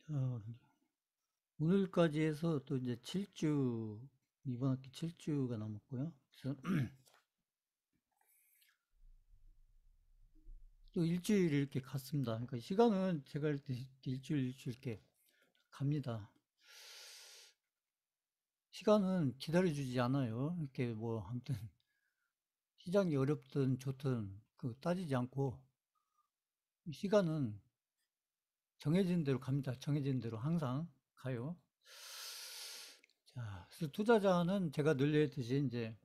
자, 오늘까지 해서 또 이제 7주, 이번 학기 7주가 남았고요. 그래서 또 일주일 이렇게 갔습니다. 그러니까 시간은 제가 이렇게 일주일 이렇게 갑니다. 시간은 기다려주지 않아요. 이렇게 뭐, 아무튼, 시장이 어렵든 좋든 그 따지지 않고 시간은 정해진 대로 갑니다. 정해진 대로 항상 가요. 자, 그래서 투자자는 제가 늘 얘기했듯이 이제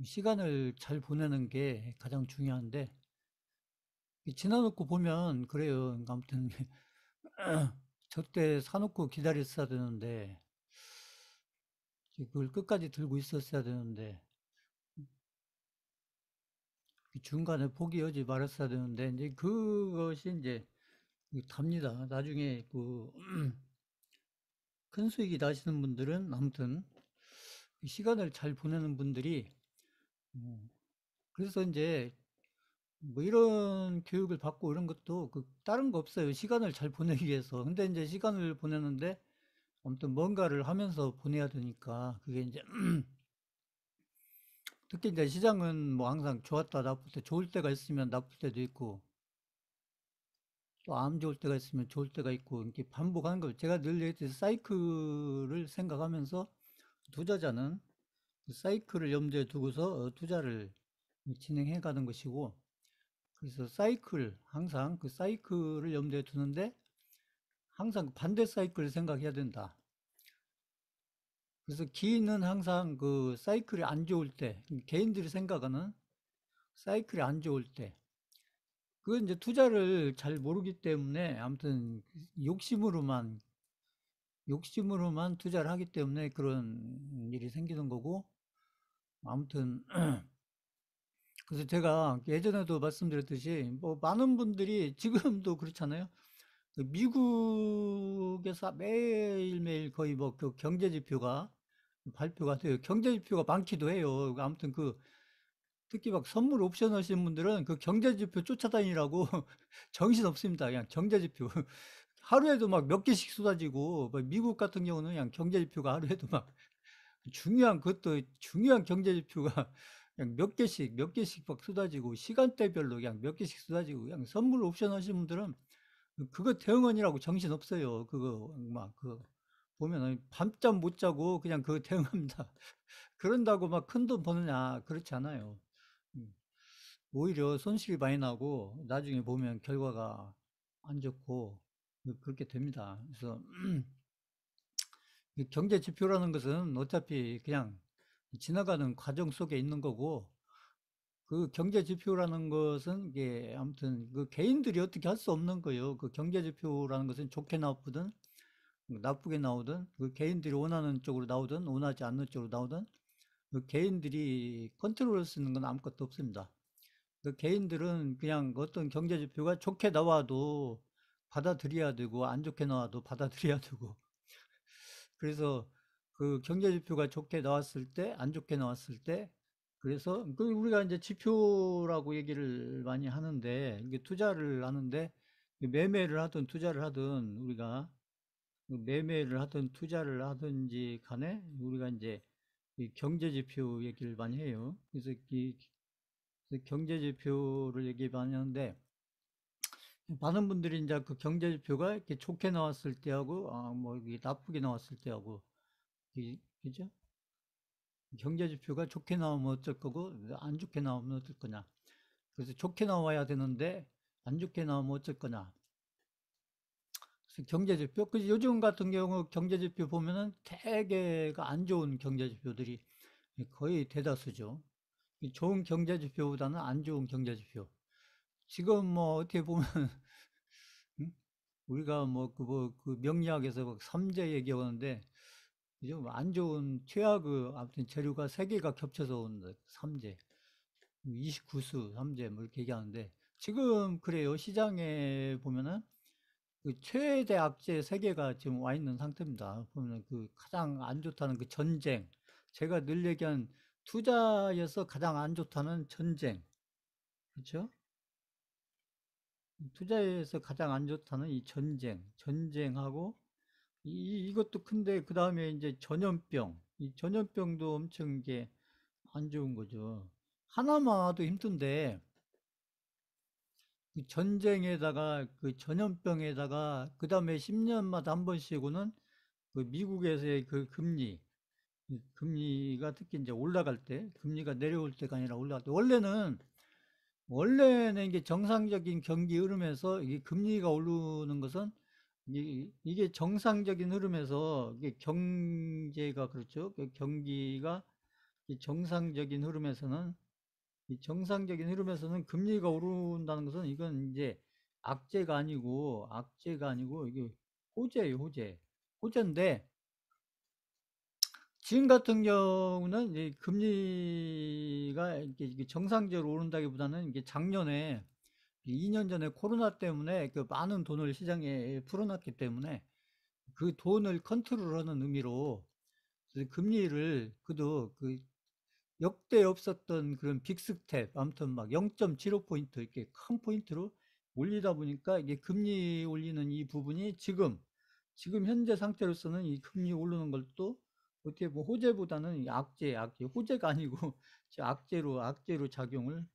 시간을 잘 보내는 게 가장 중요한데, 지나놓고 보면 그래요. 그러니까 아무튼 저때 사놓고 기다렸어야 되는데 그걸 끝까지 들고 있었어야 되는데 중간에 포기하지 말았어야 되는데 이제 그것이 이제 답니다. 나중에 그 큰 수익이 나시는 분들은 아무튼 시간을 잘 보내는 분들이 그래서 이제 뭐 이런 교육을 받고 이런 것도 그 다른 거 없어요. 시간을 잘 보내기 위해서. 근데 이제 시간을 보내는데 아무튼 뭔가를 하면서 보내야 되니까 그게 이제 특히 이제 시장은 뭐 항상 좋았다 나쁠 때 좋을 때가 있으면 나쁠 때도 있고 또 안 좋을 때가 있으면 좋을 때가 있고 이렇게 반복하는 걸 제가 늘 얘기했듯이 사이클을 생각하면서 투자자는 그 사이클을 염두에 두고서 투자를 진행해 가는 것이고 그래서 사이클 항상 그 사이클을 염두에 두는데 항상 그 반대 사이클을 생각해야 된다. 그래서 기인은 항상 그 사이클이 안 좋을 때 개인들이 생각하는 사이클이 안 좋을 때 그건 이제 투자를 잘 모르기 때문에 아무튼 욕심으로만 욕심으로만 투자를 하기 때문에 그런 일이 생기는 거고 아무튼 그래서 제가 예전에도 말씀드렸듯이 뭐 많은 분들이 지금도 그렇잖아요. 그 미국에서 매일매일 거의 뭐 그 경제 지표가 발표가 돼요. 경제 지표가 많기도 해요. 아무튼 그 특히 막 선물 옵션 하시는 분들은 그 경제 지표 쫓아다니라고 정신 없습니다. 그냥 경제 지표. 하루에도 막 몇 개씩 쏟아지고, 뭐 미국 같은 경우는 그냥 경제 지표가 하루에도 막 중요한 그것도 중요한 경제 지표가 그냥 몇 개씩 막 쏟아지고 시간대별로 그냥 몇 개씩 쏟아지고 그냥 선물 옵션 하시는 분들은 그거 대응하느라고 정신 없어요. 그거 막 그 보면은 밤잠 못 자고 그냥 그거 대응합니다. 그런다고 막 큰 돈 버느냐 그렇지 않아요. 음. 오히려 손실이 많이 나고 나중에 보면 결과가 안 좋고 그렇게 됩니다. 그래서 이 경제 지표라는 것은 어차피 그냥 지나가는 과정 속에 있는 거고 그 경제 지표라는 것은 이게 아무튼 그 개인들이 어떻게 할 수 없는 거예요. 그 경제 지표라는 것은 좋게 나쁘든 나쁘게 나오든 그 개인들이 원하는 쪽으로 나오든 원하지 않는 쪽으로 나오든 그 개인들이 컨트롤할 수 있는 건 아무것도 없습니다. 그 개인들은 그냥 어떤 경제 지표가 좋게 나와도 받아들여야 되고 안 좋게 나와도 받아들여야 되고 그래서 그 경제 지표가 좋게 나왔을 때 안 좋게 나왔을 때 그래서 그 우리가 이제 지표라고 얘기를 많이 하는데 이게 투자를 하는데 매매를 하든 투자를 하든 우리가 그 매매를 하든 투자를 하든지 간에 우리가 이제 이 경제 지표 얘기를 많이 해요. 그래서 이 경제 지표를 얘기 많이 하는데 많은 분들이 이제 그 경제 지표가 이렇게 좋게 나왔을 때하고 뭐 이게 나쁘게 나왔을 때하고 그죠? 경제 지표가 좋게 나오면 어쩔 거고 안 좋게 나오면 어쩔 거냐. 그래서 좋게 나와야 되는데 안 좋게 나오면 어쩔 거냐. 그래서 경제 지표. 그 요즘 같은 경우 경제 지표 보면은 대개가 안 좋은 경제 지표들이 거의 대다수죠. 좋은 경제 지표보다는 안 좋은 경제 지표. 지금 뭐 어떻게 보면 음? 우리가 그 명리학에서 막 삼재 얘기하는데 좀 안 좋은 최악의 아무튼 재료가 세 개가 겹쳐서 온 삼재. 29수 삼재 뭐 이렇게 얘기하는데 지금 그래요. 시장에 보면은 그 최대 악재 세 개가 지금 와 있는 상태입니다. 보면 그 가장 안 좋다는 그 전쟁. 제가 늘 얘기한 투자에서 가장 안 좋다는 전쟁. 그렇죠? 투자에서 가장 안 좋다는 이 전쟁. 전쟁하고 이것도 큰데 그다음에 이제 전염병. 이 전염병도 엄청 이게 안 좋은 거죠. 하나만 와도 힘든데 그 전쟁에다가 그 전염병에다가 그다음에 10년마다 한 번씩 오는 그 미국에서의 그 금리, 이 금리가 특히 이제 올라갈 때, 금리가 내려올 때가 아니라 올라갈 때, 원래는 이게 정상적인 경기 흐름에서 이게 금리가 오르는 것은 이게 정상적인 흐름에서 이게 경제가 그렇죠. 그 경기가 이 정상적인 흐름에서는 금리가 오른다는 것은 이건 이제 악재가 아니고 이게 호재예요, 호재. 호재인데 지금 같은 경우는 이제 금리가 이게 정상적으로 오른다기보다는 이게 작년에 2년 전에 코로나 때문에 그 많은 돈을 시장에 풀어놨기 때문에 그 돈을 컨트롤하는 의미로 금리를 그도 그 역대 없었던 그런 빅스텝, 아무튼 막 0.75포인트 이렇게 큰 포인트로 올리다 보니까 이게 금리 올리는 이 부분이 지금 현재 상태로서는 이 금리 오르는 걸 또 어떻게 보면 호재보다는 이 악재, 호재가 아니고 악재로 작용을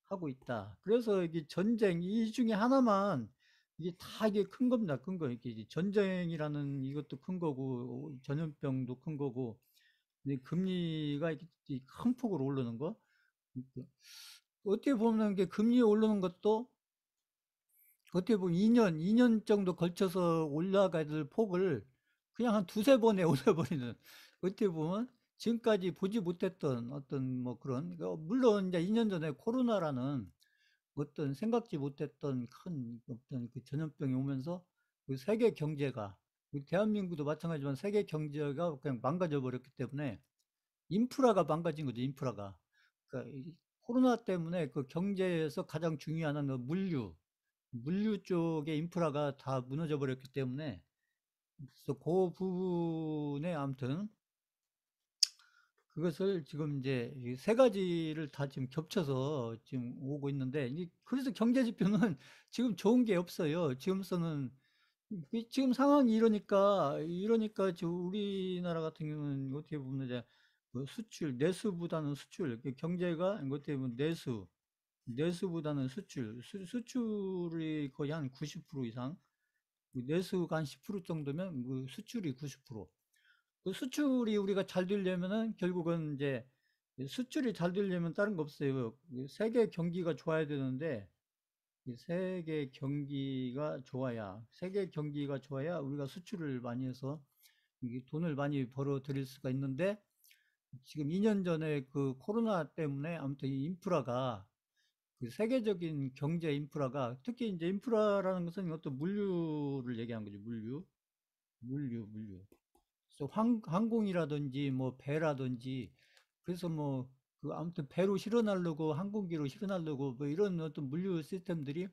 하고 있다. 그래서 이게 전쟁, 이 중에 하나만 이게 다 이게 큰 겁니다. 큰 거. 이게 전쟁이라는 이것도 큰 거고, 전염병도 큰 거고, 근데 금리가 이렇게 큰 폭으로 오르는 거. 어떻게 보면 이게 금리 오르는 것도 어떻게 보면 2년 정도 걸쳐서 올라가야 될 폭을 그냥 한 두세 번에 올려버리는, 어떻게 보면 지금까지 보지 못했던 어떤 뭐 그런, 물론 이제 2년 전에 코로나라는 어떤 생각지 못했던 큰 어떤 그 전염병이 오면서 그 세계 경제가, 우리 대한민국도 마찬가지지만 세계 경제가 그냥 망가져 버렸기 때문에 인프라가 망가진 거죠, 인프라가. 그러니까 이 코로나 때문에 그 경제에서 가장 중요한 그 물류 쪽의 인프라가 다 무너져 버렸기 때문에 그래서 그 부분에 아무튼 그것을 지금 이제 이세 가지를 다 지금 겹쳐서 지금 오고 있는데 그래서 경제 지표는 지금 좋은 게 없어요. 지금서는 지금 상황이 이러니까 지금 우리나라 같은 경우는 어떻게 보면 이제 그 수출 내수보다는 수출, 경제가 어떻게 보면 내수보다는 수출이 거의 한 90% 이상, 그 내수가 한 10% 정도면 그 수출이 90%. 그 수출이 우리가 잘 되려면은 결국은 이제 수출이 잘 되려면 다른 거 없어요. 그 세계 경기가 좋아야 되는데 이 세계 경기가 좋아야 우리가 수출을 많이 해서 이게 돈을 많이 벌어 들일 수가 있는데 지금 2년 전에 그 코로나 때문에 아무튼 이 인프라가 그 세계적인 경제 인프라가 특히 이제 인프라라는 것은 어떤 물류를 얘기하는 거죠. 물류. 그래서 항공이라든지 뭐 배라든지 그래서 뭐 그 아무튼 배로 실어 나르고 항공기로 실어 나르고 뭐 이런 어떤 물류 시스템들이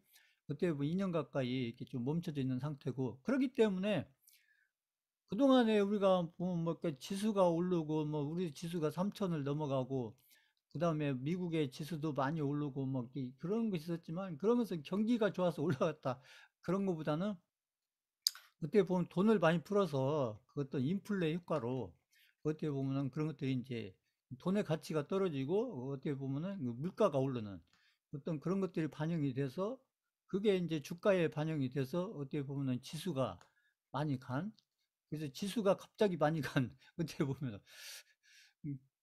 그때 뭐 2년 가까이 이렇게 좀 멈춰져 있는 상태고 그렇기 때문에 그동안에 우리가 보면 뭐 이렇게 지수가 오르고 뭐 우리 지수가 3천을 넘어가고 그다음에 미국의 지수도 많이 오르고 뭐 그런 것이 있었지만 그러면서 경기가 좋아서 올라갔다. 그런 것보다는 어떻게 보면 돈을 많이 풀어서 그 어떤 인플레 효과로 어떻게 보면은 그런 것들이 이제 돈의 가치가 떨어지고 어떻게 보면은 그 물가가 오르는 어떤 그런 것들이 반영이 돼서 그게 이제 주가에 반영이 돼서 어떻게 보면은 지수가 많이 간, 그래서 지수가 갑자기 많이 간 어떻게 보면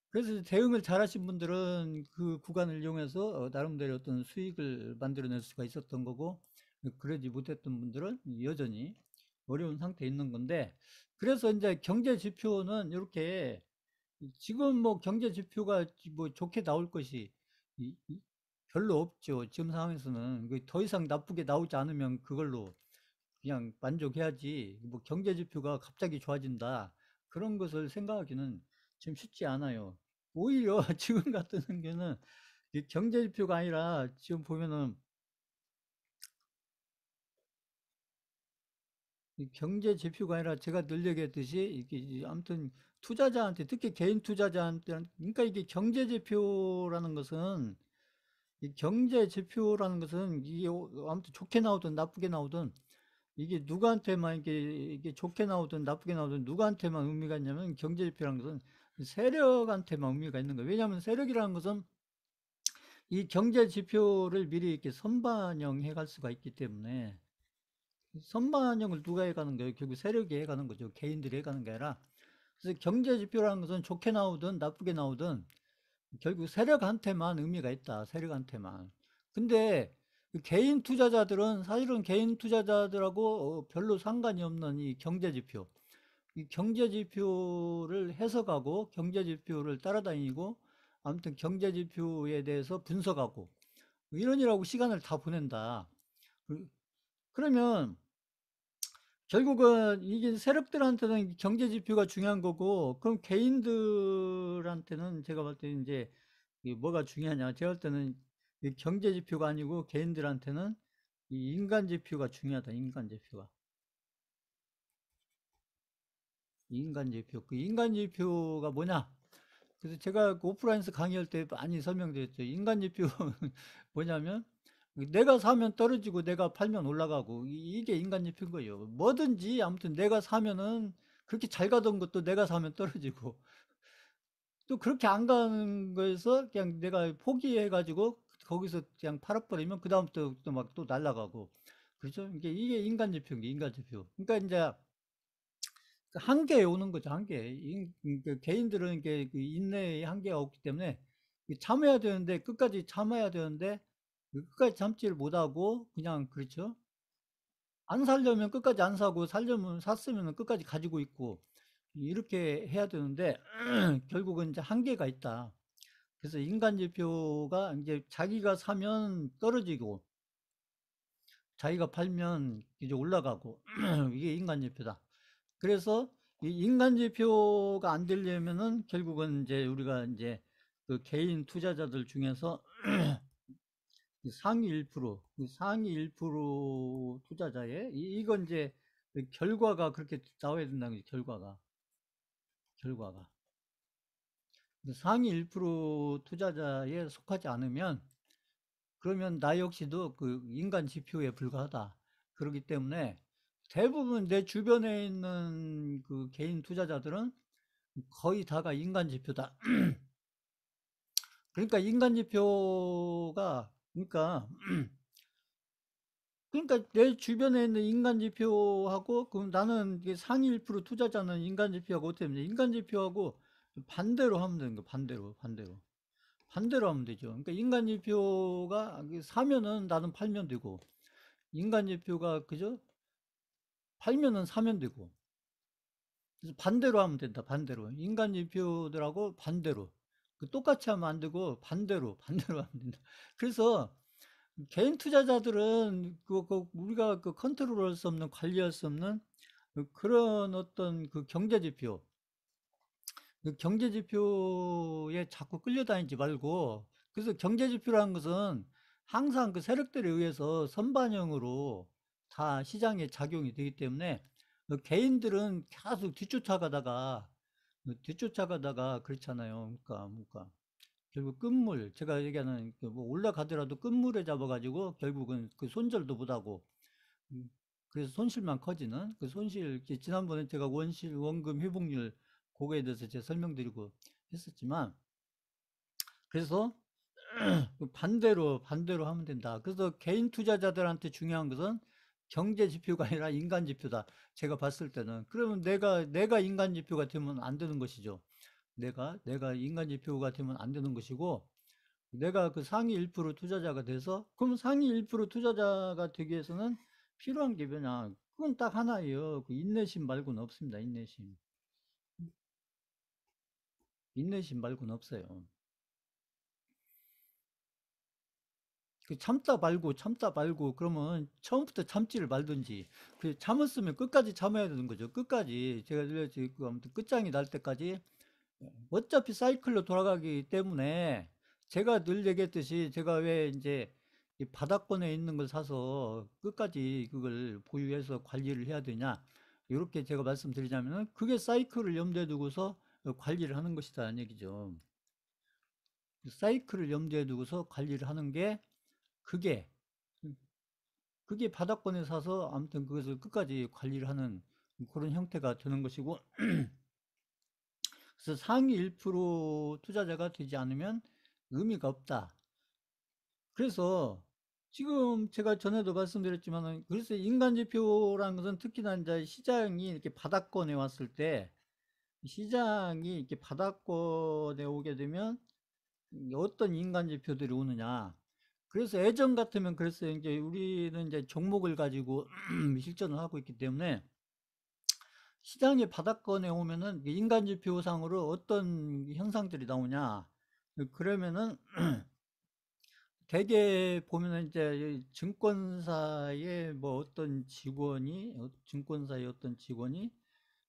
그래서 대응을 잘하신 분들은 그 구간을 이용해서 나름대로 어떤 수익을 만들어낼 수가 있었던 거고 그러지 못했던 분들은 여전히 어려운 상태에 있는 건데 그래서 이제 경제 지표는 이렇게 지금 뭐 경제 지표가 뭐 좋게 나올 것이 별로 없죠. 지금 상황에서는 더 이상 나쁘게 나오지 않으면 그걸로 그냥 만족해야지 뭐 경제 지표가 갑자기 좋아진다 그런 것을 생각하기는 지금 쉽지 않아요. 오히려 지금 같은 경우는 이 경제 지표가 아니라 지금 보면은 이 경제 지표가 아니라 제가 늘 얘기했듯이 이게 아무튼 투자자한테 특히 개인 투자자한테 그러니까 이게 경제 지표라는 것은 이게 아무튼 좋게 나오든 나쁘게 나오든 이게 누구한테만 이게 좋게 나오든 나쁘게 나오든 누구한테만 의미가 있냐면 경제지표라는 것은 세력한테만 의미가 있는 거예요. 왜냐하면 세력이라는 것은 이 경제지표를 미리 이렇게 선반영해 갈 수가 있기 때문에 선반영을 누가 해가는 거예요? 결국 세력이 해가는 거죠. 개인들이 해가는 게 아니라. 그래서 경제지표라는 것은 좋게 나오든 나쁘게 나오든 결국 세력한테만 의미가 있다. 세력한테만. 근데 개인 투자자들은 사실은 개인 투자자들하고 별로 상관이 없는 이 경제지표. 이 경제지표를 해석하고 경제지표를 따라다니고 아무튼 경제지표에 대해서 분석하고 이러느라고 시간을 다 보낸다. 그러면 결국은 이게 세력들한테는 경제지표가 중요한 거고 그럼 개인들한테는 제가 볼 때 이제 이 뭐가 중요하냐? 제가 볼 때는 이 경제 지표가 아니고 개인들한테는 이 인간 지표가 중요하다. 인간 지표가. 인간 지표. 그 인간 지표가 뭐냐? 그래서 제가 그 오프라인에서 강의할 때 많이 설명드렸죠. 인간 지표 뭐냐면 내가 사면 떨어지고 내가 팔면 올라가고 이게 인간 지표인 거예요. 뭐든지 아무튼 내가 사면은 그렇게 잘 가던 것도 내가 사면 떨어지고 또 그렇게 안 가는 거에서 그냥 내가 포기해가지고 거기서 그냥 팔아버리면 그다음부터 또 막 또 날아가고. 그렇죠? 이게 인간 지표인 게 인간 지표. 그러니까 이제 그 한계에 오는 거죠, 한계. 그 개인들은 이게 그 인내의 한계가 없기 때문에 참아야 되는데, 끝까지 참아야 되는데, 끝까지 참지를 못하고, 그냥, 그렇죠? 안 살려면 끝까지 안 사고, 살려면 샀으면 끝까지 가지고 있고, 이렇게 해야 되는데, 결국은 이제 한계가 있다. 그래서 인간 지표가 이제 자기가 사면 떨어지고 자기가 팔면 이제 올라가고 이게 인간 지표다. 그래서 이 인간 지표가 안 되려면은 결국은 이제 우리가 이제 그 개인 투자자들 중에서 상위 1%, 상위 1% 투자자의 이건 이제 그 결과가 그렇게 나와야 된다는 거죠. 결과가. 상위 1% 투자자에 속하지 않으면 그러면 나 역시도 그 인간 지표에 불과하다. 그렇기 때문에 대부분 내 주변에 있는 그 개인 투자자들은 거의 다가 인간 지표다. 그러니까 인간 지표가 그러니까 내 주변에 있는 인간 지표하고 그럼 나는 이게 상위 1% 투자자는 인간 지표하고 어떻게 되냐? 인간 지표하고 반대로 하면 되는 거 반대로 하면 되죠. 그러니까 인간 지표가 사면은 나는 팔면 되고 인간 지표가 그죠? 팔면은 사면 되고. 그래서 반대로 하면 된다. 반대로. 인간 지표들하고 반대로. 똑같이 하면 안 되고 반대로 하면 된다. 그래서 개인 투자자들은 우리가 그 컨트롤할 수 없는 관리할 수 없는 그런 어떤 그 경제 지표, 그 경제 지표에 자꾸 끌려다니지 말고 그래서 경제 지표라는 것은 항상 그 세력들에 의해서 선반영으로 다 시장에 작용이 되기 때문에 개인들은 계속 뒤쫓아가다가 그렇잖아요. 그러니까 결국 끝물 제가 얘기하는 그뭐 올라가더라도 끝물에 잡아가지고 결국은 그 손절도 못하고 음, 그래서 손실만 커지는 그 손실 지난번에 제가 원금 회복률 그거에 대해서 제가 설명드리고 했었지만 그래서 반대로 하면 된다. 그래서 개인 투자자들한테 중요한 것은 경제 지표가 아니라 인간 지표다. 제가 봤을 때는 그러면 내가 인간 지표가 되면 안 되는 것이죠. 내가 인간 지표가 되면 안 되는 것이고 내가 그 상위 1% 투자자가 돼서 그럼 상위 1% 투자자가 되기 위해서는 필요한 게 뭐냐? 그건 딱 하나예요. 그 인내심 말고는 없습니다. 인내심 말고는 없어요. 그 참다 말고 그러면 처음부터 참지를 말든지 그 참았으면 끝까지 참아야 되는 거죠. 끝까지 제가 그 아무튼 끝장이 날 때까지 어차피 사이클로 돌아가기 때문에 제가 늘 얘기했듯이 제가 왜 이제 이 바닥권에 있는 걸 사서 끝까지 그걸 보유해서 관리를 해야 되냐 이렇게 제가 말씀드리자면은 그게 사이클을 염두에 두고서 관리를 하는 것이다는 얘기죠. 사이클을 염두에 두고서 관리를 하는 게 그게 그게 바닥권에 사서 아무튼 그것을 끝까지 관리를 하는 그런 형태가 되는 것이고, 그래서 상위 1% 투자자가 되지 않으면 의미가 없다. 그래서 지금 제가 전에도 말씀드렸지만은, 그래서 인간 지표라는 것은 특히나 이제 시장이 이렇게 바닥권에 왔을 때, 시장이 이렇게 바닥권에 오게 되면 어떤 인간 지표들이 오느냐. 그래서 예전 같으면 그랬어요. 이제 우리는 이제 종목을 가지고 실전을 하고 있기 때문에 시장의 바닥권에 오면은 인간 지표상으로 어떤 현상들이 나오냐. 그러면은 대개 보면은 이제 증권사의 뭐 어떤 직원이, 증권사의 어떤 직원이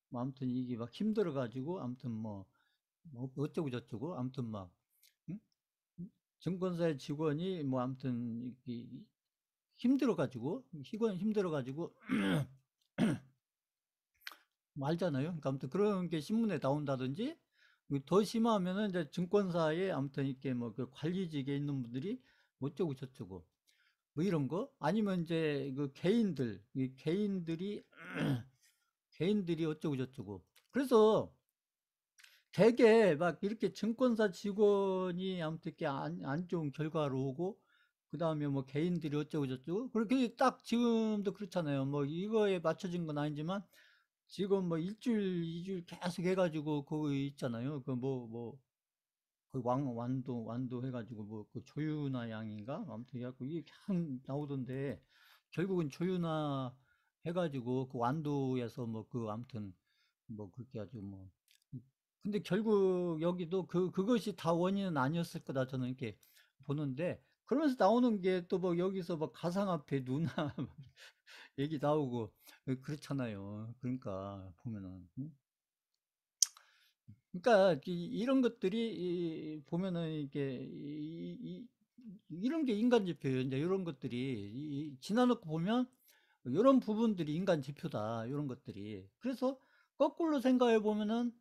뭐 아무튼 이게 막 힘들어 가지고 아무튼 뭐 어쩌고 저쩌고 아무튼 막 응? 증권사의 직원이 뭐 아무튼 힘들어 가지고 힘들어 가지고 뭐 알잖아요. 그러니까 아무튼 그런 게 신문에 나온다든지 더 심하면은 이제 증권사에 아무튼 이렇게 뭐 그 관리직에 있는 분들이 뭐 어쩌고 저쩌고 뭐 이런 거 아니면 이제 그 개인들 이 개인들이 어쩌고 저쩌고 그래서 되게 막 이렇게 증권사 직원이 아무튼 이렇게 안 좋은 결과로 오고 그다음에 뭐 개인들이 어쩌고 저쩌고 그렇게 딱 지금도 그렇잖아요. 뭐 이거에 맞춰진 건 아니지만 지금 뭐 일주일, 이주일 계속 해가지고 그거 있잖아요. 그 그 완도 해가지고 뭐 그 조윤아 양인가? 아무튼 해갖고 이게 그냥 나오던데 결국은 조윤아 해가지고 그 완도에서 뭐 그 아무튼 뭐 그렇게 가지고 뭐 근데 결국 여기도 그것이 다 원인은 아니었을 거다 저는 이렇게 보는데 그러면서 나오는 게 또 뭐 여기서 뭐 가상화폐 누나 얘기 나오고 그렇잖아요. 그러니까 보면은 그러니까 이런 것들이 보면은 이게 이런 게 인간 지표예요. 이제 이런 것들이 지나놓고 보면 이런 부분들이 인간 지표다. 이런 것들이. 그래서 거꾸로 생각해 보면은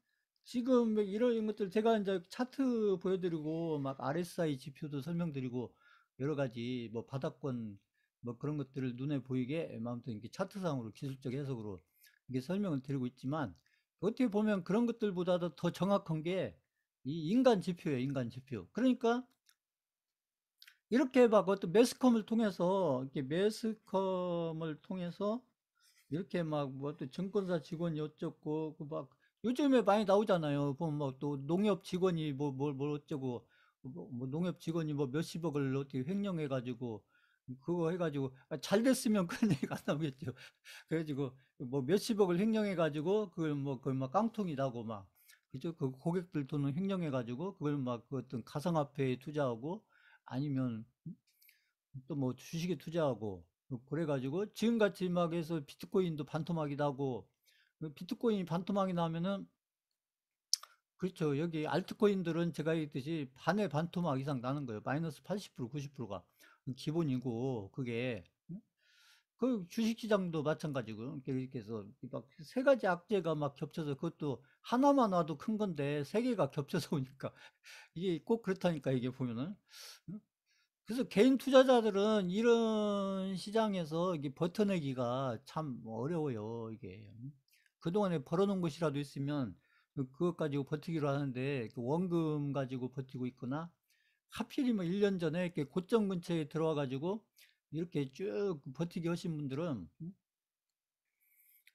지금 이런 것들 제가 이제 차트 보여드리고 막 RSI 지표도 설명드리고 여러 가지 뭐 바닥권 뭐 그런 것들을 눈에 보이게 아무튼 이렇게 차트상으로 기술적 해석으로 이게 설명을 드리고 있지만 어떻게 보면 그런 것들보다도 더 정확한 게 이 인간 지표예요, 인간 지표. 그러니까 이렇게 막 어떤 매스컴을 통해서 이렇게 매스컴을 통해서 이렇게 막 뭐 또 증권사 직원이 어쩌고 그 막 요즘에 많이 나오잖아요. 보면 뭐 또 농협 직원이 뭘 어쩌고 뭐 농협 직원이 뭐 몇십억을 어떻게 횡령해 가지고 그거 해 가지고 잘 됐으면 그런 얘기가 안 나오겠죠. 그래 가지고 뭐 몇십억을 횡령해 가지고 그걸 그걸 막 깡통이 나고 막 그죠? 그 고객들 돈을 횡령해 가지고 그걸 막 그 어떤 가상화폐에 투자하고 아니면 또 뭐 주식에 투자하고 그래 가지고 지금같이 막 해서 비트코인도 반토막이 나고 비트코인이 반토막이 나면은 그렇죠. 여기 알트코인들은 제가 얘기했듯이 반의 반토막 이상 나는 거예요. 마이너스 80% 90%가 기본이고 그게 그 주식시장도 마찬가지고 이렇게 해서 막 세 가지 악재가 막 겹쳐서 그것도 하나만 와도 큰 건데 세 개가 겹쳐서 오니까 이게 꼭 그렇다니까 이게 보면은 그래서 개인 투자자들은 이런 시장에서 이게 버텨내기가 참 어려워요, 이게. 그동안에 벌어놓은 것이라도 있으면 그것 가지고 버티기로 하는데 그 원금 가지고 버티고 있거나 하필이면 1년 전에 이렇게 고점 근처에 들어와 가지고 이렇게 쭉 버티기 하신 분들은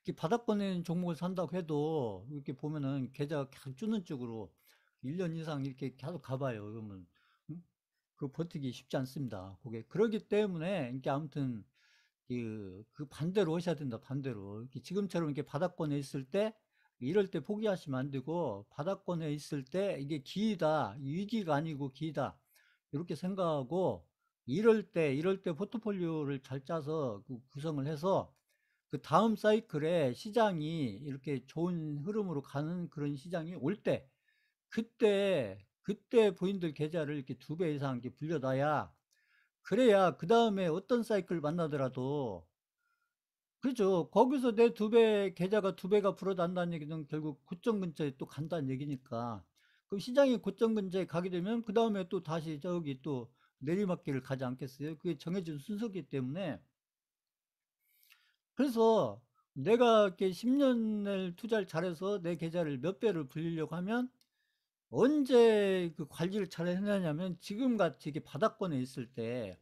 이렇게 바닥권에 종목을 산다고 해도 이렇게 보면은 계좌가 계속 주는 쪽으로 1년 이상 이렇게 계속 가봐요. 그러면 응? 그 버티기 쉽지 않습니다. 그게 그러기 때문에 이게 아무튼 그 반대로 하셔야 된다. 반대로 이렇게 지금처럼 이렇게 바닥권에 있을 때 이럴 때 포기하시면 안 되고 바닥권에 있을 때 이게 기회다. 위기가 아니고 기회다. 이렇게 생각하고 이럴 때 포트폴리오를 잘 짜서 구성을 해서 그 다음 사이클에 시장이 이렇게 좋은 흐름으로 가는 그런 시장이 올 때, 그때 본인들 계좌를 이렇게 2배 이상 이렇게 불려놔야, 그래야 그 다음에 어떤 사이클 만나더라도, 그죠. 거기서 내 2배, 계좌가 2배가 불어난다는 얘기는 결국 고점 근처에 또 간다는 얘기니까. 그럼 시장이 고점 근처에 가게 되면 그 다음에 또 다시 저기 또 내리막길을 가지 않겠어요? 그게 정해진 순서기 때문에 그래서 내가 이렇게 10년을 투자를 잘해서 내 계좌를 몇 배를 불리려고 하면 언제 그 관리를 잘 해내냐면 지금같이 이렇게 바닥권에 있을 때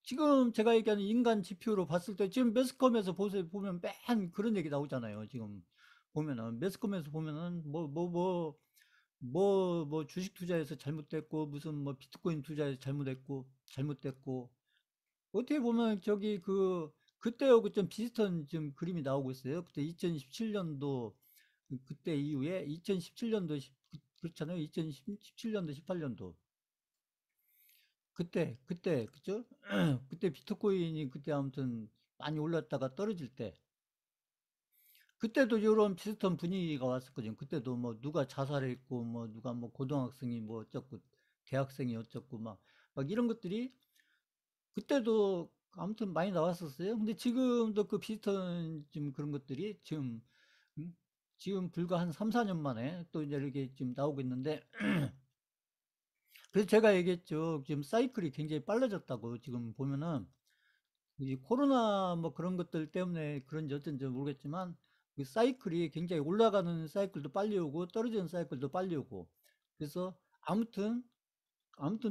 지금 제가 얘기하는 인간 지표로 봤을 때 지금 매스컴에서 보세요. 보면 맨 그런 얘기 나오잖아요. 지금 보면은 매스컴에서 보면은 뭐 주식 투자에서 잘못됐고 무슨 뭐 비트코인 투자에서 잘못됐고 어떻게 보면 저기 그때하고 좀 비슷한 좀 그림이 나오고 있어요. 그때 2017년도 그때 이후에 2017년도 그렇잖아요. 2017년도 18년도 그때 그죠? 그때 비트코인이 그때 아무튼 많이 올랐다가 떨어질 때 그때도 이런 비슷한 분위기가 왔었거든요. 그때도 뭐 누가 자살했고 뭐 누가 뭐 고등학생이 뭐 어쩌고 대학생이 어쩌고 막 이런 것들이 그때도 아무튼 많이 나왔었어요. 근데 지금도 그 비슷한 좀 그런 것들이 음? 지금 불과 한 3, 4년 만에 또 이제 이렇게 지금 나오고 있는데 그래서 제가 얘기했죠. 지금 사이클이 굉장히 빨라졌다고 지금 보면은 이 코로나 뭐 그런 것들 때문에 그런지 어쩐지 모르겠지만 그 사이클이 굉장히 올라가는 사이클도 빨리 오고 떨어지는 사이클도 빨리 오고 그래서 아무튼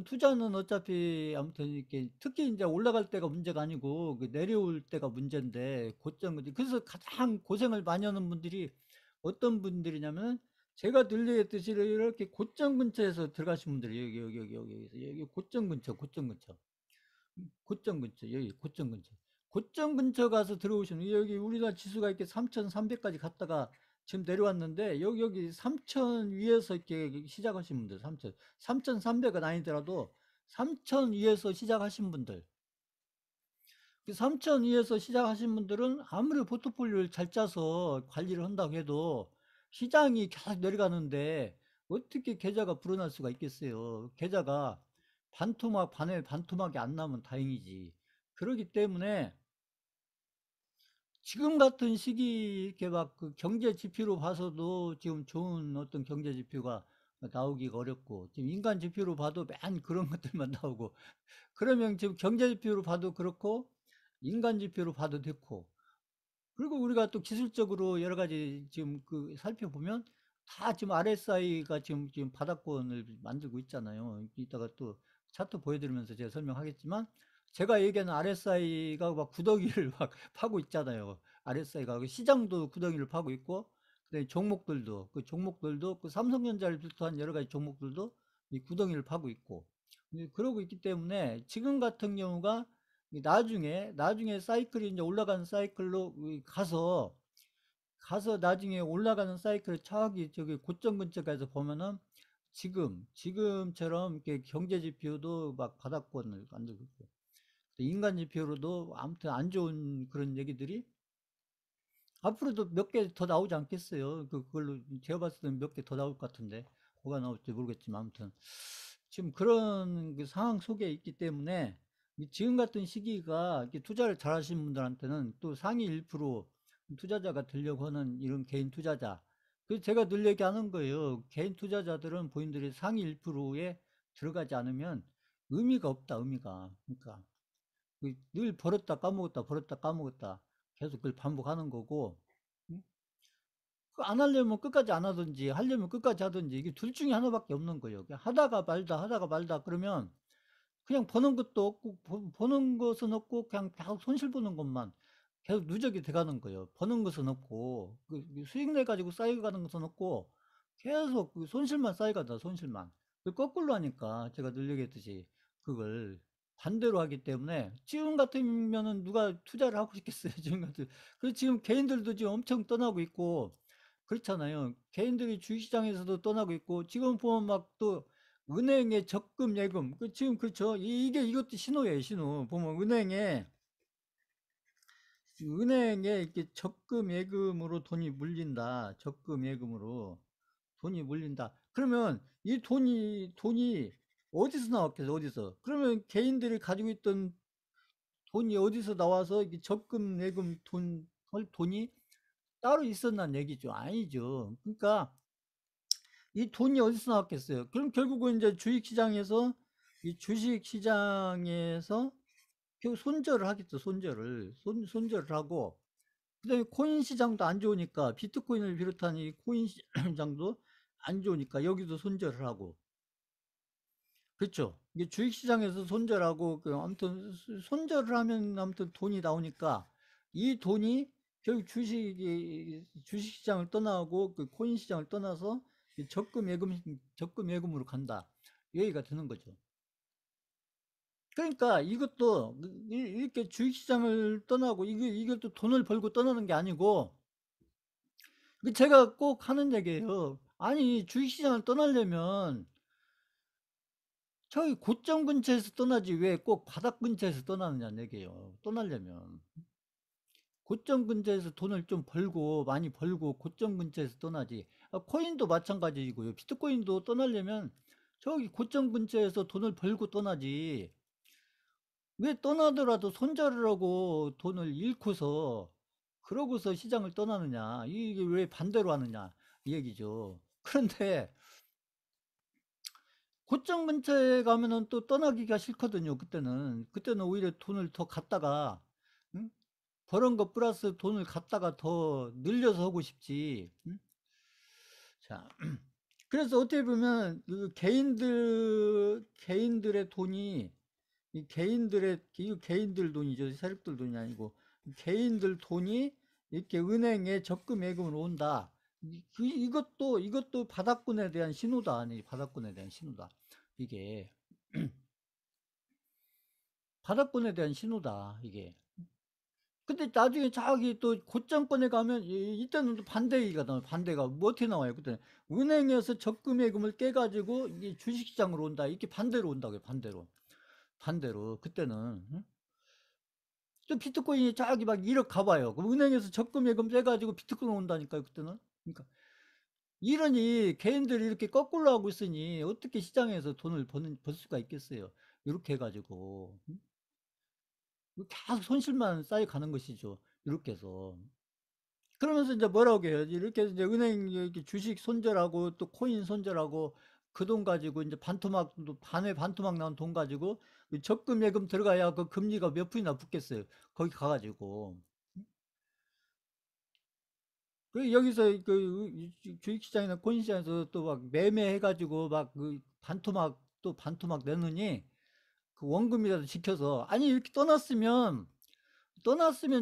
투자는 어차피 아무튼 이렇게 특히 이제 올라갈 때가 문제가 아니고 그 내려올 때가 문제인데 고점 그래서 가장 고생을 많이 하는 분들이 어떤 분들이냐면 제가 늘 얘기했듯이 이렇게 고점 근처에서 들어가신 분들이 여기 고점 근처 고점 근처, 여기 고점 근처. 고점 근처 가서 들어오시면, 여기 우리나라 지수가 이렇게 3,300까지 갔다가 지금 내려왔는데, 여기 3,000 위에서 이렇게 시작하신 분들, 3,000. 3,300은 아니더라도 3,000 위에서 시작하신 분들, 그 3,000 위에서 시작하신 분들은 아무리 포트폴리오를 잘 짜서 관리를 한다고 해도 시장이 계속 내려가는데 어떻게 계좌가 불어날 수가 있겠어요. 계좌가 반토막, 반토막이 안 나면 다행이지. 그러기 때문에 지금 같은 시기 이렇게 막 그 경제 지표로 봐서도 지금 좋은 어떤 경제 지표가 나오기가 어렵고 지금 인간 지표로 봐도 맨 그런 것들만 나오고 그러면 지금 경제 지표로 봐도 그렇고 인간 지표로 봐도 됐고 그리고 우리가 또 기술적으로 여러 가지 지금 그 살펴보면 다 지금 RSI가 지금 바닥권을 만들고 있잖아요. 이따가 또 차트 보여드리면서 제가 설명하겠지만 제가 얘기하는 RSI가 막 구덩이를 막 파고 있잖아요. RSI가 시장도 구덩이를 파고 있고 그다음에 종목들도 그 삼성전자를 비롯한 여러 가지 종목들도 이 구덩이를 파고 있고 그러고 있기 때문에 지금 같은 경우가 나중에 사이클이 이제 올라가는 사이클로 가서 나중에 올라가는 사이클을 저기 고점 근처 가서 보면은 지금처럼 이렇게 경제 지표도 막 바닥권을 만들고 있고 인간 지표로도 아무튼 안 좋은 그런 얘기들이 앞으로도 몇 개 더 나오지 않겠어요. 그걸로 제가 봤을 때는 몇 개 더 나올 것 같은데 뭐가 나올지 모르겠지만 아무튼 지금 그런 그 상황 속에 있기 때문에 지금 같은 시기가 이렇게 투자를 잘 하시는 분들한테는 또 상위 1% 투자자가 되려고 하는 이런 개인 투자자. 그래서 제가 늘 얘기하는 거예요. 개인 투자자들은 본인들이 상위 1%에 들어가지 않으면 의미가 없다, 의미가. 그러니까 늘 벌었다 까먹었다. 계속 그걸 반복하는 거고, 응? 안 하려면 끝까지 안 하든지, 하려면 끝까지 하든지, 이게 둘 중에 하나밖에 없는 거예요. 그냥 하다가 말다, 그러면 그냥 버는 것도 없고, 버는 것은 없고, 그냥 계속 손실 보는 것만 계속 누적이 돼가는 거예요. 버는 것은 없고, 수익 내 가지고 쌓여가는 것은 없고, 계속 그 손실만 쌓여가다, 손실만. 거꾸로 하니까, 제가 늘 얘기했듯이, 그걸 반대로 하기 때문에, 지금 같으면은 누가 투자를 하고 싶겠어요, 지금 같은. 그래서 지금 개인들도 지금 엄청 떠나고 있고, 그렇잖아요. 개인들이 주식시장에서도 떠나고 있고, 지금 보면 막 또, 은행에 적금 예금 지금 그렇죠. 이것도 신호예요, 신호. 보면 은행에 이렇게 적금 예금으로 돈이 물린다. 적금 예금으로 돈이 물린다. 그러면 이 돈이 어디서 나왔겠어? 어디서? 그러면 개인들이 가지고 있던 돈이 어디서 나와서 이게 적금 예금 돈이 따로 있었난 얘기죠. 아니죠. 그러니까 이 돈이 어디서 나왔겠어요? 그럼 결국은 이제 주식시장에서 결국 손절을 하겠죠. 손절을 하고 그다음에 코인 시장도 안 좋으니까 비트코인을 비롯한 이 코인 시장도 안 좋으니까 여기도 손절을 하고. 그렇죠. 이게 주식시장에서 손절하고 그 아무튼 손절을 하면 아무튼 돈이 나오니까 이 돈이 결국 주식시장을 떠나고 그 코인 시장을 떠나서 적금 예금으로 간다. 얘기가 되는 거죠. 그러니까 이것도 이렇게 주식시장을 떠나고 이것도 돈을 벌고 떠나는 게 아니고 제가 꼭 하는 얘기예요. 아니 주식시장을 떠나려면 저기 고점 근처에서 떠나지 왜 꼭 바닥 근처에서 떠나느냐는 얘기예요. 떠나려면 고점 근처에서 돈을 좀 벌고 많이 벌고 고점 근처에서 떠나지. 코인도 마찬가지이고요. 비트코인도 떠나려면 저기 고점 근처에서 돈을 벌고 떠나지. 왜 떠나더라도 손절을 하고 돈을 잃고서 그러고서 시장을 떠나느냐. 이게 왜 반대로 하느냐 이 얘기죠. 그런데 고점 근처에 가면은 또 떠나기가 싫거든요. 그때는 오히려 돈을 더 갖다가 응? 벌은 것 플러스 돈을 갖다가 더 늘려서 하고 싶지. 응? 자, 그래서 어떻게 보면 그 개인들의 돈이 이 개인들 돈이죠. 세력들 돈이 아니고 개인들 돈이 이렇게 은행에 적금 예금으로 온다. 이것도 바닥권에 대한 신호다. 아니, 바닥권에 대한 신호다. 이게 바닥권에 대한 신호다. 이게. 근데 나중에 저기 또 고점권에 가면 이때는 또 반대 얘기가 나와요. 반대가 뭐 어떻게 나와요? 그때 은행에서 적금 예금을 깨가지고 이게 주식시장으로 온다. 이렇게 반대로 온다고요. 반대로 그때는 응? 또 비트코인이 저기 막 1억 가봐요. 그럼 은행에서 적금 예금 빼가지고 비트코인 온다니까요. 그때는. 그러니까 이러니 개인들이 이렇게 거꾸로 하고 있으니 어떻게 시장에서 돈을 벌 수가 있겠어요. 이렇게 해가지고 응? 계속 손실만 쌓여가는 것이죠. 이렇게 해서. 그러면서 이제 뭐라고 해요? 이렇게 이제 은행 이렇게 주식 손절하고 또 코인 손절하고 그 돈 가지고 이제 반에 반토막 나온 돈 가지고 적금 예금 들어가야 그 금리가 몇 푼이나 붙겠어요. 거기 가가지고. 그 여기서 그 주식시장이나 코인 시장에서 또 막 매매해가지고 막 그 반토막 내느니 그 원금이라도 지켜서 아니 이렇게 떠났으면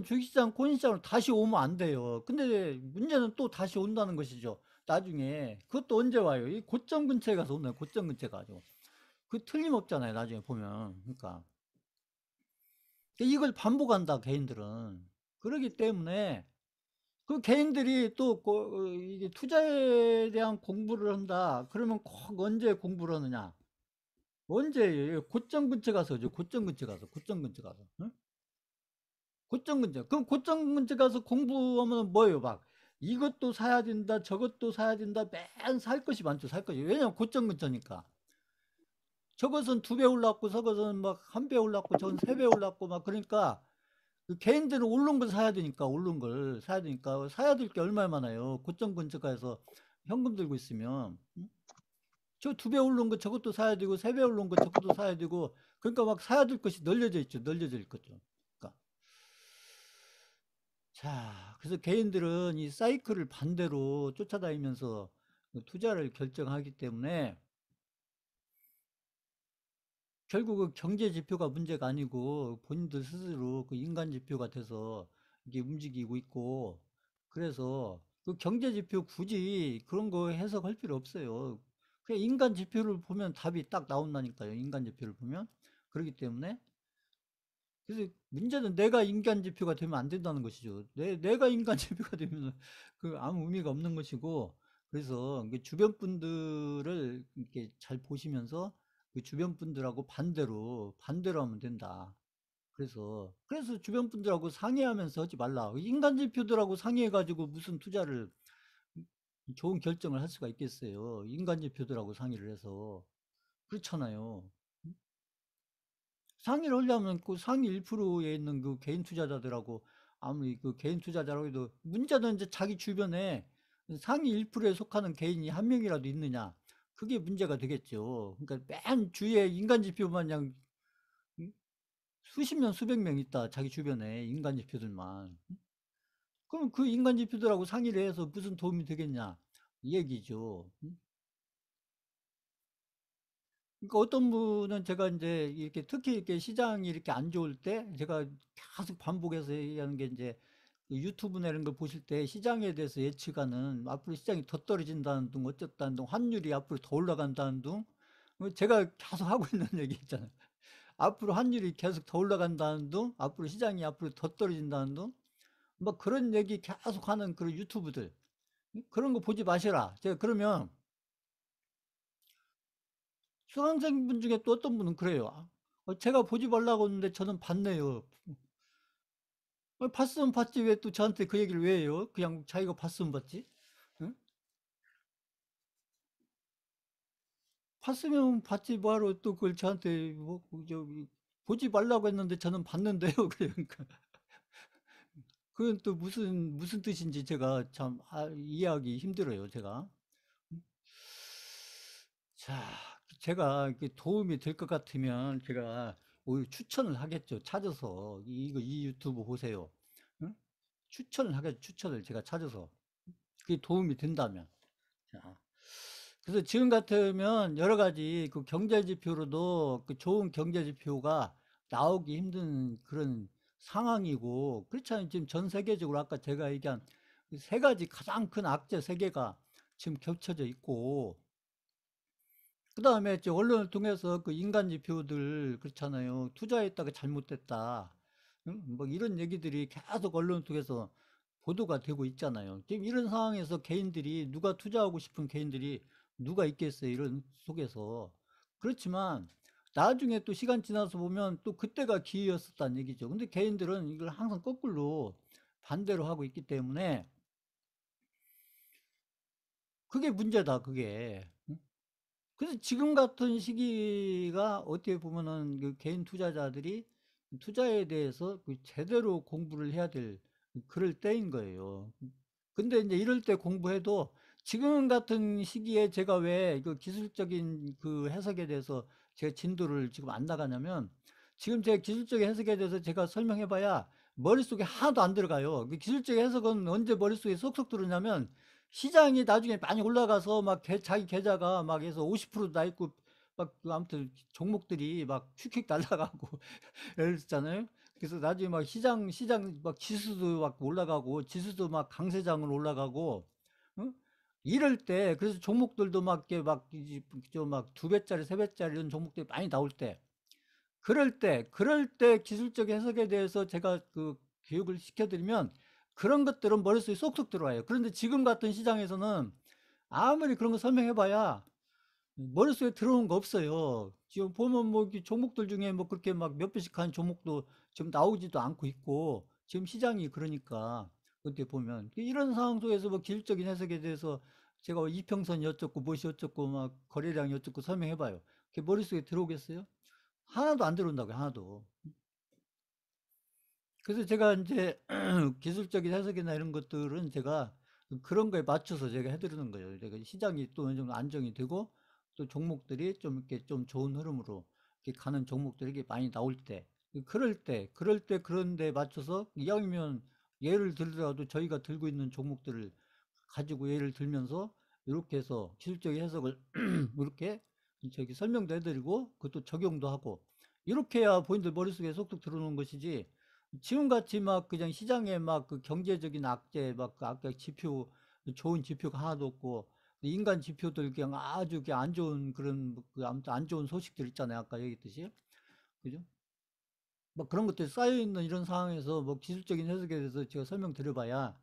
주식시장, 코인시장으로 다시 오면 안 돼요. 근데 문제는 또 다시 온다는 것이죠. 나중에. 그것도 언제 와요? 이 고점 근처에 가서 온다. 고점 근처에 가죠. 그 틀림없잖아요. 나중에 보면. 그러니까. 이걸 반복한다, 개인들은. 그러기 때문에 그 개인들이 또 이게 투자에 대한 공부를 한다. 그러면 꼭 언제 공부를 하느냐? 언제 고점 근처 가서죠. 고점 근처 가서. 응? 고점 근처. 그럼 고점 근처 가서 공부하면 뭐예요? 막 이것도 사야 된다, 저것도 사야 된다. 맨 살 것이 많죠. 살 것이. 왜냐면 고점 근처니까. 저것은 2배 올랐고, 저것은 막 1배 올랐고, 저건 3배 올랐고, 막 그러니까 그 개인들은 오른 걸 사야 되니까, 오른 걸 사야 되니까 사야 될 게 얼마나 많아요. 고점 근처 가서 현금 들고 있으면. 응? 저 2배 오른 거 저것도 사야 되고, 3배 오른 거 저것도 사야 되고, 그러니까 막 사야 될 것이 널려져 있죠. 널려져 있거죠. 그러니까. 자, 그래서 개인들은 이 사이클을 반대로 쫓아다니면서 그 투자를 결정하기 때문에 결국 그 경제 지표가 문제가 아니고 본인들 스스로 그 인간 지표가 돼서 이게 움직이고 있고 그래서 그 경제 지표 굳이 그런 거 해석할 필요 없어요. 그냥 인간 지표를 보면 답이 딱 나온다니까요. 인간 지표를 보면. 그렇기 때문에 그래서 문제는 내가 인간 지표가 되면 안 된다는 것이죠. 내가 인간 지표가 되면 그 아무 의미가 없는 것이고, 그래서 주변 분들을 이렇게 잘 보시면서 그 주변 분들하고 반대로 하면 된다. 그래서 주변 분들하고 상의하면서 하지 말라. 인간 지표들하고 상의해가지고 무슨 투자를 좋은 결정을 할 수가 있겠어요. 인간 지표들하고 상의를 해서. 그렇잖아요. 상위를 하려면 그 상위 1%에 있는 그 개인 투자자들하고 아무리 그 개인 투자자라고 해도 문제는 이제 자기 주변에 상위 1%에 속하는 개인이 한 명이라도 있느냐. 그게 문제가 되겠죠. 그러니까 맨 주위에 인간 지표만 그냥 수십 명, 수백 명 있다. 자기 주변에 인간 지표들만. 그럼 그 인간 지표들하고 상의를 해서 무슨 도움이 되겠냐 이 얘기죠. 그러니까 어떤 분은 제가 이제 이렇게 특히 이렇게 시장이 이렇게 안 좋을 때 제가 계속 반복해서 얘기하는 게 이제 그 유튜브나 이런 걸 보실 때 시장에 대해서 예측하는 앞으로 시장이 더 떨어진다는 둥 어쨌다는 둥 환율이 앞으로 더 올라간다는 둥 제가 계속 하고 있는 얘기 있잖아요. 앞으로 환율이 계속 더 올라간다는 둥 앞으로 시장이 앞으로 더 떨어진다는 둥 뭐 그런 얘기 계속 하는 그런 유튜브들 그런 거 보지 마시라. 제가 그러면 수강생분 중에 또 어떤 분은 그래요. 제가 보지 말라고 했는데 저는 봤네요. 봤으면 봤지 왜 또 저한테 그 얘기를 왜 해요? 그냥 자기가 봤으면 봤지. 응? 봤으면 봤지 뭐하러 또 그걸 저한테 뭐 저기 보지 말라고 했는데 저는 봤는데요. 그러니까 그건 또 무슨 뜻인지 제가 참 이해하기 힘들어요. 제가. 자, 제가 이렇게 도움이 될 것 같으면 제가 오히려 추천을 하겠죠. 찾아서 이 유튜브 보세요. 응? 추천을 하겠죠. 추천을 제가 찾아서 그게 도움이 된다면. 자, 그래서 지금 같으면 여러 가지 그 경제 지표로도 그 좋은 경제 지표가 나오기 힘든 그런 상황이고 그렇잖아요. 지금 전 세계적으로 아까 제가 얘기한 그세 가지 가장 큰 악재 세 개가 지금 겹쳐져 있고 그다음에 이제 언론을 통해서 그 인간 지표들 그렇잖아요. 투자했다가 잘못됐다. 응? 뭐 이런 얘기들이 계속 언론을 통해서 보도가 되고 있잖아요. 지금 이런 상황에서 개인들이 누가 투자하고 싶은 개인들이 누가 있겠어요. 이런 속에서. 그렇지만 나중에 또 시간 지나서 보면 또 그때가 기회였었다는 얘기죠. 근데 개인들은 이걸 항상 거꾸로 반대로 하고 있기 때문에 그게 문제다, 그게. 그래서 지금 같은 시기가 어떻게 보면은 그 개인 투자자들이 투자에 대해서 그 제대로 공부를 해야 될 그럴 때인 거예요. 근데 이제 이럴 때 공부해도 지금 같은 시기에 제가 왜 그 기술적인 그 해석에 대해서 제가 진도를 지금 안 나가냐면 지금 제 기술적인 해석에 대해서 제가 설명해 봐야 머릿속에 하나도 안 들어가요. 그 기술적인 해석은 언제 머릿속에 쏙쏙 들어오냐면 시장이 나중에 많이 올라가서 막 자기 계좌가 막 해서 50%도 나 있고 막그 아무튼 종목들이 막 휙휙 날아가고 이랬잖아요. 그래서 나중에 막 시장 막 지수도 막 올라가고 지수도 막 강세장으로 올라가고 응? 이럴 때 그래서 종목들도 막 이렇게 막좀막 두 배짜리 세 배짜리 이런 종목들이 많이 나올 때 그럴 때 기술적 해석에 대해서 제가 그 교육을 시켜드리면 그런 것들은 머릿속에 쏙쏙 들어와요. 그런데 지금 같은 시장에서는 아무리 그런 거 설명해봐야 머릿속에 들어오는 거 없어요. 지금 보면 뭐 종목들 중에 뭐 그렇게 막 몇 배씩 하는 종목도 지금 나오지도 않고 있고 지금 시장이 그러니까 어떻게 보면 이런 상황 속에서 뭐 기술적인 해석에 대해서 제가 뭐 이평선이 어쩌고 무엇이 어쩌고 막 거래량이 어쩌고 설명해봐요. 그게 머릿속에 들어오겠어요? 하나도 안 들어온다고요, 하나도. 그래서 제가 이제 기술적인 해석이나 이런 것들은 제가 그런 거에 맞춰서 제가 해드리는 거예요. 제가 시장이 또 어느 정도 안정이 되고 또 종목들이 좀 이렇게 좀 좋은 흐름으로 이렇게 가는 종목들이 이렇게 많이 나올 때, 그럴 때 그런 데 맞춰서 이왕이면 예를 들더라도 저희가 들고 있는 종목들을 가지고 예를 들면서 이렇게 해서 기술적인 해석을 이렇게 저기 설명도 해드리고 그것도 적용도 하고 이렇게 해야 본인들 머릿속에 쏙쏙 들어오는 것이지 지금같이 막 그냥 시장에 막 그 경제적인 악재 막그 아까 지표 좋은 지표가 하나도 없고 인간 지표들 그냥 아주 그냥 안 좋은 그런 그 아무튼 안 좋은 소식들 있잖아요. 아까 얘기했듯이. 그죠? 뭐 그런 것들이 쌓여 있는 이런 상황에서 뭐 기술적인 해석에 대해서 제가 설명드려봐야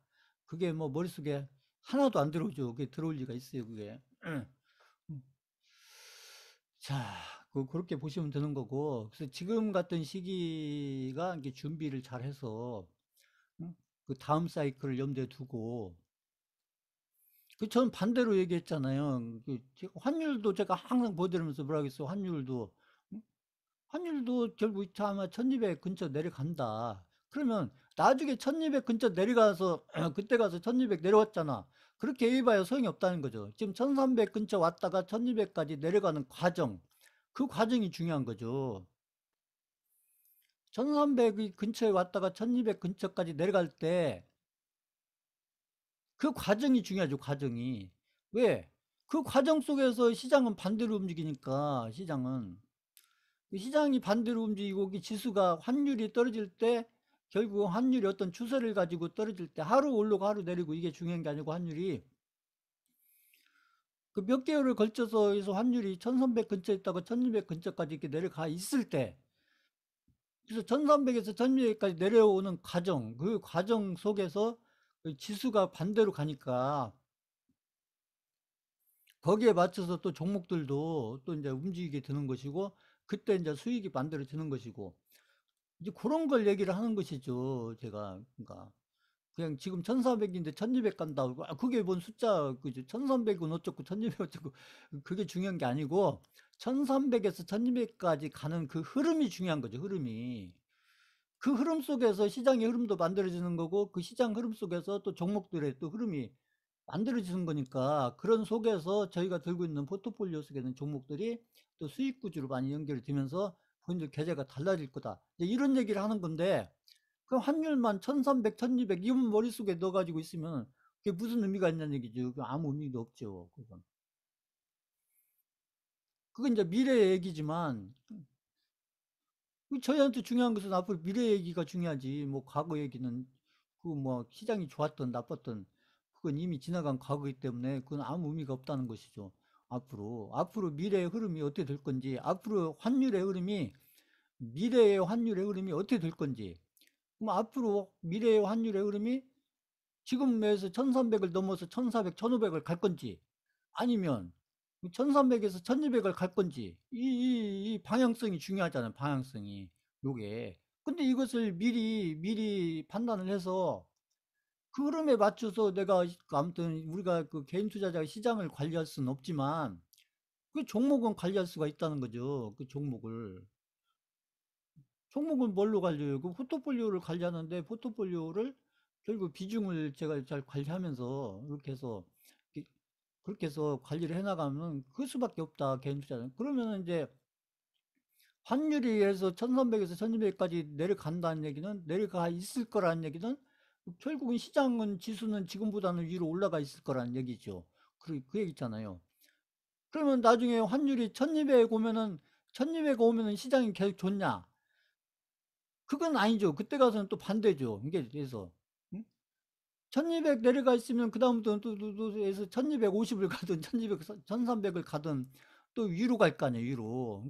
그게 뭐 머릿속에 하나도 안 들어오죠. 그게 들어올 리가 있어요, 그게. 자, 그렇게 보시면 되는 거고. 그래서 지금 같은 시기가 이게 준비를 잘 해서 응? 그 다음 사이클을 염두에 두고 저는 반대로 얘기했잖아요. 환율도 제가 항상 보여드리면서 뭐라 그랬어요. 환율도 응? 환율도 결국 아마 1200 근처 내려간다. 그러면 나중에 1200 근처 내려가서 그때 가서 1200 내려왔잖아. 그렇게 얘기해봐야 소용이 없다는 거죠. 지금 1300 근처 왔다가 1200까지 내려가는 과정. 그 과정이 중요한 거죠. 1300 근처에 왔다가 1200 근처까지 내려갈 때 그 과정이 중요하죠, 과정이. 왜? 그 과정 속에서 시장은 반대로 움직이니까, 시장은. 그 시장이 반대로 움직이고 그 지수가 환율이 떨어질 때 결국 환율이 어떤 추세를 가지고 떨어질 때 하루 오르고 하루 내리고 이게 중요한 게 아니고 환율이 그 몇 개월을 걸쳐서 해서 환율이 1300 근처에 있다가 1200 근처까지 이렇게 내려가 있을 때 그래서 1300에서 1200까지 내려오는 과정 그 과정 속에서 그 지수가 반대로 가니까 거기에 맞춰서 또 종목들도 또 이제 움직이게 되는 것이고 그때 이제 수익이 만들어지는 것이고 이제 그런 걸 얘기를 하는 것이죠. 제가 그러니까 그냥 지금 1400인데 1200 간다고 그게 뭔 숫자 그죠? 1300은 어쩌고 1200 어쩌고 그게 중요한 게 아니고 1300에서 1200까지 가는 그 흐름이 중요한 거죠. 흐름이. 그 흐름 속에서 시장의 흐름도 만들어지는 거고 그 시장 흐름 속에서 또 종목들의 또 흐름이 만들어지는 거니까 그런 속에서 저희가 들고 있는 포트폴리오 속에 있는 종목들이 또 수익 구조로 많이 연결이 되면서 본인들 계좌가 달라질 거다. 이런 얘기를 하는 건데 그 환율만 1300, 1200 이건 머릿속에 넣어가지고 있으면 그게 무슨 의미가 있냐는 얘기죠. 아무 의미도 없죠. 그건 이제 미래의 얘기지만 저희한테 중요한 것은 앞으로 미래 얘기가 중요하지. 뭐 과거 얘기는 그 뭐 시장이 좋았던 나빴던 그건 이미 지나간 과거이기 때문에 그건 아무 의미가 없다는 것이죠. 앞으로 미래의 흐름이 어떻게 될 건지 앞으로 환율의 흐름이 미래의 환율의 흐름이 어떻게 될 건지 그럼 앞으로 미래의 환율의 흐름이 지금에서 1300을 넘어서 1400, 1500을 갈 건지 아니면 1300에서 1200을 갈 건지 이 방향성이 중요하잖아요. 방향성이 요게. 근데 이것을 미리 판단을 해서 그 흐름에 맞춰서 내가 아무튼 우리가 그 개인 투자자가 시장을 관리할 수는 없지만 그 종목은 관리할 수가 있다는 거죠. 그 종목은 뭘로 관리해요? 그 포트폴리오를 관리하는데 포트폴리오를 결국 비중을 제가 잘 관리하면서 이렇게 해서 그렇게 해서 관리를 해나가면 그 수밖에 없다, 개인 투자는. 그러면 이제 환율이 해서 1300에서 1200까지 내려간다는 얘기는, 내려가 있을 거라는 얘기는, 결국은 시장은, 지수는 지금보다는 위로 올라가 있을 거라는 얘기죠. 그 얘기 있잖아요. 그러면 나중에 환율이 1200 오면은, 1200 오면은 시장이 계속 좋냐? 그건 아니죠. 그때 가서는 또 반대죠. 이게 그래서. 1200 내려가 있으면 그다음부터는 또 해서 1250을 가든 1200, 1300을 가든 또 위로 갈 거 아니에요, 위로.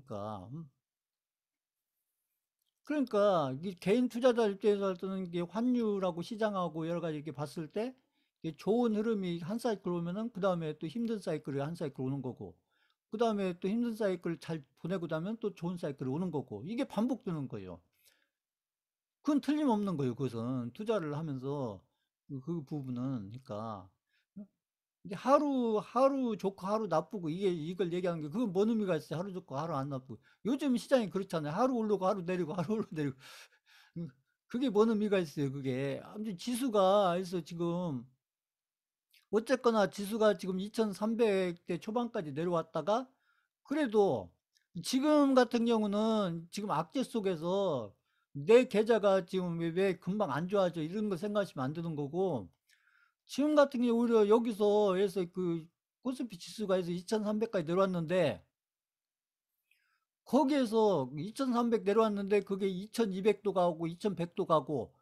그러니까 이 개인 투자자 입장에서 는 이게 환율하고 시장하고 여러 가지 이렇게 봤을 때 이게 좋은 흐름이 한 사이클 오면은 그다음에 또 힘든 사이클이 한 사이클 오는 거고 그다음에 또 힘든 사이클 잘 보내고 나면 또 좋은 사이클이 오는 거고 이게 반복되는 거예요. 그건 틀림없는 거예요. 그것은 투자를 하면서 그 부분은 그러니까 이게 하루 좋고 하루 나쁘고 이걸 얘기하는 게 그건 뭔 의미가 있어요? 하루 좋고 하루 안 나쁘고 요즘 시장이 그렇잖아요. 하루 오르고 하루 내리고 하루 오르고 내리고 음, 그게 뭔 의미가 있어요? 그게 아무튼 지수가 해서 지금 어쨌거나 지수가 지금 2300대 초반까지 내려왔다가 그래도 지금 같은 경우는 지금 악재 속에서 내 계좌가 지금 왜 금방 안 좋아져 이런 거 생각하시면 안 되는 거고 지금 같은 경우 오히려 여기서 해서 그 코스피 지수가 해서 2300까지 내려왔는데 거기에서 2300 내려왔는데 그게 2200도 가고 2100도 가고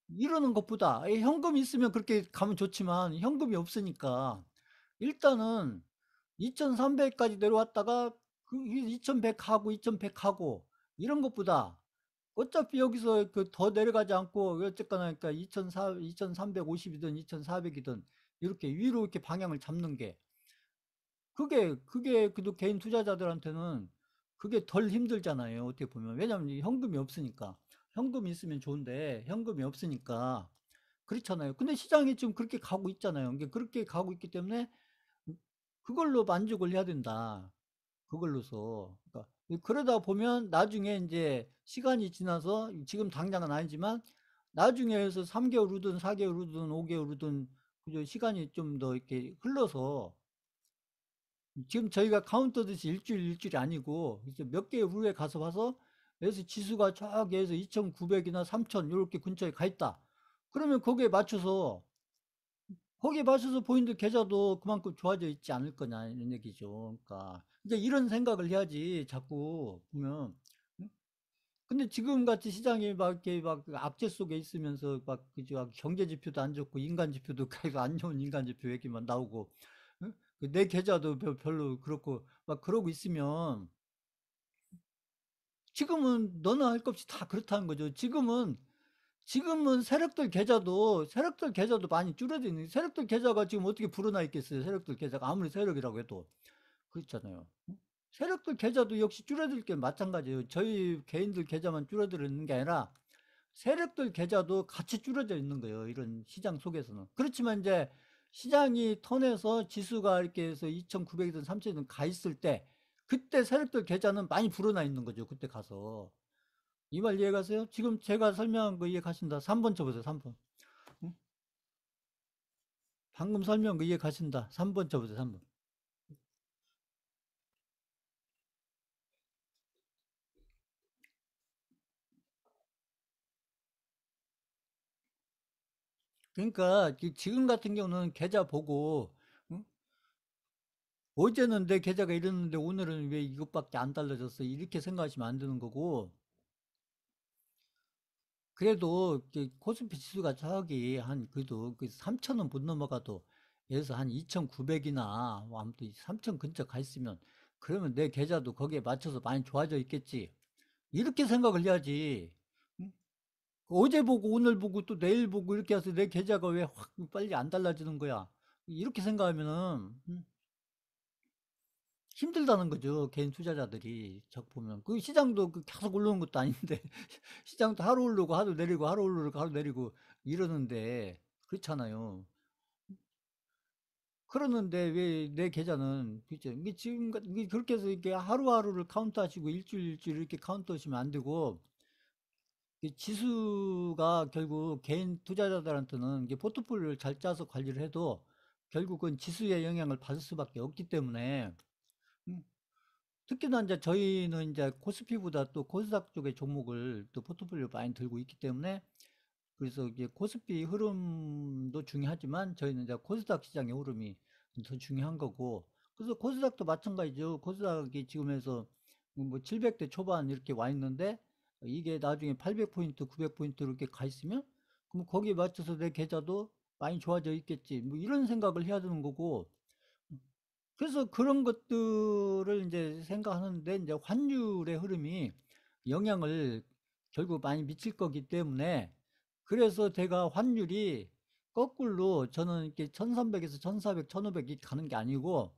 이러는 것보다 현금이 있으면 그렇게 가면 좋지만 현금이 없으니까 일단은 2300까지 내려왔다가 그 2100 하고 2100 하고 이런 것보다 어차피 여기서 그 더 내려가지 않고 어쨌거나 그러니까 2350이든 2400이든 이렇게 위로 이렇게 방향을 잡는 게 그게 그래도 개인 투자자들한테는 그게 덜 힘들잖아요. 어떻게 보면. 왜냐면 현금이 없으니까. 현금이 있으면 좋은데 현금이 없으니까 그렇잖아요. 근데 시장이 지금 그렇게 가고 있잖아요. 이게 그렇게 가고 있기 때문에 그걸로 만족을 해야 된다. 그걸로서. 그러니까 그러다 보면 나중에 이제 시간이 지나서 지금 당장은 아니지만 나중에 해서 3개월 후든 4개월 후든 5개월 후든 그죠? 시간이 좀 더 이렇게 흘러서 지금 저희가 카운터듯이 일주일이 아니고 이제 몇 개월 후에 가서 봐서 여기서 지수가 저기에서 2,900이나 3,000 이렇게 근처에 가 있다. 그러면 거기에 맞춰서 거기에 맞춰서 본인들 계좌도 그만큼 좋아져 있지 않을 거냐 이런 얘기죠. 그러니까 이제 이런 생각을 해야지 자꾸 보면. 응? 근데 지금 같이 시장이 막 이렇게 막 악재 속에 있으면서 막 그저 경제 지표도 안 좋고 인간 지표도 계속 안 좋은 인간 지표 얘기만 나오고, 응? 그내 계좌도 별로 그렇고 막 그러고 있으면 지금은 너나 할 것 없이 다 그렇다는 거죠. 지금은 세력들 계좌도 많이 줄어드는, 세력들 계좌가 지금 어떻게 불어나 있겠어요? 세력들 계좌가 아무리 세력이라고 해도. 그렇잖아요. 응? 세력들 계좌도 역시 줄어들 게 마찬가지예요. 저희 개인들 계좌만 줄어들는 게 아니라 세력들 계좌도 같이 줄어져 있는 거예요. 이런 시장 속에서는. 그렇지만 이제 시장이 턴해서 지수가 이렇게 해서 2,900이든 3,000이든 가 있을 때 그때 세력들 계좌는 많이 불어나 있는 거죠. 그때 가서. 이 말 이해 가세요? 지금 제가 설명한 거 이해 가신다. 3번 쳐보세요. 3번. 응? 방금 설명한 거 이해 가신다. 3번 쳐보세요. 3번. 그러니까 지금 같은 경우는 계좌 보고, 응? 어제는 내 계좌가 이랬는데 오늘은 왜 이것밖에 안 달라졌어? 이렇게 생각하시면 안 되는 거고. 그래도 코스피 지수가 저기 한 그래도 그 3천은 못 넘어가도 여기서 한 2,900이나 아무튼 3천 근처 가 있으면 그러면 내 계좌도 거기에 맞춰서 많이 좋아져 있겠지. 이렇게 생각을 해야지. 응? 어제 보고 오늘 보고 또 내일 보고 이렇게 해서 내 계좌가 왜 확 빨리 안 달라지는 거야. 이렇게 생각하면은 힘들다는 거죠. 개인 투자자들이. 적 보면. 그 시장도 계속 올라오는 것도 아닌데, 시장도 하루 오르고 하루 내리고 하루 오르고 하루 내리고 이러는데, 그렇잖아요. 그러는데 왜 내 계좌는, 그죠? 이게 지금, 이게 그렇게 해서 이렇게 하루하루를 카운트 하시고 일주일 이렇게 카운트 하시면 안 되고, 이 지수가 결국 개인 투자자들한테는 이게 포트폴리오를 잘 짜서 관리를 해도 결국은 지수의 영향을 받을 수밖에 없기 때문에, 음, 특히나 이제 저희는 이제 코스피보다 또 코스닥 쪽의 종목을 또 포트폴리오 많이 들고 있기 때문에 그래서 이게 코스피 흐름도 중요하지만 저희는 이제 코스닥 시장의 흐름이 더 중요한 거고 그래서 코스닥도 마찬가지죠. 코스닥이 지금에서 뭐 700대 초반 이렇게 와 있는데 이게 나중에 800포인트, 900포인트 이렇게 가 있으면 그럼 거기에 맞춰서 내 계좌도 많이 좋아져 있겠지. 뭐 이런 생각을 해야 되는 거고 그래서 그런 것들을 이제 생각하는데 이제 환율의 흐름이 영향을 결국 많이 미칠 거기 때문에 그래서 제가 환율이 거꾸로 저는 이렇게 1300에서 1400, 1500이 가는 게 아니고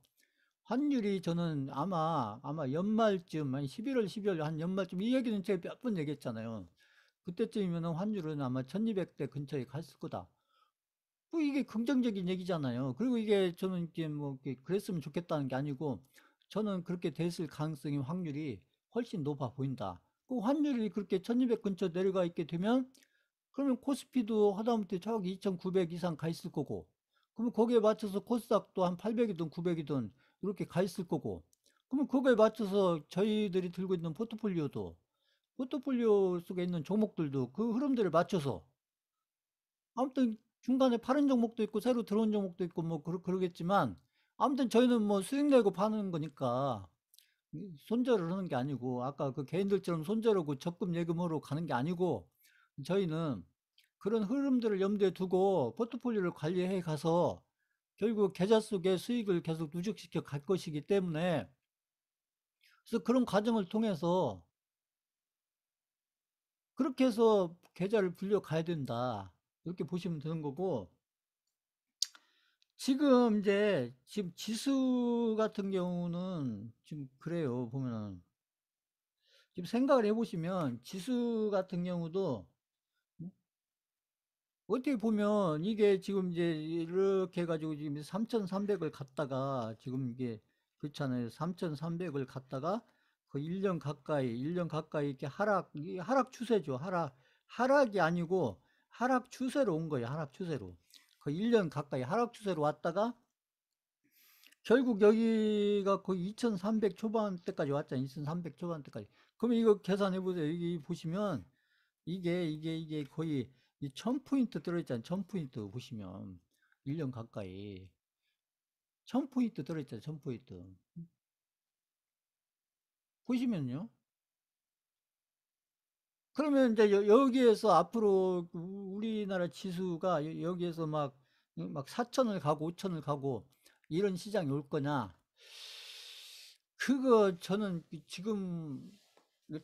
환율이 저는 아마 연말쯤, 한 11월, 12월 한 연말쯤 이 얘기는 제가 몇 번 얘기했잖아요. 그때쯤이면 환율은 아마 1200대 근처에 갔을 거다. 뭐 이게 긍정적인 얘기잖아요. 그리고 이게 저는 이게 뭐 이렇게 그랬으면 좋겠다는 게 아니고 저는 그렇게 됐을 가능성이 확률이 훨씬 높아 보인다. 그 환율이 그렇게 1200 근처 내려가 있게 되면 그러면 코스피도 하다못해 저기 2900 이상 가 있을 거고 그러면 거기에 맞춰서 코스닥도 한 800이든 900이든 이렇게 가 있을 거고 그러면 그거에 맞춰서 저희들이 들고 있는 포트폴리오 속에 있는 종목들도 그 흐름들을 맞춰서 아무튼 중간에 파는 종목도 있고 새로 들어온 종목도 있고 뭐 그러겠지만 아무튼 저희는 뭐 수익 내고 파는 거니까 손절을 하는 게 아니고 아까 그 개인들처럼 손절하고 적금 예금으로 가는 게 아니고 저희는 그런 흐름들을 염두에 두고 포트폴리오를 관리해 가서 결국 계좌 속에 수익을 계속 누적시켜 갈 것이기 때문에 그래서 그런 과정을 통해서 그렇게 해서 계좌를 불려 가야 된다. 이렇게 보시면 되는 거고 지금 지수 같은 경우는 지금 그래요. 보면은 지금 생각을 해보시면 지수 같은 경우도 어떻게 보면 이게 지금 이제 이렇게 해가지고 지금 3,300을 갔다가 지금 이게 그렇잖아요. 3,300을 갔다가 그 1년 가까이 이렇게 이게 하락 추세죠. 하락이 아니고 하락 추세로 온 거예요. 하락 추세로. 그 1년 가까이 하락 추세로 왔다가 결국 여기가 거의 2,300 초반대까지 왔잖아요. 2,300 초반대까지. 그럼 이거 계산해 보세요. 여기 보시면 이게 거의 이 1000포인트 들어있잖아요. 1000포인트 보시면. 1년 가까이. 1000포인트 들어있잖아요, 1000포인트. 보시면요. 그러면 이제 여기에서 앞으로 우리나라 지수가 여기에서 막 4천을 가고 5천을 가고 이런 시장이 올 거냐? 그거 저는 지금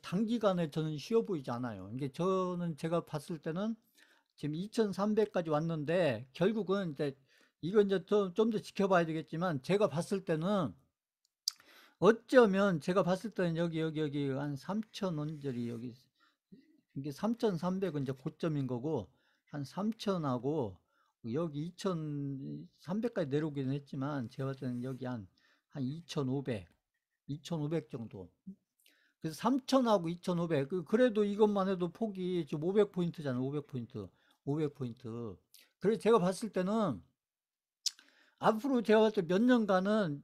단기간에 저는 쉬워 보이지 않아요. 이게 저는 제가 봤을 때는 지금 2,300까지 왔는데 결국은 이제 이건 이제 좀 더 지켜봐야 되겠지만 제가 봤을 때는 어쩌면 제가 봤을 때는 여기 한 3천 원짜리 여기 이게 3,300은 이제 고점인 거고 한 3,000하고 여기 2,300까지 내려오기는 했지만 제가 봤을 때는 여기 한 2,500, 2,500 정도. 그래서 3,000하고 2,500. 그래도 이것만 해도 폭이 지금 500포인트잖아요. 500포인트. 500포인트. 그래서 제가 봤을 때는 앞으로 제가 봤을 때 몇 년간은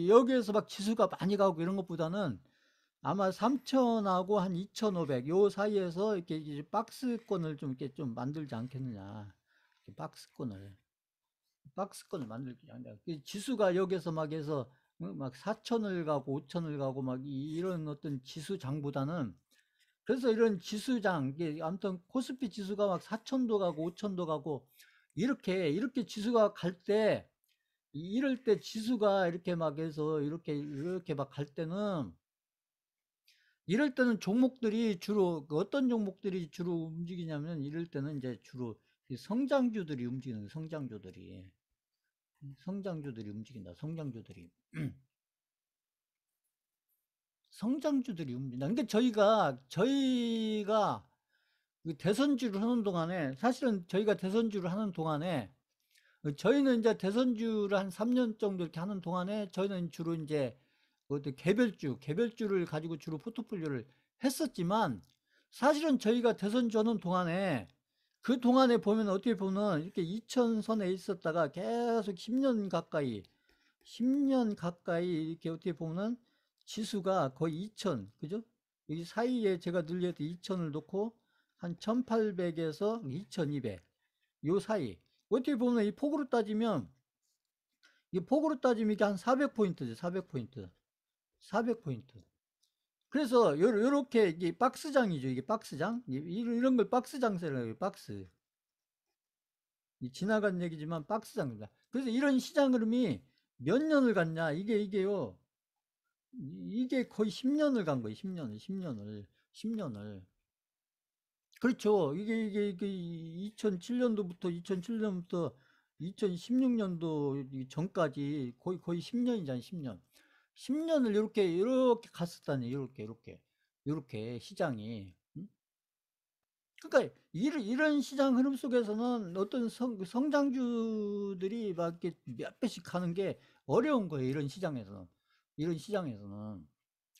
여기에서 막 지수가 많이 가고 이런 것보다는 아마 3,000하고 한 2,500 요 사이에서 이렇게 이제 박스권을 좀 이렇게 좀 만들지 않겠느냐. 이렇게 박스권을 만들지 않냐. 지수가 여기서 막 해서 막 4천을 가고 5천을 가고 막 이런 어떤 지수장보다는 그래서 이런 지수장, 이게 아무튼 코스피 지수가 막 4천도 가고 5천도 가고 이렇게 지수가 갈 때, 이럴 때 지수가 이렇게 막 해서 이렇게 막 갈 때는 이럴 때는 종목들이 주로 어떤 종목들이 주로 움직이냐면 이럴 때는 이제 주로 성장주들이 움직이는 거예요. 성장주들이 움직인다. 성장주들이 움직인다. 근데 저희가 그 대선주를 하는 동안에 사실은 저희가 대선주를 하는 동안에 저희는 이제 대선주를 한 3년 정도 이렇게 하는 동안에 저희는 주로 이제 개별주를 가지고 주로 포트폴리오를 했었지만 사실은 저희가 대선주 하는 동안에 그 동안에 보면 어떻게 보면 이렇게 2000선에 있었다가 계속 10년 가까이 이렇게 어떻게 보면 지수가 거의 2000, 그죠? 여기 사이에 제가 늘 얘기했던 2000을 놓고 한 1800에서 2200, 요 사이. 어떻게 보면 이 폭으로 따지면 이게 한 400포인트죠, 400포인트. 400포인트. 그래서 요렇게 이게 박스장이죠, 이게 박스장. 이런 걸 박스장세라고 해요, 박스. 지나간 얘기지만 박스장입니다. 그래서 이런 시장 흐름이 몇 년을 갔냐, 이게요. 이게 거의 10년을 간 거예요. 10년을. 그렇죠. 이게 2007년부터 2016년도 전까지 거의 10년이잖아요. 10년. 10년을 이렇게 갔었다니. 이렇게 시장이. 그러니까 이런 시장 흐름 속에서는 어떤 성장주들이 막 이렇게 몇 배씩 가는 게 어려운 거예요. 이런 시장에서는.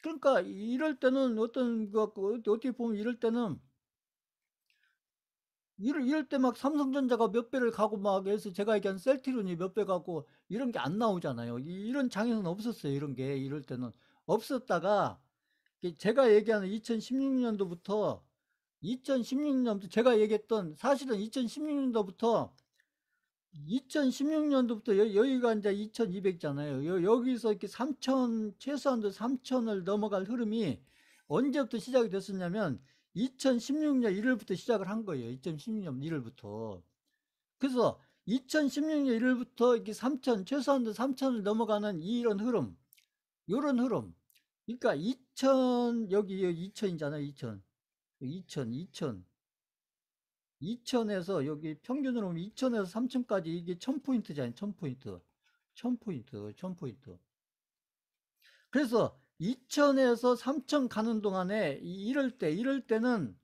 그러니까 이럴 때는 어떻게 보면 이럴 때는 이럴 때 막 삼성전자가 몇 배를 가고 막 해서 제가 얘기한 셀트리온이 몇 배 가고 이런 게 안 나오잖아요. 이런 장에서는 없었어요. 이런 게 이럴 때는 없었다가 제가 얘기하는 2016년도부터 제가 얘기했던 사실은 2016년도부터 여기가 이제 2200잖아요. 여기서 이렇게 3천 최소한도 3천을 넘어갈 흐름이 언제부터 시작이 됐었냐면 2016년 1월부터 시작을 한 거예요. 2016년 1월부터. 그래서 2016년 1월부터 이렇게 3천 최소한도 3천을 넘어가는 이런 흐름. 그러니까 2000 여기 2000이잖아요. 2000에서 여기 평균으로 보면 2000에서 3000까지 이게 1000포인트잖아요. 1000포인트. 1000포인트. 그래서 2000에서 3000 가는 동안에 이럴 때는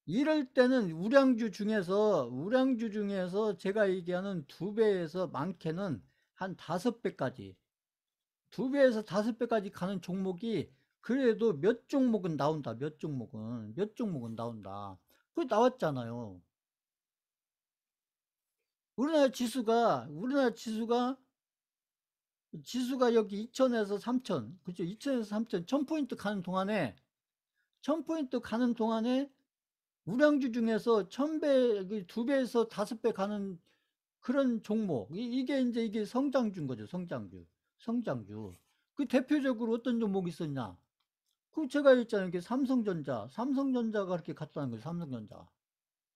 우량주 중에서 제가 얘기하는 두 배에서 많게는 한 다섯 배까지 두 배에서 다섯 배까지 가는 종목이 그래도 몇 종목은 나온다. 몇 종목은 나온다. 그게 나왔잖아요. 우리나라 지수가 여기 2000에서 3000, 그죠? 2000에서 3000, 1000포인트 가는 동안에, 1000포인트 가는 동안에 우량주 중에서 1000배, 두 배에서 다섯 배 가는 그런 종목. 이게 이제 이게 성장주인 거죠. 성장주. 성장주. 그 대표적으로 어떤 종목이 있었냐? 그 제가 했잖아요. 이게 삼성전자가 그렇게 갔다는 거예요. 삼성전자.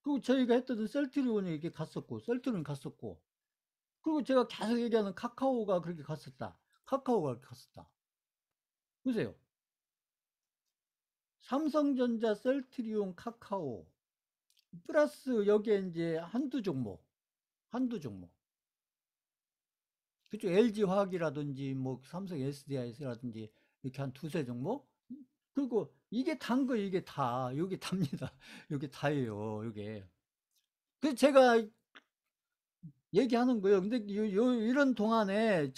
그리고 저희가 했던 셀트리온이 이렇게 갔었고, 셀트리온 갔었고, 그리고 제가 계속 얘기하는 카카오가 그렇게 갔었다. 카카오가 그렇게 갔었다. 보세요. 삼성전자, 셀트리온, 카카오, 플러스 여기에 이제 한두 종목. 그쪽 LG화학이라든지, 뭐, 삼성 SDI라든지, 이렇게 한 두세 종목? 그리고 이게 단 거, 이게 다, 요게 답니다. 요게 다예요, 요게. 그래서 제가 얘기하는 거예요. 근데 이런 동안에,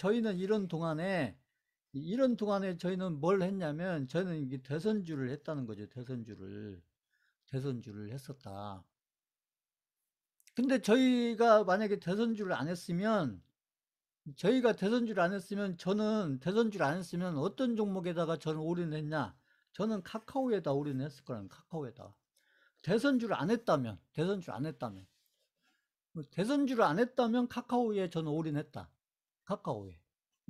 이런 동안에 저희는 뭘 했냐면, 저는 이게 대선주를 했다는 거죠. 대선주를 했었다. 근데 저희가 만약에 대선주를 안 했으면, 저는 대선주를 안 했으면 어떤 종목에다가 저는 올인했냐? 저는 카카오에다 올인했을 거라는 카카오에다. 대선주를 안 했다면 카카오에 저는 올인했다. 카카오에.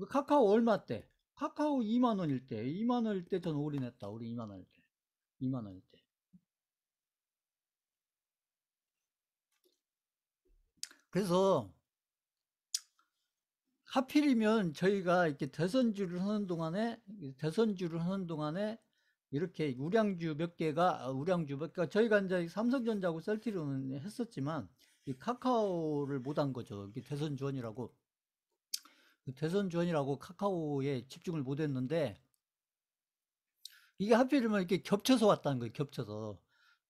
카카오 얼마 때? 카카오 2만 원일 때, 2만 원일 때 저는 올인했다. 우리 2만 원일 때. 2만 원일 때. 그래서 하필이면 저희가 이렇게 대선주를 하는 동안에 이렇게 우량주 몇 개가 저희가 이제 삼성전자하고 셀트리온은 했었지만 이 카카오를 못 한 거죠. 이게 대선 지원이라고 카카오에 집중을 못 했는데 이게 하필이면 이렇게 겹쳐서 왔다는 거예요.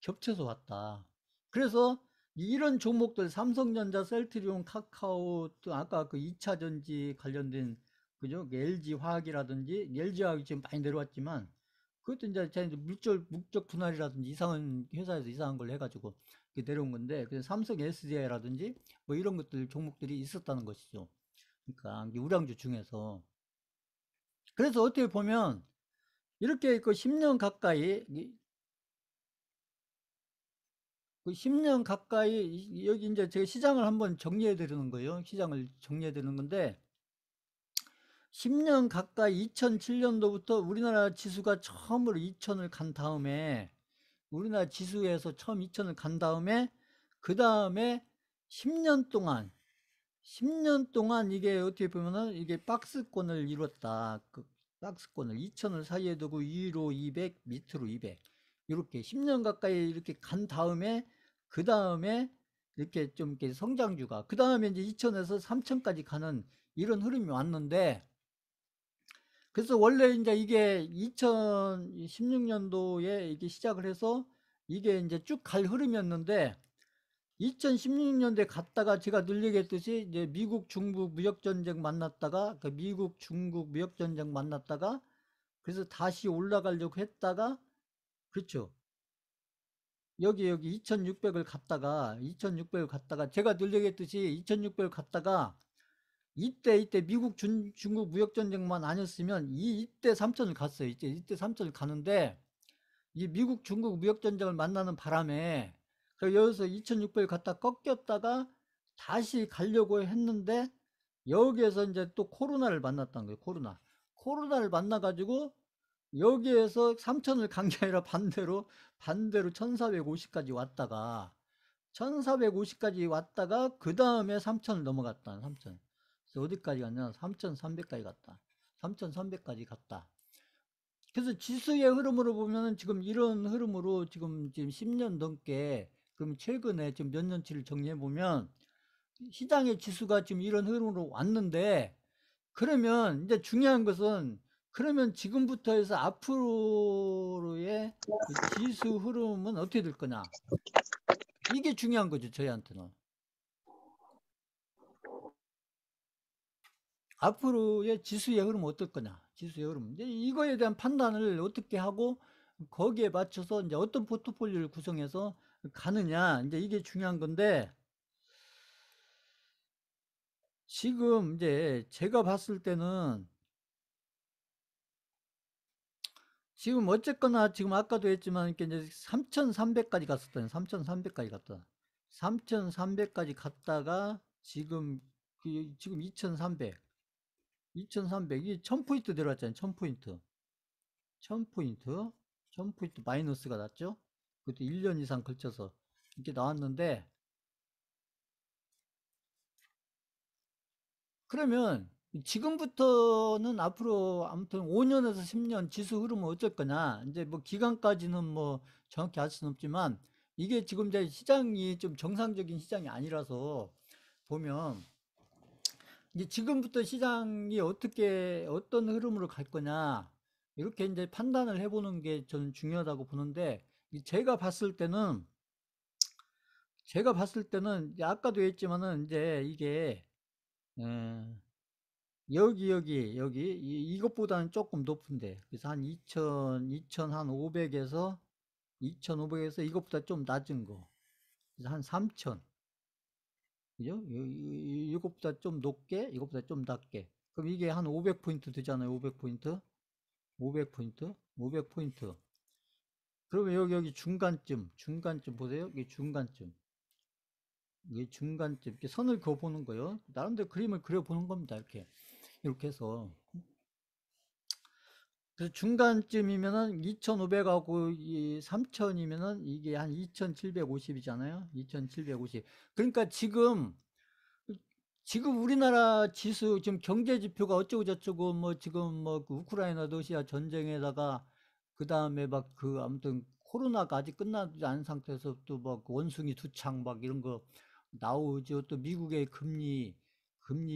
겹쳐서 왔다. 그래서 이런 종목들 삼성전자, 셀트리온, 카카오 또 아까 그 2차 전지 관련된 그죠? LG화학이라든지 LG화학이 지금 많이 내려왔지만 그것도 이제 물적 분할이라든지 이상한 회사에서 이상한 걸 해가지고 내려온 건데 그래서 삼성 SDI라든지 뭐 이런 것들 종목들이 있었다는 것이죠. 그러니까 우량주 중에서 그래서 어떻게 보면 이렇게 그 10년 가까이 그 10년 가까이 여기 이제 제가 시장을 한번 정리해 드리는 거예요. 시장을 정리해 드리는 건데 10년 가까이 2007년도부터 우리나라 지수가 처음으로 2000을 간 다음에 우리나라 지수에서 처음 2000을 간 다음에 그 다음에 10년 동안 10년 동안 이게 어떻게 보면은 이게 박스권을 이뤘다. 그 박스권을 2000을 사이에 두고 위로 200, 밑으로 200 이렇게 10년 가까이 이렇게 간 다음에 그 다음에 이렇게 좀 이렇게 성장주가 그 다음에 이제 2000에서 3000까지 가는 이런 흐름이 왔는데 그래서 원래 이제 이게 2016년도에 이게 시작을 해서 이게 이제 쭉 갈 흐름이었는데 2016년도에 갔다가 제가 늘 얘기했듯이 이제 미국 중국 무역 전쟁 만났다가 그 미국 중국 무역 전쟁 만났다가 그래서 다시 올라가려고 했다가 그렇죠. 여기 2600을 갔다가 제가 늘 얘기했듯이 2600을 갔다가 이때 미국 중국 무역 전쟁만 아니었으면 이때 3000을 갔어요. 이때 3000을 가는데 이 미국 중국 무역 전쟁을 만나는 바람에 그 여기서 2600을 갔다 꺾였다가 다시 가려고 했는데 여기에서 이제 또 코로나를 만났다는 거예요. 코로나를 만나가지고 여기에서 3000을 간 게 아니라 반대로 1450까지 왔다가 1450까지 왔다가 그 다음에 3000을 넘어갔다. 3000. 그래서 어디까지 갔냐? 3300까지 갔다. 3300까지 갔다. 그래서 지수의 흐름으로 보면은 지금 이런 흐름으로 지금 10년 넘게 그럼 최근에 지금 몇 년치를 정리해 보면 시장의 지수가 지금 이런 흐름으로 왔는데 그러면 이제 중요한 것은 그러면 지금부터 해서 앞으로의 그 지수 흐름은 어떻게 될 거냐? 이게 중요한 거죠, 저희한테는. 앞으로의 지수의 흐름은 어떨 거냐? 지수의 흐름. 이제 이거에 대한 판단을 어떻게 하고 거기에 맞춰서 이제 어떤 포트폴리오를 구성해서 가느냐. 이제 이게 중요한 건데 지금 이제 제가 봤을 때는 지금 어쨌거나 지금 아까도 했지만 이렇게 이제 3,300까지 갔었다. 3,300까지 갔다. 3,300까지 갔다가 지금 지금 2300, 이 1000포인트 들어왔잖아요. 1000포인트. 1000포인트. 1000포인트 마이너스가 났죠? 그것도 1년 이상 걸쳐서 이렇게 나왔는데, 그러면 지금부터는 앞으로 아무튼 5년에서 10년 지수 흐름은 어쩔 거냐. 이제 뭐 기간까지는 뭐 정확히 알 수는 없지만, 이게 지금 이제 시장이 좀 정상적인 시장이 아니라서 보면, 이제 지금부터 시장이 어떤 흐름으로 갈 거냐, 이렇게 이제 판단을 해보는 게 저는 중요하다고 보는데, 제가 봤을 때는 이제 아까도 했지만은 이제 이게, 어, 여기 이것보다는 조금 높은데, 그래서 한 2000, 한 500에서 2500에서 이것보다 좀 낮은 거, 그래서 한 3000, 그죠? 이것보다 좀 높게, 이것보다 좀 낮게. 그럼 이게 한 500포인트 되잖아요. 500포인트. 500포인트. 500포인트. 그러면 여기 중간쯤 보세요. 이게 중간쯤. 이게 중간쯤. 이렇게 선을 그어보는 거예요. 나름대로 그림을 그려보는 겁니다. 이렇게 해서. 그래서 중간쯤이면은 2,500하고 3,000이면은 이게 한 2,750이잖아요. 2,750. 그러니까 지금 우리나라 지수, 지금 경제 지표가 어쩌고 저쩌고, 뭐 지금 뭐그 우크라이나 러시아 전쟁에다가 그 다음에 막 아무튼 코로나가 아직 끝나지 않은 상태에서 또 막 원숭이 두창 막 이런 거 나오죠. 또 미국의 금리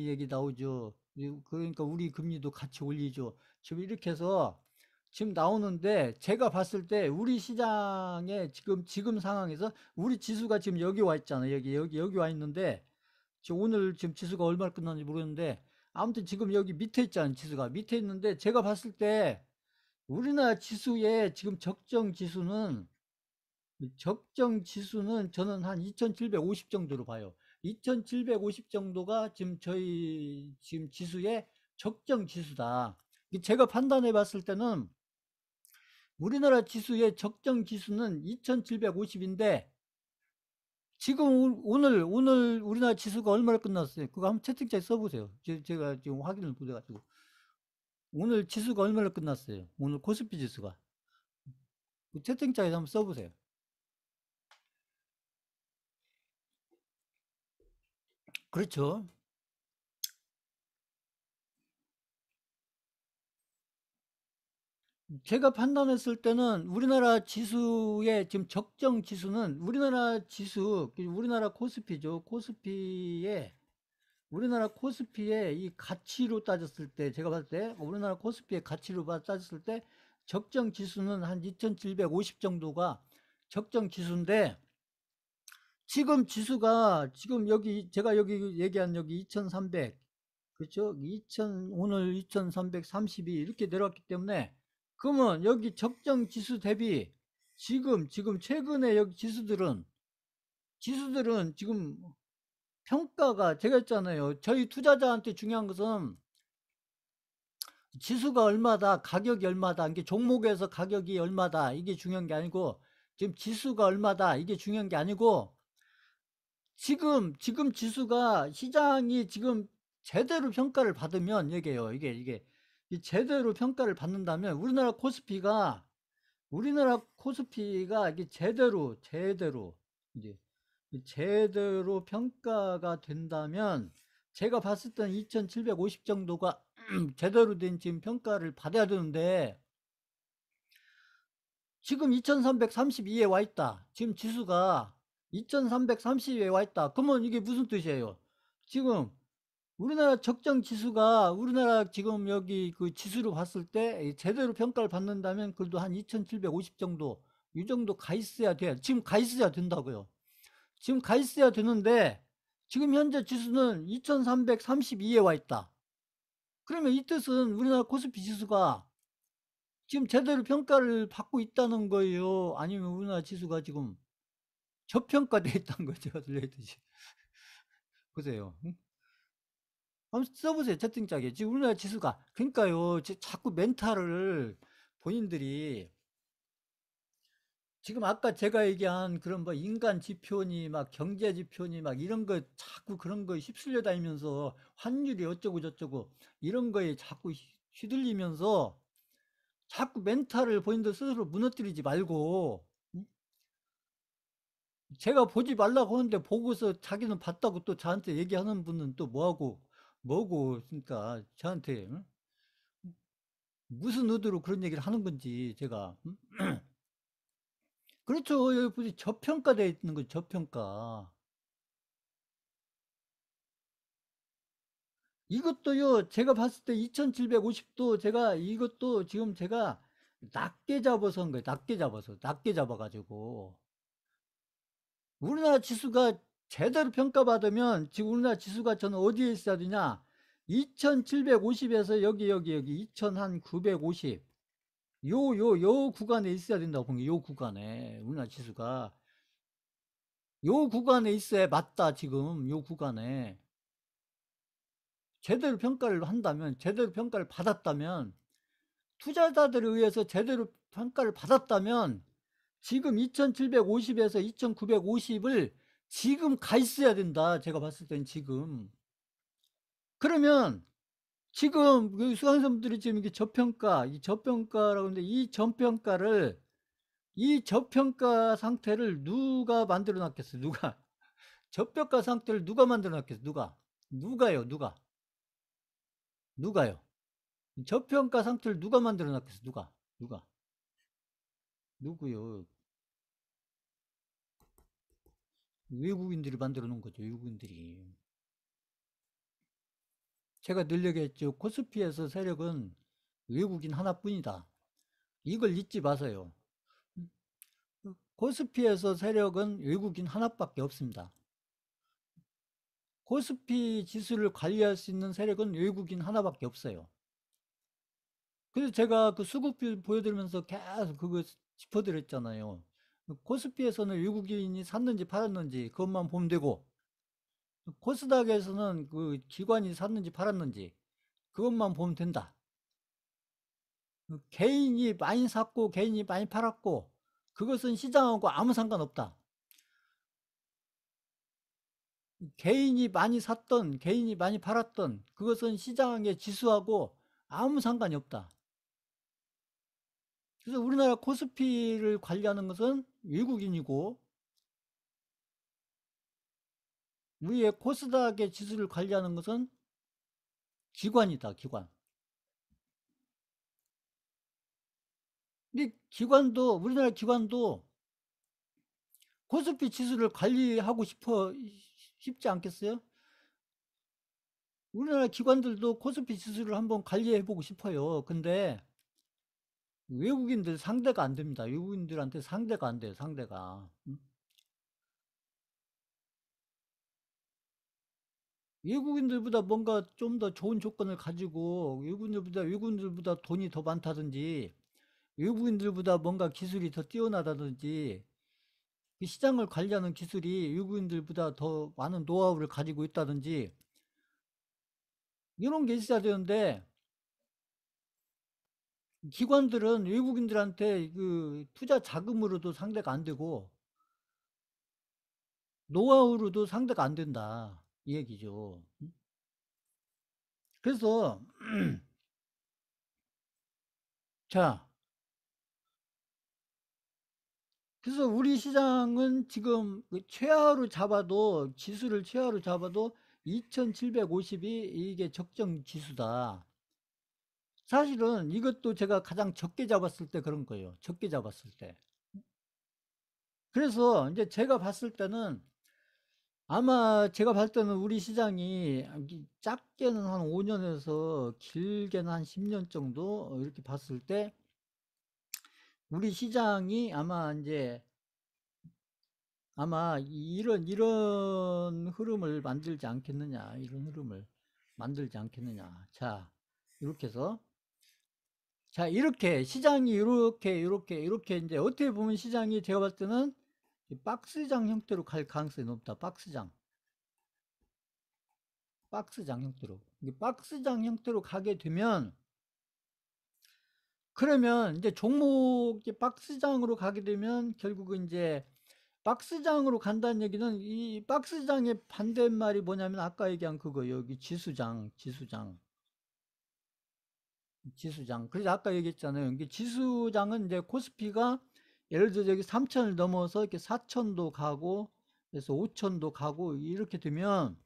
얘기 나오죠. 그러니까 우리 금리도 같이 올리죠. 지금 이렇게 해서 지금 나오는데, 제가 봤을 때 우리 시장에 지금 상황에서 우리 지수가 지금 여기 와 있잖아요. 여기 와 있는데, 오늘 지금 지수가 얼마나 끝났는지 모르겠는데, 아무튼 지금 여기 밑에 있잖아요. 지수가 밑에 있는데, 제가 봤을 때 우리나라 지수의 지금 적정 지수는 저는 한 2750 정도로 봐요. 2750 정도가 지금 저희 지금 지수의 적정 지수다. 제가 판단해 봤을 때는 우리나라 지수의 적정 지수는 2750인데, 지금 오늘 우리나라 지수가 얼마나 끝났어요? 그거 한번 채팅창에 써보세요. 제가 지금 확인을 못해가지고. 오늘 지수가 얼마나 끝났어요? 오늘 코스피 지수가. 그 채팅창에 한번 써보세요. 그렇죠. 제가 판단했을 때는 우리나라 지수의 지금 적정 지수는 우리나라 코스피죠. 우리나라 코스피의 이 가치로 따졌을 때, 제가 봤을 때 우리나라 코스피의 가치로 따졌을 때 적정 지수는 한 2750 정도가 적정 지수인데, 지금 지수가 지금 여기 제가 여기 얘기한 여기 2300, 그렇죠? 오늘 2332 이렇게 내려왔기 때문에, 그러면 여기 적정 지수 대비 지금 최근에 여기 지수들은 지금 평가가, 제가 했잖아요. 저희 투자자한테 중요한 것은 지수가 얼마다, 가격이 얼마다, 이게 종목에서 가격이 얼마다, 이게 중요한 게 아니고, 지금 지수가 얼마다, 이게 중요한 게 아니고, 지금 지수가 시장이 지금 제대로 평가를 받으면, 얘기해요. 이게 제대로 평가를 받는다면 우리나라 코스피가 이게 이제 제대로 평가가 된다면, 제가 봤을 때는 2750 정도가 제대로 된 지금 평가를 받아야 되는데, 지금 2332에 와 있다. 지금 지수가 2330에 와 있다. 그러면 이게 무슨 뜻이에요? 지금 우리나라 적정 지수가, 우리나라 지금 여기 그 지수로 봤을 때 제대로 평가를 받는다면 그래도 한 2750 정도, 이 정도 가 있어야 돼. 지금 가 있어야 된다고요. 지금 가 있어야 되는데, 지금 현재 지수는 2332에 와 있다. 그러면 이 뜻은 우리나라 코스피 지수가 지금 제대로 평가를 받고 있다는 거예요? 아니면 우리나라 지수가 지금 저평가되어 있다는 거죠? 들려있듯이. 보세요. 응? 한번 써보세요. 채팅창에. 지금 우리나라 지수가. 그러니까요. 자꾸 멘탈을 본인들이 지금 아까 제가 얘기한 그런 뭐 인간 지표니 막 경제 지표니 막 이런 거 자꾸 그런 거에 휩쓸려 다니면서 환율이 어쩌고 저쩌고 이런 거에 자꾸 휘둘리면서 자꾸 멘탈을 본인들 스스로 무너뜨리지 말고, 응? 제가 보지 말라고 하는데 보고서 자기는 봤다고 또 저한테 얘기하는 분은 또 뭐고, 그러니까 저한테, 응? 무슨 의도로 그런 얘기를 하는 건지 제가, 응? 그렇죠. 여기 보지 저평가되어 있는 거죠. 저평가. 이것도요, 제가 봤을 때 2750도 제가 이것도 지금 제가 낮게 잡아서 한 거예요. 낮게 잡아서. 낮게 잡아가지고. 우리나라 지수가 제대로 평가받으면 지금 우리나라 지수가 저는 어디에 있어야 되냐? 2750에서 여기 2950. 요 구간에 있어야 된다고 본 게, 요 구간에. 우리나라 지수가. 요 구간에 있어야 맞다, 지금. 요 구간에. 제대로 평가를 한다면, 제대로 평가를 받았다면, 투자자들에 의해서 제대로 평가를 받았다면 지금 2750에서 2950을 지금 가 있어야 된다. 제가 봤을 땐 지금. 그러면 지금 수강생분들이 지금 이게 저평가, 이 저평가라고 하는데 이 저평가 상태를 누가 만들어 놨겠어요? 누가? 저평가 상태를 누가 만들어 놨겠어요? 누가요? 누가요? 저평가 상태를 누가 만들어 놨겠어요? 누가? 누구요? 외국인들이 만들어 놓은 거죠. 외국인들이. 제가 늘 얘기했죠. 코스피에서 세력은 외국인 하나뿐이다. 이걸 잊지 마세요. 코스피에서 세력은 외국인 하나밖에 없습니다. 코스피 지수를 관리할 수 있는 세력은 외국인 하나밖에 없어요. 그래서 제가 그 수급표 보여드리면서 계속 그거 짚어드렸잖아요. 코스피에서는 외국인이 샀는지 팔았는지 그것만 보면 되고, 코스닥에서는 그 기관이 샀는지 팔았는지 그것만 보면 된다. 개인이 많이 샀고 개인이 많이 팔았고 그것은 시장하고 아무 상관없다. 개인이 많이 샀던 개인이 많이 팔았던 그것은 시장의 지수하고 아무 상관이 없다. 그래서 우리나라 코스피를 관리하는 것은 외국인이고 위에 코스닥의 지수를 관리하는 것은 기관이다. 기관. 근데 기관도 우리나라 기관도 코스피 지수를 관리하고 싶지 않겠어요? 우리나라 기관들도 코스피 지수를 한번 관리해보고 싶어요. 근데 외국인들 상대가 안 됩니다. 외국인들한테 상대가 안 돼요. 상대가. 외국인들보다 뭔가 좀 더 좋은 조건을 가지고 외국인들보다 돈이 더 많다든지 외국인들보다 뭔가 기술이 더 뛰어나다든지 그 시장을 관리하는 기술이 외국인들보다 더 많은 노하우를 가지고 있다든지 이런 게 있어야 되는데 기관들은 외국인들한테 그 투자 자금으로도 상대가 안 되고 노하우로도 상대가 안 된다. 이 얘기죠. 그래서 자, 그래서 우리 시장은 지금 그 최하로 잡아도 지수를 최하로 잡아도 2750이 이게 적정 지수다. 사실은 이것도 제가 가장 적게 잡았을 때 그런 거예요. 적게 잡았을 때. 그래서 이제 제가 봤을 때는 아마 제가 봤을 때는 우리 시장이 작게는 한 5년에서 길게는 한 10년 정도 이렇게 봤을 때 우리 시장이 아마 이런 흐름을 만들지 않겠느냐, 이런 흐름을 만들지 않겠느냐. 자, 이렇게 해서, 자, 이렇게 시장이 이렇게 이제 어떻게 보면 시장이 제가 봤을 때는 박스장 형태로 갈 가능성이 높다. 박스장 형태로. 박스장 형태로 가게 되면 그러면 이제 종목이 박스장으로 가게 되면 결국은 이제 박스장으로 간다는 얘기는 이 박스장의 반대말이 뭐냐면 아까 얘기한 그거 여기 지수장. 그래서 아까 얘기했잖아요. 이게 지수장은 이제 코스피가 예를 들어 여기 3천을 넘어서 이렇게 4천도 가고 그래서 5천도 가고 이렇게 되면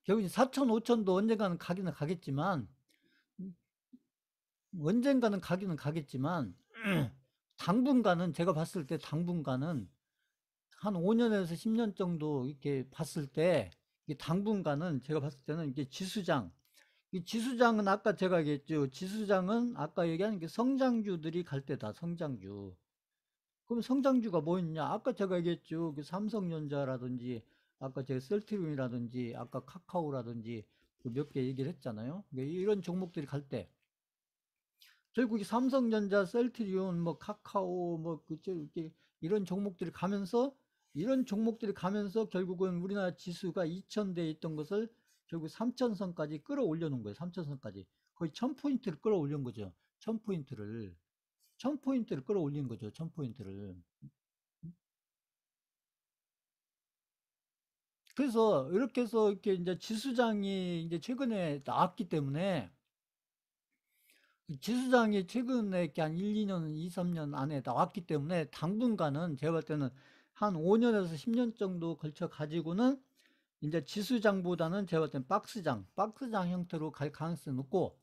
결국 4천, 5천도 언젠가는 가기는 가겠지만 언젠가는 가기는 가겠지만 당분간은 제가 봤을 때 당분간은 한 5년에서 10년 정도 이렇게 봤을 때 이 당분간은 제가 봤을 때는 이게 지수장 이 지수장은 아까 제가 얘기했죠. 지수장은 아까 얘기한 게 성장주들이 갈 때다. 성장주. 그럼 성장주가 뭐 있냐? 아까 제가 얘기했죠. 그 삼성전자라든지 아까 제가 셀트리온이라든지 아까 카카오라든지 그 몇 개 얘기를 했잖아요. 그러니까 이런 종목들이 갈 때 결국 이 삼성전자, 셀트리온, 뭐 카카오, 뭐 그저 이렇게 이런 종목들이 가면서 이런 종목들이 가면서 결국은 우리나라 지수가 2,000대에 있던 것을 결국 3,000선까지 끌어올려 놓은 거예요. 3,000선까지 거의 1,000포인트를 끌어올린 거죠. 1,000포인트를 1,000포인트를 끌어올린 거죠. 1,000포인트를. 그래서 이렇게 해서 이렇게 이제 지수장이 이제 최근에 나왔기 때문에 지수장이 최근에 이렇게 한 1, 2년, 2, 3년 안에 나왔기 때문에 당분간은 제가 볼 때는 한 5년에서 10년 정도 걸쳐 가지고는 이제 지수장보다는 제가 볼 때는 박스장 형태로 갈 가능성이 높고,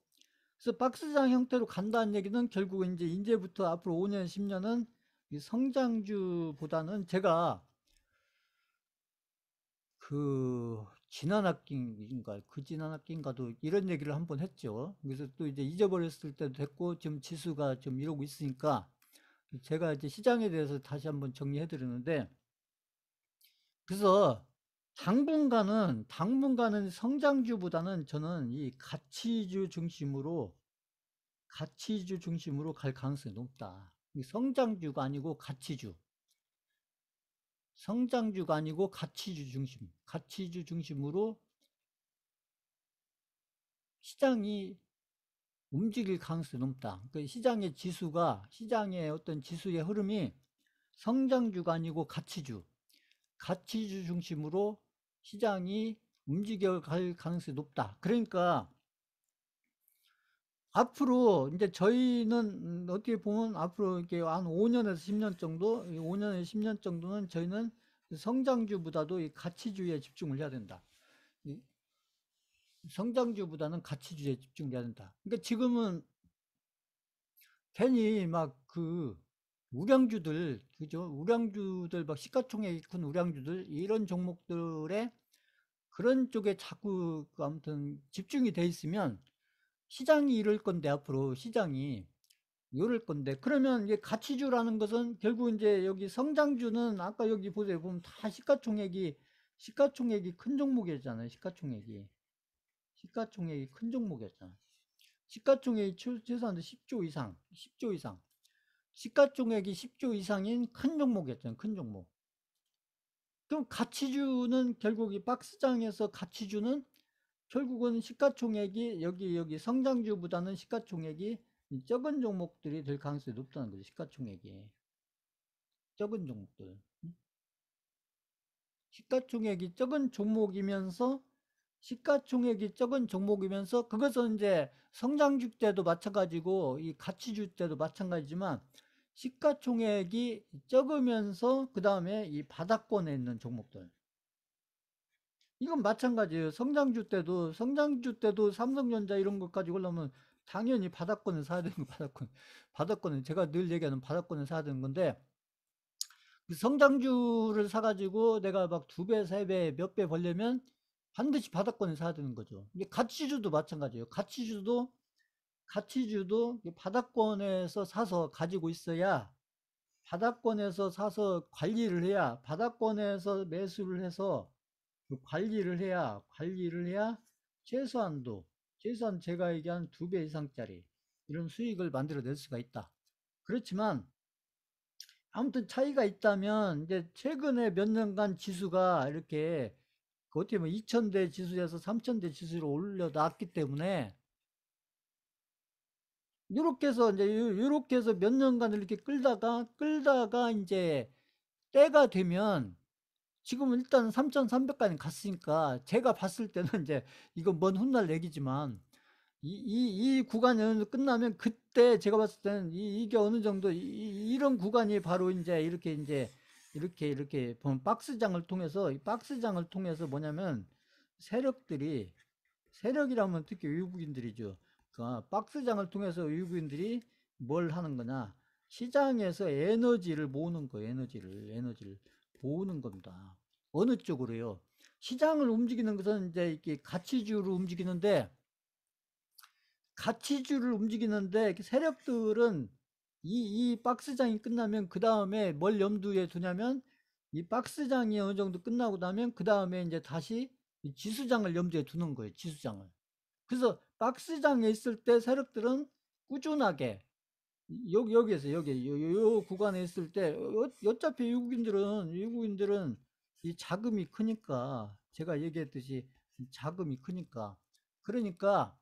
그래서 박스장 형태로 간다는 얘기는 결국은 이제부터 앞으로 5년, 10년은 성장주보다는 제가 그 지난 학기인가 그 지난 학기인가도 이런 얘기를 한번 했죠. 그래서 또 이제 잊어버렸을 때도 됐고 지금 지수가 좀 이러고 있으니까 제가 이제 시장에 대해서 다시 한번 정리해 드리는데, 그래서 당분간은 성장주보다는 저는 이 가치주 중심으로 갈 가능성이 높다. 이 성장주가 아니고 가치주 중심으로 시장이 움직일 가능성이 높다. 그 시장의 어떤 지수의 흐름이 성장주가 아니고 가치주 중심으로 시장이 움직여갈 가능성이 높다. 그러니까 앞으로 이제 저희는 어떻게 보면 앞으로 이렇게 한 5년에서 10년 정도, 5년에서 10년 정도는 저희는 성장주보다도 이 가치주에 집중을 해야 된다. 성장주보다는 가치주에 집중을 해야 된다. 그러니까 지금은 괜히 막 그 우량주들, 그죠? 우량주들 막 시가총액이 큰 우량주들 이런 종목들에 그런 쪽에 자꾸 그 아무튼 집중이 돼 있으면 시장이 이럴 건데 앞으로 시장이 이럴 건데 그러면 이게 가치주라는 것은 결국 이제 여기 성장주는 아까 여기 보세요. 보면 다 시가총액이 큰 종목이었잖아요. 시가총액이 큰 종목이었잖아. 시가총액이 최소한 10조 이상, 10조 이상. 시가총액이 10조 이상인 큰 종목이었잖아요. 큰 종목. 그럼 가치주는 결국 이 박스장에서 가치주는 결국은 시가총액이 여기 성장주보다는 시가총액이 적은 종목들이 될 가능성이 높다는 거죠. 시가총액이 적은 종목들. 시가총액이 적은 종목이면서 시가총액이 적은 종목이면서 그것은 이제 성장주 때도 마찬가지고 이 가치주 때도 마찬가지지만 시가총액이 적으면서 그 다음에 이 바닥권에 있는 종목들 이건 마찬가지예요. 성장주 때도 삼성전자 이런 것까지 올라오면 당연히 바닥권을 사야 되는 거 바닥권은 제가 늘 얘기하는 바닥권을 사야 되는 건데 그 성장주를 사가지고 내가 막 두 배, 세 배, 몇 배 벌려면 반드시 바닥권을 사야 되는 거죠. 이게 가치주도 마찬가지예요. 가치주도 바닥권에서 사서 가지고 있어야 바닥권에서 사서 관리를 해야 바닥권에서 매수를 해서 그 관리를 해야 최소한 제가 얘기한 두 배 이상짜리 이런 수익을 만들어낼 수가 있다. 그렇지만 아무튼 차이가 있다면 이제 최근에 몇 년간 지수가 이렇게 그 어떻게 보면 2,000대 지수에서 3,000대 지수로 올려놨기 때문에 요렇게 해서 이제 요렇게 해서 몇 년간 이렇게 끌다가 이제 때가 되면 지금은 일단 3,300까지 갔으니까 제가 봤을 때는 이제 이건 먼 훗날 얘기지만 이 구간이 끝나면 그때 제가 봤을 때는 이게 어느 정도 이런 구간이 바로 이제 이렇게 보면 박스장을 통해서 이 박스장을 통해서 뭐냐면 세력이라면 특히 외국인들이죠. 그 박스장을 통해서 외국인들이 뭘 하는 거냐? 시장에서 에너지를 모으는 거예요. 에너지를 모으는 겁니다. 어느 쪽으로요? 시장을 움직이는 것은 이제 이렇게 가치주를 움직이는데 세력들은 이 박스장이 끝나면 그 다음에 뭘 염두에 두냐면 이 박스장이 어느 정도 끝나고 나면 그 다음에 이제 다시 이 지수장을 염두에 두는 거예요. 지수장을. 그래서 박스장에 있을 때 세력들은 꾸준하게 여기에서 요 구간에 있을 때 어차피 외국인들은 이 자금이 크니까 제가 얘기했듯이 자금이 크니까 그러니까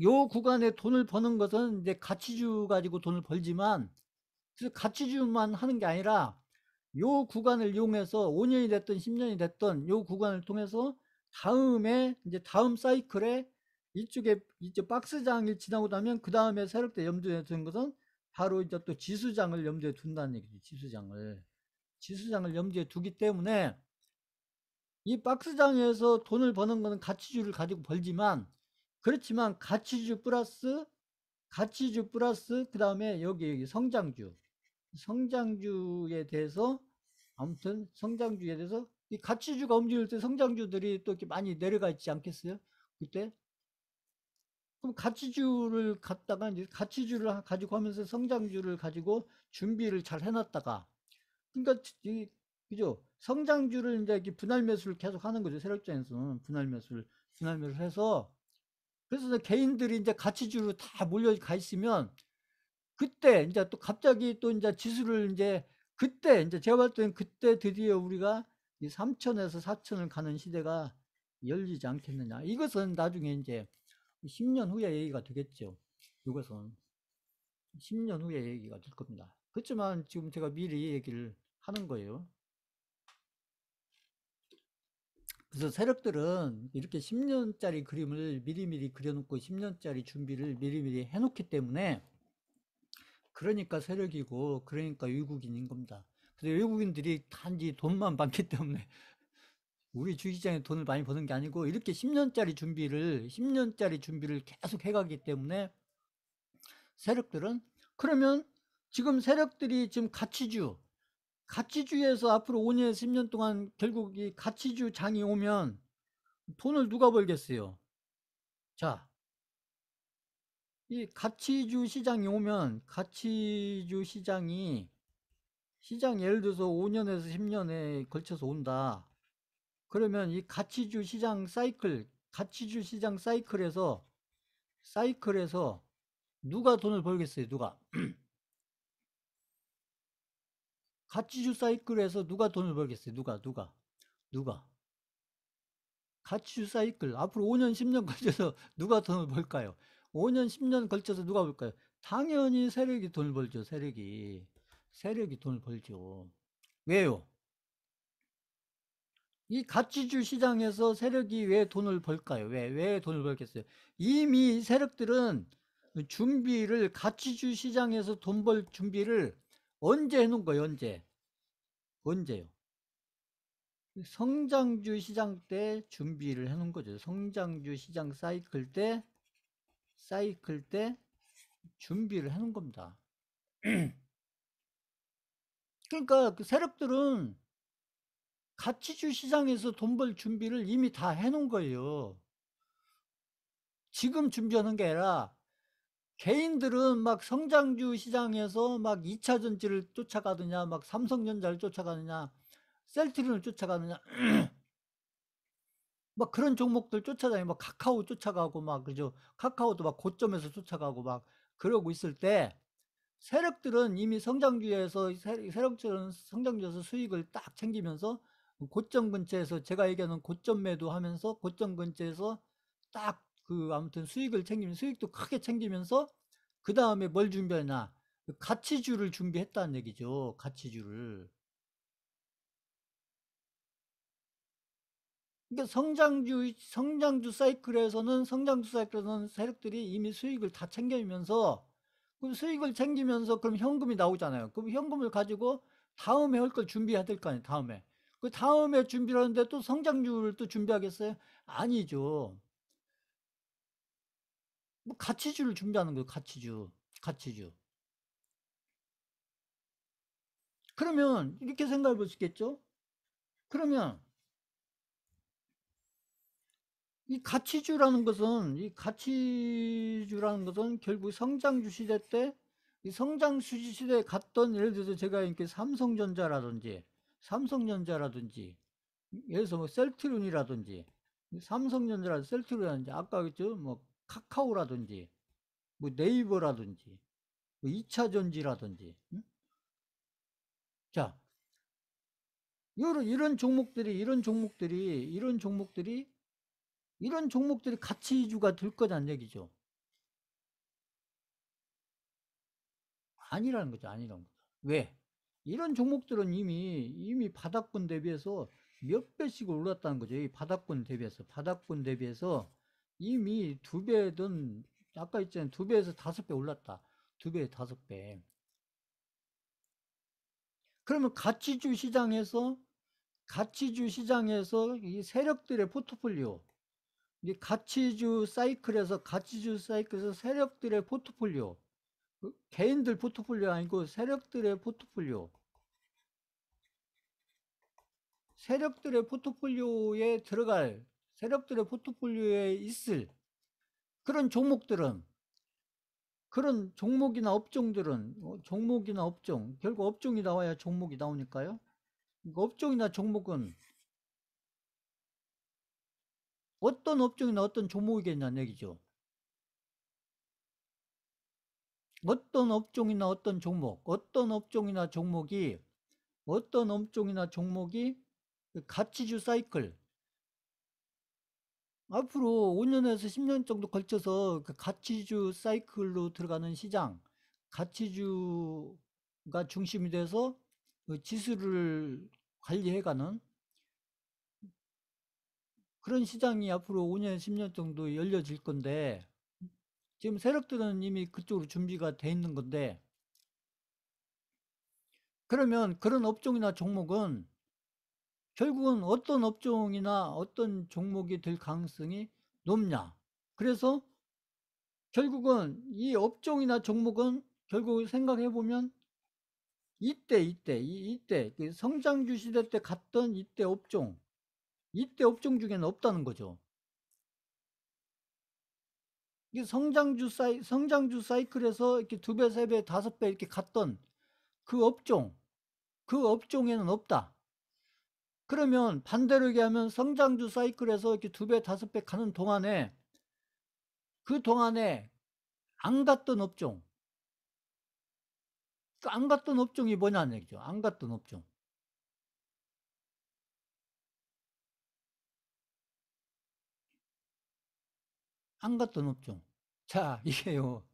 요 구간에 돈을 버는 것은 이제 가치주 가지고 돈을 벌지만 그래서 가치주만 하는 게 아니라 요 구간을 이용해서 5년이 됐든 10년이 됐든 요 구간을 통해서 다음에 이제 다음 사이클에 이쪽에 이제 박스장이 지나고 나면 그 다음에 세력대 염두에 두는 것은 바로 이제 또 지수장을 염두에 둔다는 얘기죠. 지수장을 염두에 두기 때문에 이 박스장에서 돈을 버는 것은 가치주를 가지고 벌지만 그렇지만 가치주 플러스 그 다음에 여기 성장주에 대해서 아무튼 성장주에 대해서 이 가치주가 움직일 때 성장주들이 또 이렇게 많이 내려가 있지 않겠어요? 그때 그럼 가치주를 갖다가 이제 가치주를 가지고 하면서 성장주를 가지고 준비를 잘 해놨다가 그러니까 그죠? 성장주를 이제 이렇게 분할 매수를 계속 하는 거죠. 세력장에서는 분할 매수를 해서 그래서 개인들이 이제 가치주로 다 몰려가 있으면 그때 이제 또 갑자기 또 이제 지수를 이제 그때 이제 제가 봤을 때는 그때 드디어 우리가 이 3천에서 4천을 가는 시대가 열리지 않겠느냐. 이것은 나중에 이제 10년 후에 얘기가 되겠죠. 이것은 10년 후에 얘기가 될 겁니다. 그렇지만 지금 제가 미리 얘기를 하는 거예요. 그래서 세력들은 이렇게 10년짜리 그림을 미리미리 그려놓고 10년짜리 준비를 미리미리 해놓기 때문에 그러니까 세력이고 그러니까 외국인인 겁니다. 그래서 외국인들이 단지 돈만 받기 때문에 우리 주식시장에 돈을 많이 버는 게 아니고 이렇게 10년짜리 준비를 계속 해가기 때문에 세력들은 그러면 지금 세력들이 지금 가치주에서 앞으로 5년, 10년 동안 결국 이 가치주 장이 오면 돈을 누가 벌겠어요? 자, 이 가치주 시장이 오면 가치주 시장 예를 들어서 5년에서 10년에 걸쳐서 온다. 그러면 이 가치주 시장 사이클에서 누가 돈을 벌겠어요? 누가? 가치주 사이클에서 누가 돈을 벌겠어요? 누가? 가치주 사이클 앞으로 5년, 10년 걸쳐서 누가 돈을 벌까요? 5년, 10년 걸쳐서 누가 벌까요? 당연히 세력이 돈을 벌죠. 세력이 돈을 벌죠. 왜요? 이 가치주 시장에서 세력이 왜 돈을 벌까요? 왜 돈을 벌겠어요? 이미 세력들은 가치주 시장에서 돈 벌 준비를 언제 해놓은 거예요? 언제요? 성장주 시장 때 준비를 해놓은 거죠. 성장주 시장 사이클 때 준비를 해놓은 겁니다. 그러니까 그 세력들은 가치주 시장에서 돈 벌 준비를 이미 다 해놓은 거예요. 지금 준비하는 게 아니라 개인들은 막 성장주 시장에서 막 2차 전지를 쫓아가느냐, 막 삼성전자를 쫓아가느냐, 셀트리온을 쫓아가느냐, 막 그런 종목들 쫓아다니고, 막 카카오 쫓아가고, 막, 그죠? 카카오도 막 고점에서 쫓아가고, 막 그러고 있을 때, 세력들은 이미 세력들은 성장주에서 수익을 딱 챙기면서, 고점 근처에서, 제가 얘기하는 고점 매도하면서, 고점 근처에서 딱 아무튼 수익을 챙기면, 수익도 크게 챙기면서, 그 다음에 뭘 준비하냐? 가치주를 준비했다는 얘기죠. 가치주를. 그러니까 성장주 사이클에서는 세력들이 이미 수익을 다 챙기면서, 그럼 수익을 챙기면서 그럼 현금이 나오잖아요. 그럼 현금을 가지고 다음에 할 걸 준비해야 될 거 아니에요. 다음에. 그 다음에 준비를 하는데 또 성장주를 또 준비하겠어요? 아니죠. 뭐 가치주를 준비하는 거예요. 가치주. 가치주. 그러면 이렇게 생각해 볼 수 있겠죠? 그러면 이 가치주라는 것은 결국 성장주 시대 때, 이 성장주 시대에 갔던, 예를 들어서 제가 이렇게 삼성전자라든지, 예를 들어서 뭐 셀트리온이라든지, 셀트리온이라든지, 아까 그랬죠? 뭐 카카오라든지, 뭐 네이버라든지, 뭐 2차전지라든지, 응? 자, 이런 종목들이 가치주가 될 거란 얘기죠. 아니라는 거죠. 아니라는 거죠. 왜? 이런 종목들은 이미 바닥권 대비해서 몇 배씩 올랐다는 거죠. 이 바닥권 대비해서 이미 두 배든, 아까 있잖아요. 두 배에서 다섯 배 올랐다. 두 배, 다섯 배. 그러면 가치주 시장에서 이 세력들의 포트폴리오, 이 가치주 사이클에서 세력들의 포트폴리오, 개인들 포트폴리오 아니고 세력들의 포트폴리오에 있을 그런 종목들은, 그런 종목이나 업종, 결국 업종이 나와야 종목이 나오니까요. 그러니까 업종이나 종목은 어떤 업종이나 어떤 종목이겠냐는 얘기죠. 어떤 업종이나 종목이 그 가치주 사이클, 앞으로 5년에서 10년 정도 걸쳐서 그 가치주 사이클로 들어가는 시장, 가치주가 중심이 돼서 그 지수를 관리해가는 그런 시장이 앞으로 5년, 10년 정도 열려질 건데, 지금 세력들은 이미 그쪽으로 준비가 돼 있는 건데, 그러면 그런 업종이나 종목은 결국은 어떤 업종이나 어떤 종목이 될 가능성이 높냐. 그래서 결국은 이 업종이나 종목은 결국 생각해 보면 이때 그 성장주 시대 때 갔던 이때 업종 중에는 없다는 거죠. 이 성장주 사이클에서 이렇게 두 배, 세 배, 다섯 배 이렇게 갔던 그 업종, 그 업종에는 없다. 그러면 반대로 얘기하면 성장주 사이클에서 이렇게 두 배, 다섯 배 가는 동안에, 그 동안에 안 갔던 업종, 그 안 갔던 업종이 뭐냐는 얘기죠. 안 갔던 업종. 안 갔던 업종. 자, 이게요.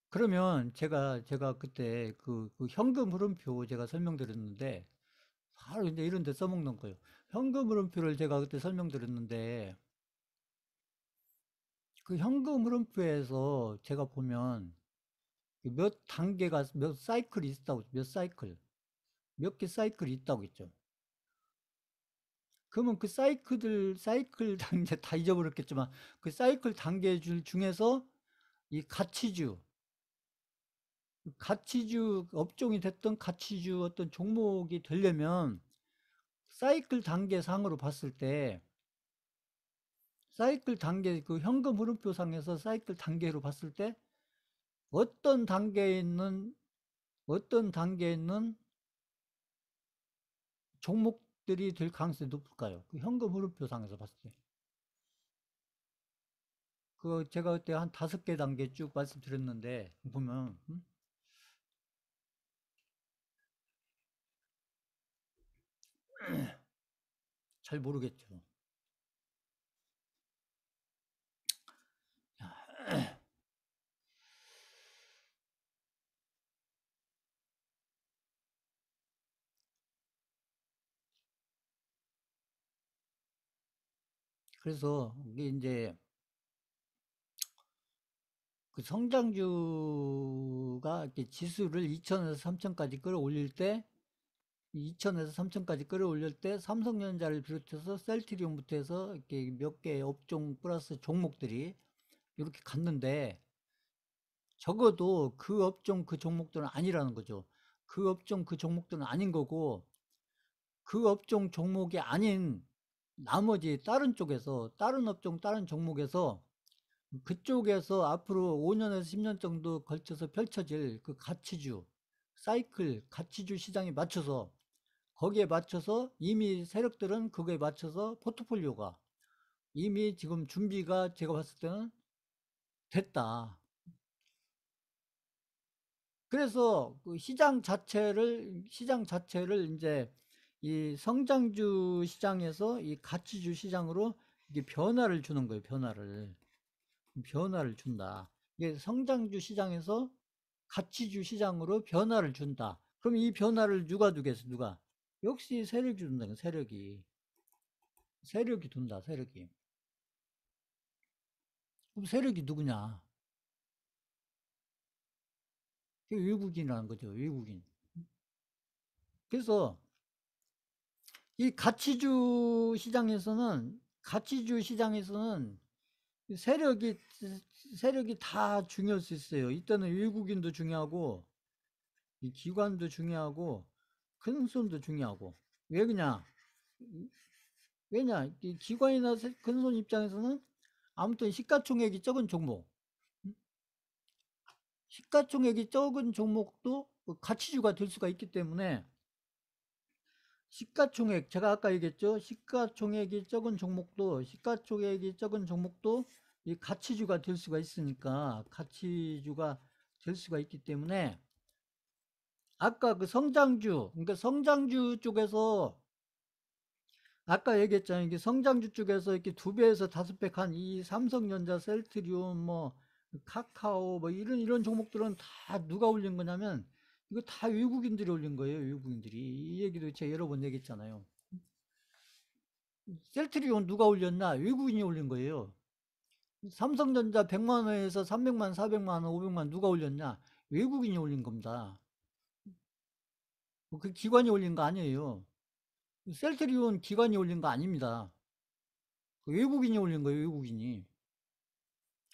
그러면 제가 그때 그 현금 흐름표 제가 설명드렸는데, 바로 이제 이런 데 써먹는 거예요. 현금 흐름표를 제가 그때 설명드렸는데, 그 현금 흐름표에서 제가 보면 몇 사이클이 있다고, 몇 개 사이클이 있다고 했죠. 그러면 그 사이클 단계 다 잊어버렸겠지만, 그 사이클 단계 중에서 이 가치주 업종이 됐던 가치주 어떤 종목이 되려면 사이클 단계 상으로 봤을 때, 사이클 단계 그 현금 흐름표상에서 사이클 단계로 봤을 때 어떤 단계에 있는 어떤 단계에 있는 종목들이 될 가능성이 높을까요? 그 현금 흐름표상에서 봤을 때. 그 제가 그때 한 다섯 개 단계 쭉 말씀드렸는데 보면 잘 모르겠죠. 그래서 이게 이제 그 성장주가 이렇게 지수를 2천에서 3천까지 끌어올릴 때, 2천에서 3천까지 끌어올릴 때 삼성전자를 비롯해서 셀트리온부터 해서 이렇게 몇 개의 업종 플러스 종목들이 이렇게 갔는데, 적어도 그 업종 그 종목들은 아니라는 거죠. 그 업종 그 종목들은 아닌 거고, 그 업종 종목이 아닌 나머지 다른 쪽에서, 다른 업종 다른 종목에서, 그쪽에서 앞으로 5년에서 10년 정도 걸쳐서 펼쳐질 그 가치주 사이클, 가치주 시장에 맞춰서, 거기에 맞춰서 이미 세력들은 그거에 맞춰서 포트폴리오가 이미 지금 준비가 제가 봤을 때는 됐다. 그래서 그 시장 자체를 이제 이 성장주 시장에서 이 가치주 시장으로 이게 변화를 주는 거예요. 변화를 준다. 이게 성장주 시장에서 가치주 시장으로 변화를 준다. 그럼 이 변화를 누가 두겠어? 누가? 역시 세력이 준다. 세력이 둔다. 세력이. 그럼 세력이 누구냐? 그게 외국인이라는 거죠. 외국인. 그래서 이 가치주 시장에서는 세력이 세력이 다 중요할 수 있어요. 이때는 외국인도 중요하고 이 기관도 중요하고 큰 손도 중요하고. 왜 그냐? 왜냐? 이 기관이나 큰 손 입장에서는 아무튼 시가총액이 적은 종목도 가치주가 될 수가 있기 때문에, 시가총액 제가 아까 얘기했죠. 시가총액이 적은 종목도 이 가치주가 될 수가 있으니까, 가치주가 될 수가 있기 때문에, 아까 그 성장주, 그러니까 성장주 쪽에서 아까 얘기했잖아요. 이게 성장주 쪽에서 이렇게 2배에서 5배 간 이 삼성전자, 셀트리온, 뭐 카카오, 뭐 이런 종목들은 다 누가 올린 거냐면, 이거 다 외국인들이 올린 거예요. 외국인들이. 이 얘기도 제가 여러 번 얘기했잖아요. 셀트리온 누가 올렸나? 외국인이 올린 거예요. 삼성전자 100만 원에서 300만, 400만 원, 500만 누가 올렸냐? 외국인이 올린 겁니다. 그 기관이 올린 거 아니에요. 셀트리온 기관이 올린 거 아닙니다. 그 외국인이 올린 거예요. 외국인이.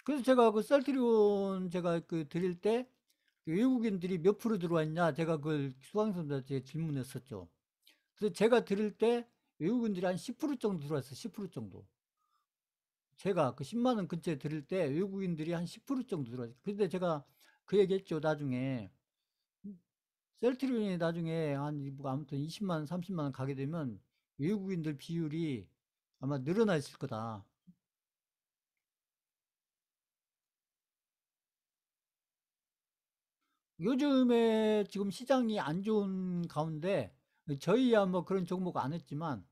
그래서 제가 그 셀트리온 제가 그 드릴 때 외국인들이 몇 프로 들어와 있냐? 제가 그걸 수강생들한테 질문했었죠. 그래서 제가 드릴 때 외국인들이 한 10% 정도 들어왔어요. 10% 정도. 제가 그 10만 원 근처에 드릴 때 외국인들이 한 10% 정도 들어왔어요. 근데 제가 그 얘기했죠. 나중에 셀트리온이 나중에 한 뭐 아무튼 20만 원, 30만 원 가게 되면 외국인들 비율이 아마 늘어나 있을 거다. 요즘에 지금 시장이 안 좋은 가운데 저희야 뭐 그런 종목 안 했지만,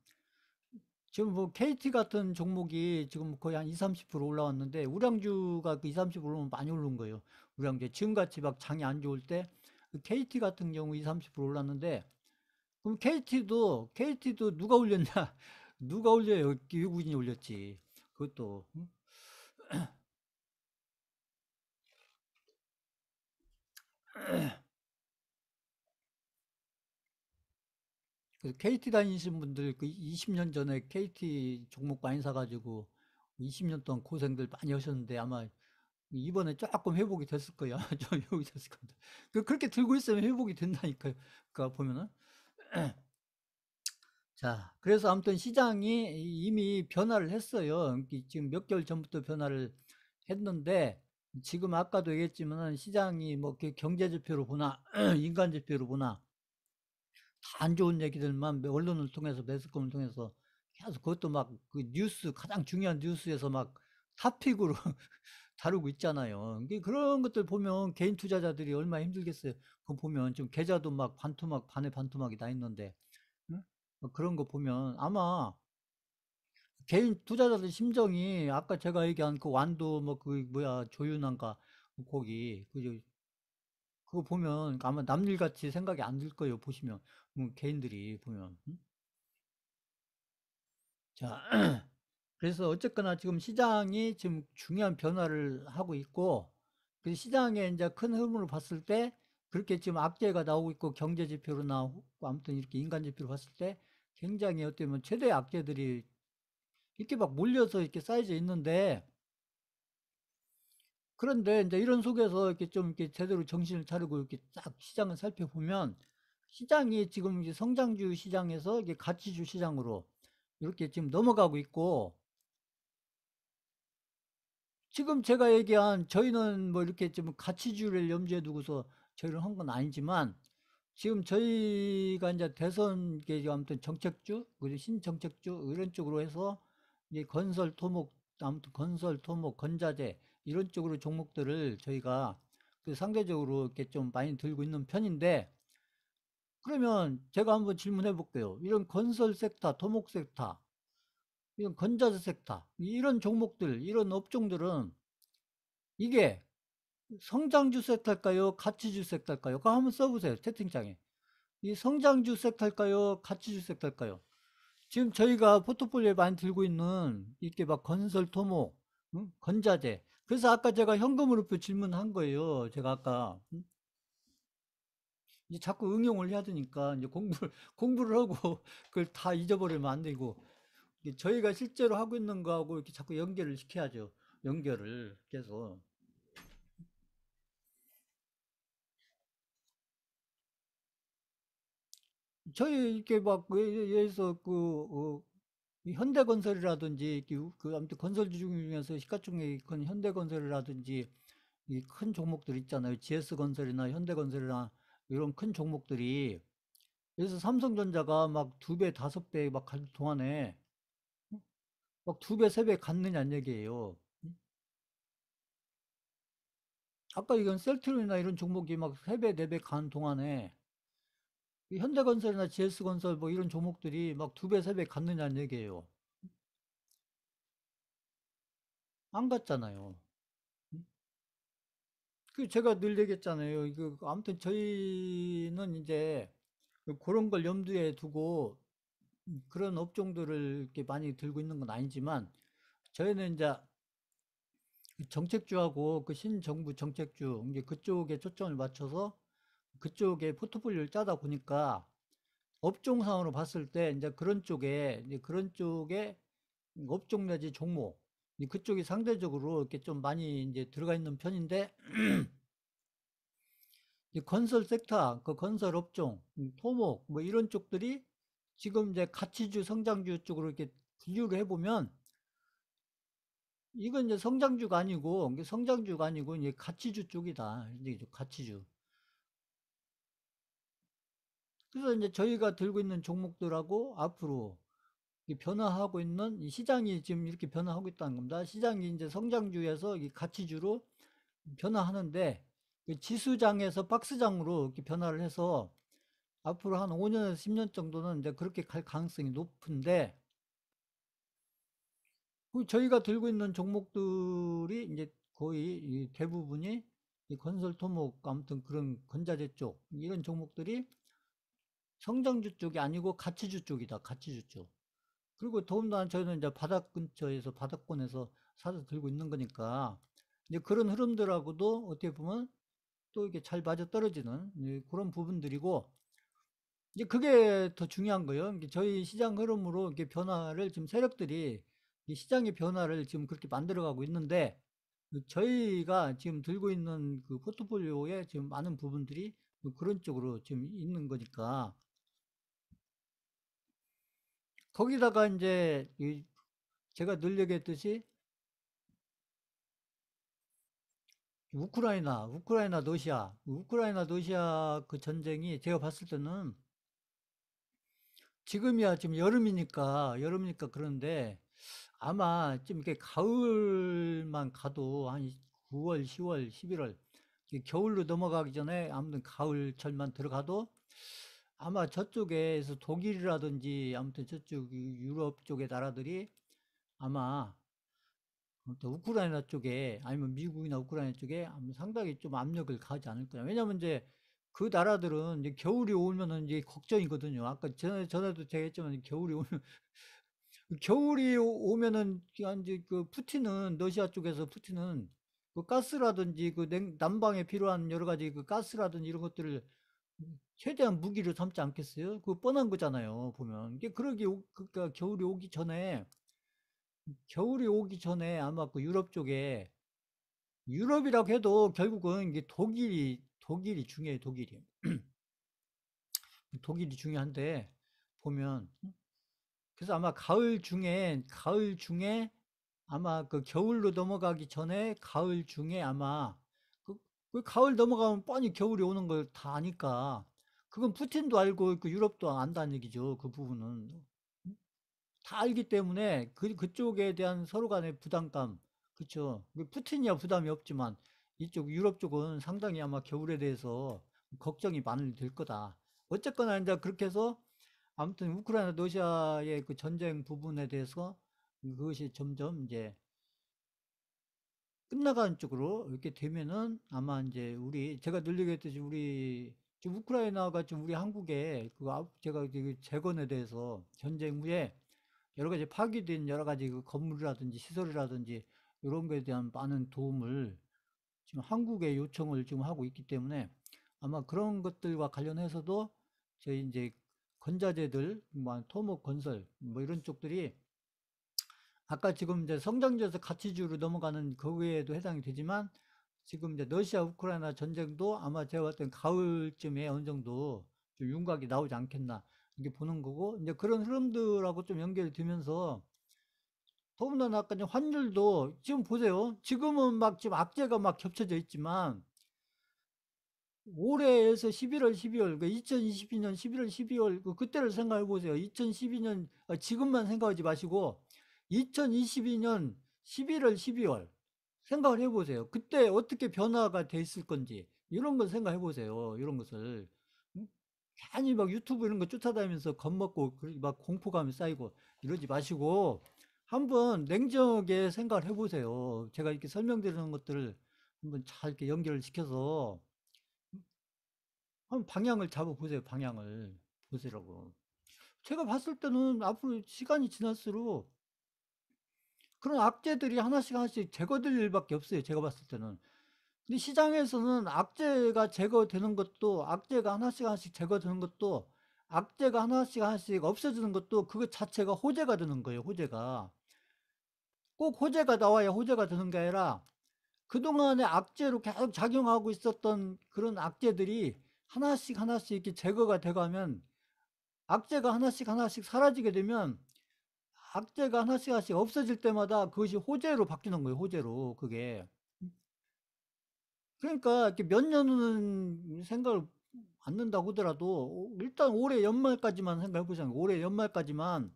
지금 뭐 KT 같은 종목이 지금 거의 한 2, 30% 올라왔는데, 우량주가 그 2, 30% 오르면 많이 오른 거예요. 우량주. 지금같이 막 장이 안 좋을 때 KT 같은 경우 2, 30% 올랐는데, 그럼 KT도 누가 올렸냐? 누가 올려요? 외국인이 올렸지. 그것도. 응? 그 KT 다니신 분들 그 20년 전에 KT 종목 많이 사가지고 20년 동안 고생들 많이 하셨는데, 아마 이번에 조금 회복이 됐을 거야. 좀 회복이 됐을 겁니다. 그렇게 들고 있으면 회복이 된다니까요. 그러니까 보면은. 자, 그래서 아무튼 시장이 이미 변화를 했어요. 지금 몇 개월 전부터 변화를 했는데, 지금 아까도 얘기했지만은 시장이 뭐 경제 지표로 보나 인간 지표로 보나 다 안 좋은 얘기들만 언론을 통해서, 매스컴을 통해서 계속, 그것도 막 그 뉴스, 가장 중요한 뉴스에서 막 탑픽으로 다루고 있잖아요. 그런 것들 보면 개인 투자자들이 얼마나 힘들겠어요. 그거 보면 지금 계좌도 막 반토막, 반에 반토막이 나 있는데, 응? 그런 거 보면 아마 개인 투자자들 심정이, 아까 제가 얘기한 그 완도 뭐 그 뭐야 조윤환가 거기 그거 보면 아마 남일같이 생각이 안 들 거예요. 보시면 개인들이 보면. 응? 자, 그래서 어쨌거나 지금 시장이 지금 중요한 변화를 하고 있고, 그 시장의 이제 큰 흐름으로 봤을 때 그렇게 지금 악재가 나오고 있고 경제 지표로 나오고 아무튼 이렇게 인간 지표로 봤을 때 굉장히 어떻게 보면 최대 악재들이 이렇게 막 몰려서 이렇게 쌓여져 있는데, 그런데 이제 이런 속에서 이렇게 좀 이렇게 제대로 정신을 차리고 이렇게 딱 시장을 살펴보면, 시장이 지금 이제 성장주 시장에서 이게 가치주 시장으로 이렇게 지금 넘어가고 있고, 지금 제가 얘기한 저희는 뭐 이렇게 좀 가치주를 염두에 두고서 저희를 한 건 아니지만, 지금 저희가 이제 대선 게 아무튼 정책주, 그리고 신정책주 이런 쪽으로 해서 이제 건설 토목, 아무튼 건설 토목 건자재 이런 쪽으로 종목들을 저희가 그 상대적으로 이렇게 좀 많이 들고 있는 편인데, 그러면 제가 한번 질문해 볼게요. 이런 건설 섹터, 토목 섹터, 이런 건자재 섹터, 이런 종목들, 이런 업종들은 이게 성장주 섹터일까요? 가치주 섹터일까요? 그거 한번 써보세요. 채팅창에. 이 성장주 섹터일까요? 가치주 섹터일까요? 지금 저희가 포트폴리오에 많이 들고 있는 이렇게 막 건설 토목, 응? 건자재. 그래서 아까 제가 현금으로 질문한 거예요. 제가 아까. 응? 이제 자꾸 응용을 해야 되니까 이제 공부를 하고 그걸 다 잊어버리면 안 되고, 저희가 실제로 하고 있는 거하고 이렇게 자꾸 연결을 시켜야죠. 연결을 계속. 저희 이렇게 막 예에서 이 현대건설이라든지 그 아무튼 건설주 중에서 시가총액이 큰 현대건설이라든지 이 큰 종목들 있잖아요. GS건설이나 현대건설이나 이런 큰 종목들이, 그래서 삼성전자가 막 두 배, 다섯 배 막 갈 동안에 막 두 배, 세 배 갔느냐는 얘기예요. 아까 이건 셀트론이나 이런 종목이 막 세 배, 네 배 간 동안에 이 현대건설이나 GS건설 뭐 이런 종목들이 막 두 배, 세 배 갔느냐는 얘기예요. 안 갔잖아요. 그 제가 늘 얘기했잖아요. 이거 아무튼 저희는 이제 그런 걸 염두에 두고 그런 업종들을 이렇게 많이 들고 있는 건 아니지만, 저희는 이제 정책주하고 그 신정부 정책주 이제 그쪽에 초점을 맞춰서 그쪽에 포트폴리오를 짜다 보니까, 업종상으로 봤을 때 이제 그런 쪽에 이제 그런 쪽에 업종 내지 종목, 그쪽이 상대적으로 이렇게 좀 많이 이제 들어가 있는 편인데, 이 건설 섹터, 그 건설 업종, 토목, 뭐 이런 쪽들이 지금 이제 가치주, 성장주 쪽으로 이렇게 분류를 해보면, 이건 이제 성장주가 아니고, 이게 성장주가 아니고, 이제 가치주 쪽이다. 이제 가치주. 그래서 이제 저희가 들고 있는 종목들하고 앞으로 이 변화하고 있는 이 시장이 지금 이렇게 변화하고 있다는 겁니다. 시장이 이제 성장주에서 이 가치주로 변화하는데, 그 지수장에서 박스장으로 이렇게 변화를 해서 앞으로 한 5년에서 10년 정도는 이제 그렇게 갈 가능성이 높은데, 그 저희가 들고 있는 종목들이 이제 거의 이 대부분이 이 건설 토목 아무튼 그런 건자재 쪽 이런 종목들이 성장주 쪽이 아니고 가치주 쪽이다. 가치주 쪽. 그리고 더군다나 저희는 이제 바닥 근처에서 바닥권에서 사서 들고 있는 거니까, 이제 그런 흐름들하고도 어떻게 보면 또 이게 잘 맞아 떨어지는 그런 부분들이고, 이제 그게 더 중요한 거예요. 이게 저희 시장 흐름으로 이렇게 변화를 지금 세력들이 이 시장의 변화를 지금 그렇게 만들어가고 있는데, 그 저희가 지금 들고 있는 그 포트폴리오에 지금 많은 부분들이 그런 쪽으로 지금 있는 거니까, 거기다가 이제 제가 늘 얘기했듯이 우크라이나 러시아 그 전쟁이 제가 봤을 때는, 지금이야 지금 여름이니까 그런데 아마 좀 이렇게 가을만 가도 한 9월, 10월, 11월 겨울로 넘어가기 전에 아무튼 가을철만 들어가도 아마 저쪽에서 독일이라든지 아무튼 저쪽 유럽 쪽의 나라들이 아마 아무튼 우크라이나 쪽에 아니면 미국이나 우크라이나 쪽에 아마 상당히 좀 압력을 가하지 않을 거야. 왜냐면 이제 그 나라들은 이제 겨울이 오면은 이제 걱정이거든요. 아까 전에도 제가 했지만 겨울이 오면 겨울이 오면은 이제 그 푸틴은 러시아 쪽에서 푸틴은 그 가스라든지 그 난방에 필요한 여러 가지 그 가스라든지 이런 것들을 최대한 무기를 삼지 않겠어요? 그거 뻔한 거잖아요, 보면. 이게 그러니까 겨울이 오기 전에 아마 그 유럽 쪽에, 유럽이라고 해도 결국은 이게 독일이 중요해요, 독일이. 독일이 중요한데, 보면. 그래서 아마 가을 중에 아마 그 겨울로 넘어가기 전에 가을 중에 아마 그, 그 가을 넘어가면 뻔히 겨울이 오는 걸 다 아니까 그건 푸틴도 알고 그 유럽도 안다는 얘기죠. 그 부분은 다 알기 때문에 그쪽에 대한 서로 간의 부담감, 그쵸. 푸틴이야 부담이 없지만 이쪽 유럽 쪽은 상당히 아마 겨울에 대해서 걱정이 많이 될 거다. 어쨌거나 이제 그렇게 해서 아무튼 우크라이나 러시아의 그 전쟁 부분에 대해서 그것이 점점 이제 끝나가는 쪽으로 이렇게 되면은 아마 이제 제가 늘 얘기했듯이 지금 우크라이나가 지금 우리 한국에 제가 그 재건에 대해서 전쟁 후에 여러 가지 파괴된 여러 가지 그 건물이라든지 시설이라든지 이런 거에 대한 많은 도움을 지금 한국에 요청을 지금 하고 있기 때문에 아마 그런 것들과 관련해서도 저희 이제 건자재들, 뭐 토목 건설 뭐 이런 쪽들이 아까 지금 이제 성장지에서 가치주로 넘어가는 거기에도 해당이 되지만 지금 이제 러시아 우크라이나 전쟁도 아마 제가 봤을 땐 가을쯤에 어느 정도 좀 윤곽이 나오지 않겠나 이게 보는 거고 이제 그런 흐름들하고 좀 연결이 되면서 더군다나 아까 이제 환율도 지금 보세요. 지금은 막 지금 악재가 막 겹쳐져 있지만 올해에서 11월, 12월, 그 2022년 11월, 12월, 그때를 생각해 보세요. 2012년, 지금만 생각하지 마시고, 2022년 11월, 12월, 생각을 해 보세요. 그때 어떻게 변화가 돼 있을 건지, 이런 걸 생각해 보세요. 이런 것을. 응? 괜히 막 유튜브 이런 거 쫓아다니면서 겁먹고, 막 공포감이 쌓이고, 이러지 마시고, 한번 냉정하게 생각을 해 보세요. 제가 이렇게 설명드리는 것들을 한번 잘 이렇게 연결을 시켜서, 한번 방향을 잡아보세요. 방향을 보시라고. 제가 봤을 때는 앞으로 시간이 지날수록 그런 악재들이 하나씩 하나씩 제거될 일밖에 없어요. 제가 봤을 때는. 근데 시장에서는 악재가 하나씩 하나씩 제거되는 것도, 악재가 하나씩 하나씩 없어지는 것도 그것 자체가 호재가 되는 거예요. 호재가. 꼭 호재가 나와야 호재가 되는 게 아니라 그동안의 악재로 계속 작용하고 있었던 그런 악재들이 하나씩 하나씩 이렇게 제거가 돼가면, 악재가 하나씩 하나씩 사라지게 되면 악재가 하나씩 하나씩 없어질 때마다 그것이 호재로 바뀌는 거예요. 호재로 그게. 그러니까 이렇게 몇 년은 생각을 안 는다고 하더라도 일단 올해 연말까지만 생각해 보자면, 올해 연말까지만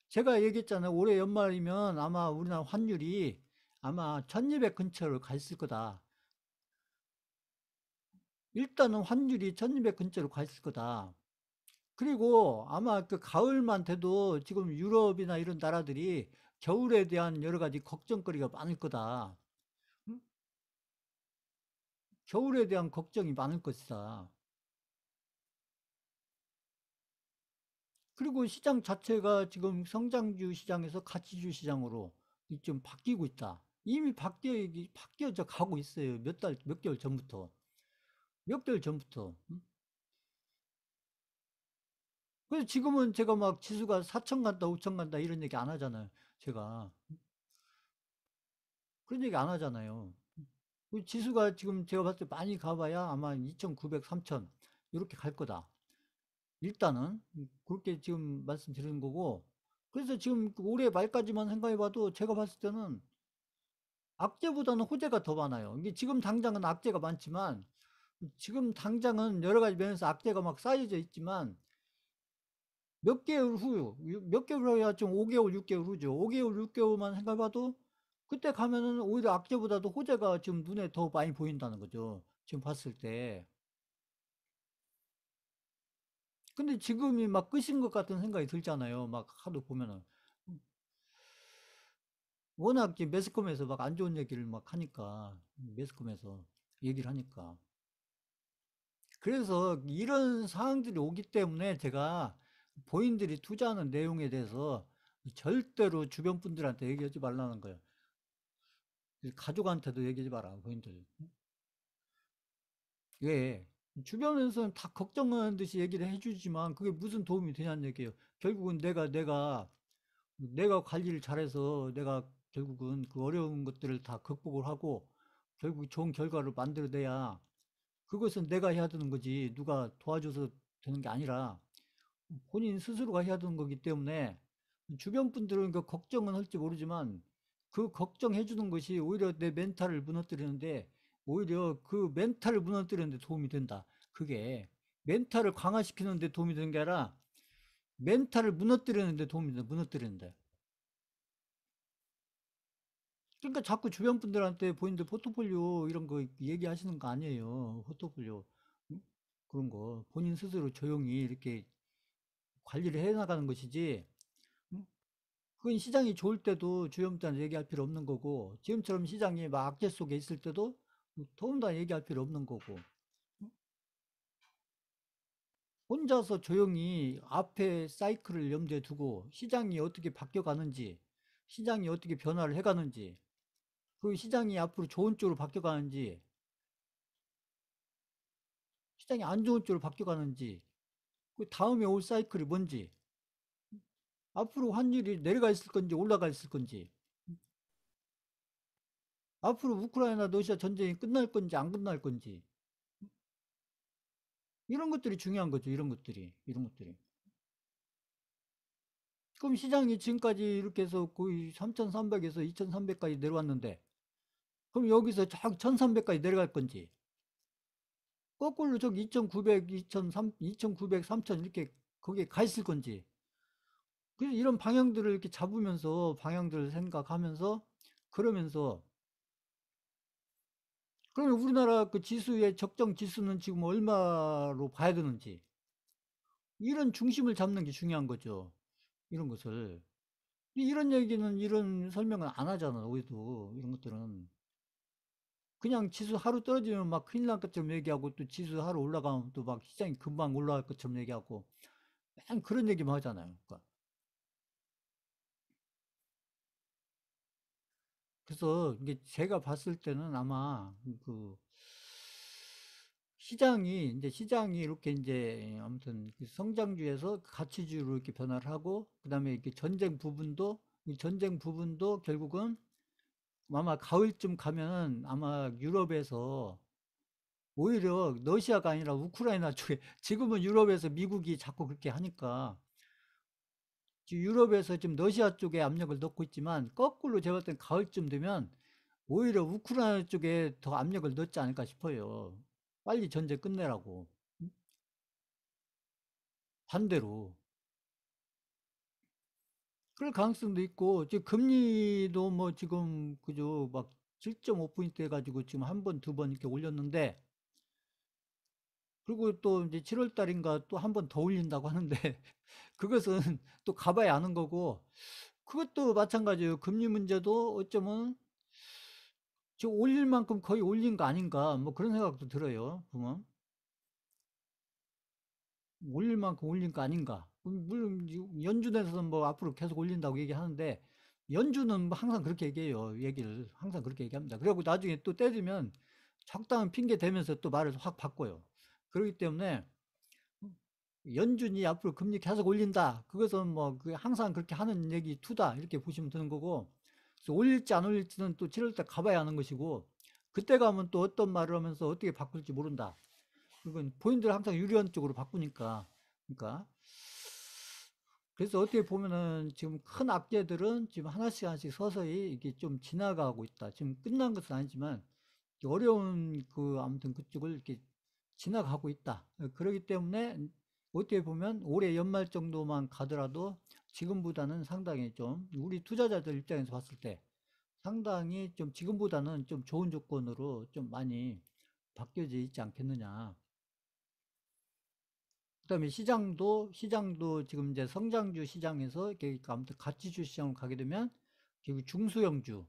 제가 얘기했잖아요. 올해 연말이면 아마 우리나라 환율이 아마 1200 근처로 가 있을 거다. 일단은 환율이 1200 근처로 가 있을 거다. 그리고 아마 그 가을만 돼도 지금 유럽이나 이런 나라들이 겨울에 대한 여러 가지 걱정거리가 많을 거다. 응? 겨울에 대한 걱정이 많을 것이다. 그리고 시장 자체가 지금 성장주 시장에서 가치주 시장으로 좀 바뀌고 있다. 이미 바뀌어져 가고 있어요. 몇 개월 전부터. 몇 개월 전부터. 응? 그래서 지금은 제가 막 지수가 4천 간다, 5천 간다 이런 얘기 안 하잖아요. 제가. 그런 얘기 안 하잖아요. 그 지수가 지금 제가 봤을 때 많이 가봐야 아마 2,900, 3,000 이렇게 갈 거다. 일단은 그렇게 지금 말씀드리는 거고. 그래서 지금 올해 말까지만 생각해봐도 제가 봤을 때는 악재보다는 호재가 더 많아요. 이게 지금 당장은 악재가 많지만, 지금 당장은 여러 가지 면에서 악재가 막 쌓여져 있지만 몇 개월 후야 좀 5개월, 6개월 후죠. 5개월, 6개월만 생각해봐도 그때 가면은 오히려 악재보다도 호재가 지금 눈에 더 많이 보인다는 거죠. 지금 봤을 때. 근데 지금이 막 끝인 것 같은 생각이 들잖아요. 막 하도 보면은. 워낙 이제 매스컴에서 막 안 좋은 얘기를 막 하니까, 매스컴에서 얘기를 하니까. 그래서 이런 상황들이 오기 때문에 제가 본인들이 투자하는 내용에 대해서 절대로 주변 분들한테 얘기하지 말라는 거예요. 가족한테도 얘기하지 마라, 본인들. 왜? 주변에서는 다 걱정하는 듯이 얘기를 해주지만 그게 무슨 도움이 되냐는 얘기예요. 결국은 내가 관리를 잘해서 내가 결국은 그 어려운 것들을 다 극복을 하고 결국 좋은 결과를 만들어내야 그것은 내가 해야 되는 거지 누가 도와줘서 되는 게 아니라 본인 스스로가 해야 되는 거기 때문에 주변 분들은 그 걱정은 할지 모르지만 그 걱정해 주는 것이 오히려 내 멘탈을 무너뜨리는데 오히려 그 멘탈을 무너뜨리는데 도움이 된다. 그게 멘탈을 강화시키는 데 도움이 되는 게 아니라 멘탈을 무너뜨리는 데 도움이 된다. 무너뜨리는데. 그러니까 자꾸 주변 분들한테 본인들 포트폴리오 이런 거 얘기하시는 거 아니에요. 포트폴리오. 응? 그런 거. 본인 스스로 조용히 이렇게 관리를 해 나가는 것이지. 응? 그건 시장이 좋을 때도 주변한테 얘기할 필요 없는 거고, 지금처럼 시장이 막 악재 속에 있을 때도 더군다나 얘기할 필요 없는 거고, 혼자서 조용히 앞에 사이클을 염두에 두고 시장이 어떻게 바뀌어가는지, 시장이 어떻게 변화를 해가는지, 그 시장이 앞으로 좋은 쪽으로 바뀌어가는지, 시장이 안 좋은 쪽으로 바뀌어가는지, 그 다음에 올 사이클이 뭔지, 앞으로 환율이 내려가 있을 건지 올라가 있을 건지, 앞으로 우크라이나 러시아 전쟁이 끝날 건지 안 끝날 건지, 이런 것들이 중요한 거죠. 이런 것들이. 그럼 시장이 지금까지 이렇게 해서 거의 3,300에서 2,300까지 내려왔는데, 그럼 여기서 쫙 1,300까지 내려갈 건지, 거꾸로 저기 2,900, 2,900, 3,000 이렇게 거기에 가 있을 건지, 그래서 이런 방향들을 이렇게 잡으면서, 방향들을 생각하면서, 그러면서, 그러면 우리나라 그 지수의 적정 지수는 지금 얼마로 봐야 되는지, 이런 중심을 잡는 게 중요한 거죠. 이런 것을. 이런 얘기는, 이런 설명은 안 하잖아, 우리도. 이런 것들은. 그냥 지수 하루 떨어지면 막 큰일 날 것처럼 얘기하고 또 지수 하루 올라가면 또 막 시장이 금방 올라갈 것처럼 얘기하고 맨 그런 얘기만 하잖아요. 그러니까. 그래서 이게 제가 봤을 때는 아마 그 시장이 이렇게 이제 아무튼 그 성장주에서 가치주로 이렇게 변화를 하고 그다음에 이렇게 이 전쟁 부분도 결국은 아마 가을쯤 가면은 아마 유럽에서 오히려 러시아가 아니라 우크라이나 쪽에 지금은 유럽에서 미국이 자꾸 그렇게 하니까 유럽에서 지금 러시아 쪽에 압력을 넣고 있지만 거꾸로 제가 봤을 땐 가을쯤 되면 오히려 우크라이나 쪽에 더 압력을 넣지 않을까 싶어요. 빨리 전쟁 끝내라고. 반대로. 그럴 가능성도 있고 지금 금리도 뭐 지금 그죠 막 7.5포인트 해가지고 지금 한 번, 두 번 이렇게 올렸는데 그리고 또 이제 7월 달인가 또 한 번 더 올린다고 하는데 그것은 또 가봐야 아는 거고 그것도 마찬가지예요. 금리 문제도 어쩌면 지금 올릴 만큼 거의 올린 거 아닌가 뭐 그런 생각도 들어요. 보면 올릴 만큼 올린 거 아닌가. 물론 연준에서는 뭐 앞으로 계속 올린다고 얘기하는데 연준은 뭐 항상 그렇게 얘기해요. 얘기를 항상 그렇게 얘기합니다. 그리고 나중에 또 때리면 적당한 핑계 대면서 또 말을 확 바꿔요. 그렇기 때문에 연준이 앞으로 금리 계속 올린다. 그것은 뭐 항상 그렇게 하는 얘기 투다. 이렇게 보시면 되는 거고. 그래서 올릴지 안 올릴지는 또 7월 때 가봐야 하는 것이고 그때 가면 또 어떤 말을 하면서 어떻게 바꿀지 모른다. 그건 본인들 항상 유리한 쪽으로 바꾸니까. 그러니까 그래서 어떻게 보면은 지금 큰 악재들은 지금 하나씩 하나씩 서서히 이게 좀 지나가고 있다. 지금 끝난 것은 아니지만 어려운 아무튼 그쪽을 이렇게 지나가고 있다. 그렇기 때문에 어떻게 보면 올해 연말 정도만 가더라도 지금보다는 상당히 좀 우리 투자자들 입장에서 봤을 때 상당히 좀 지금보다는 좀 좋은 조건으로 좀 많이 바뀌어져 있지 않겠느냐. 그다음에 시장도 지금 이제 성장주 시장에서 이렇게 아무튼 가치주 시장으로 가게 되면 결국 중소형주,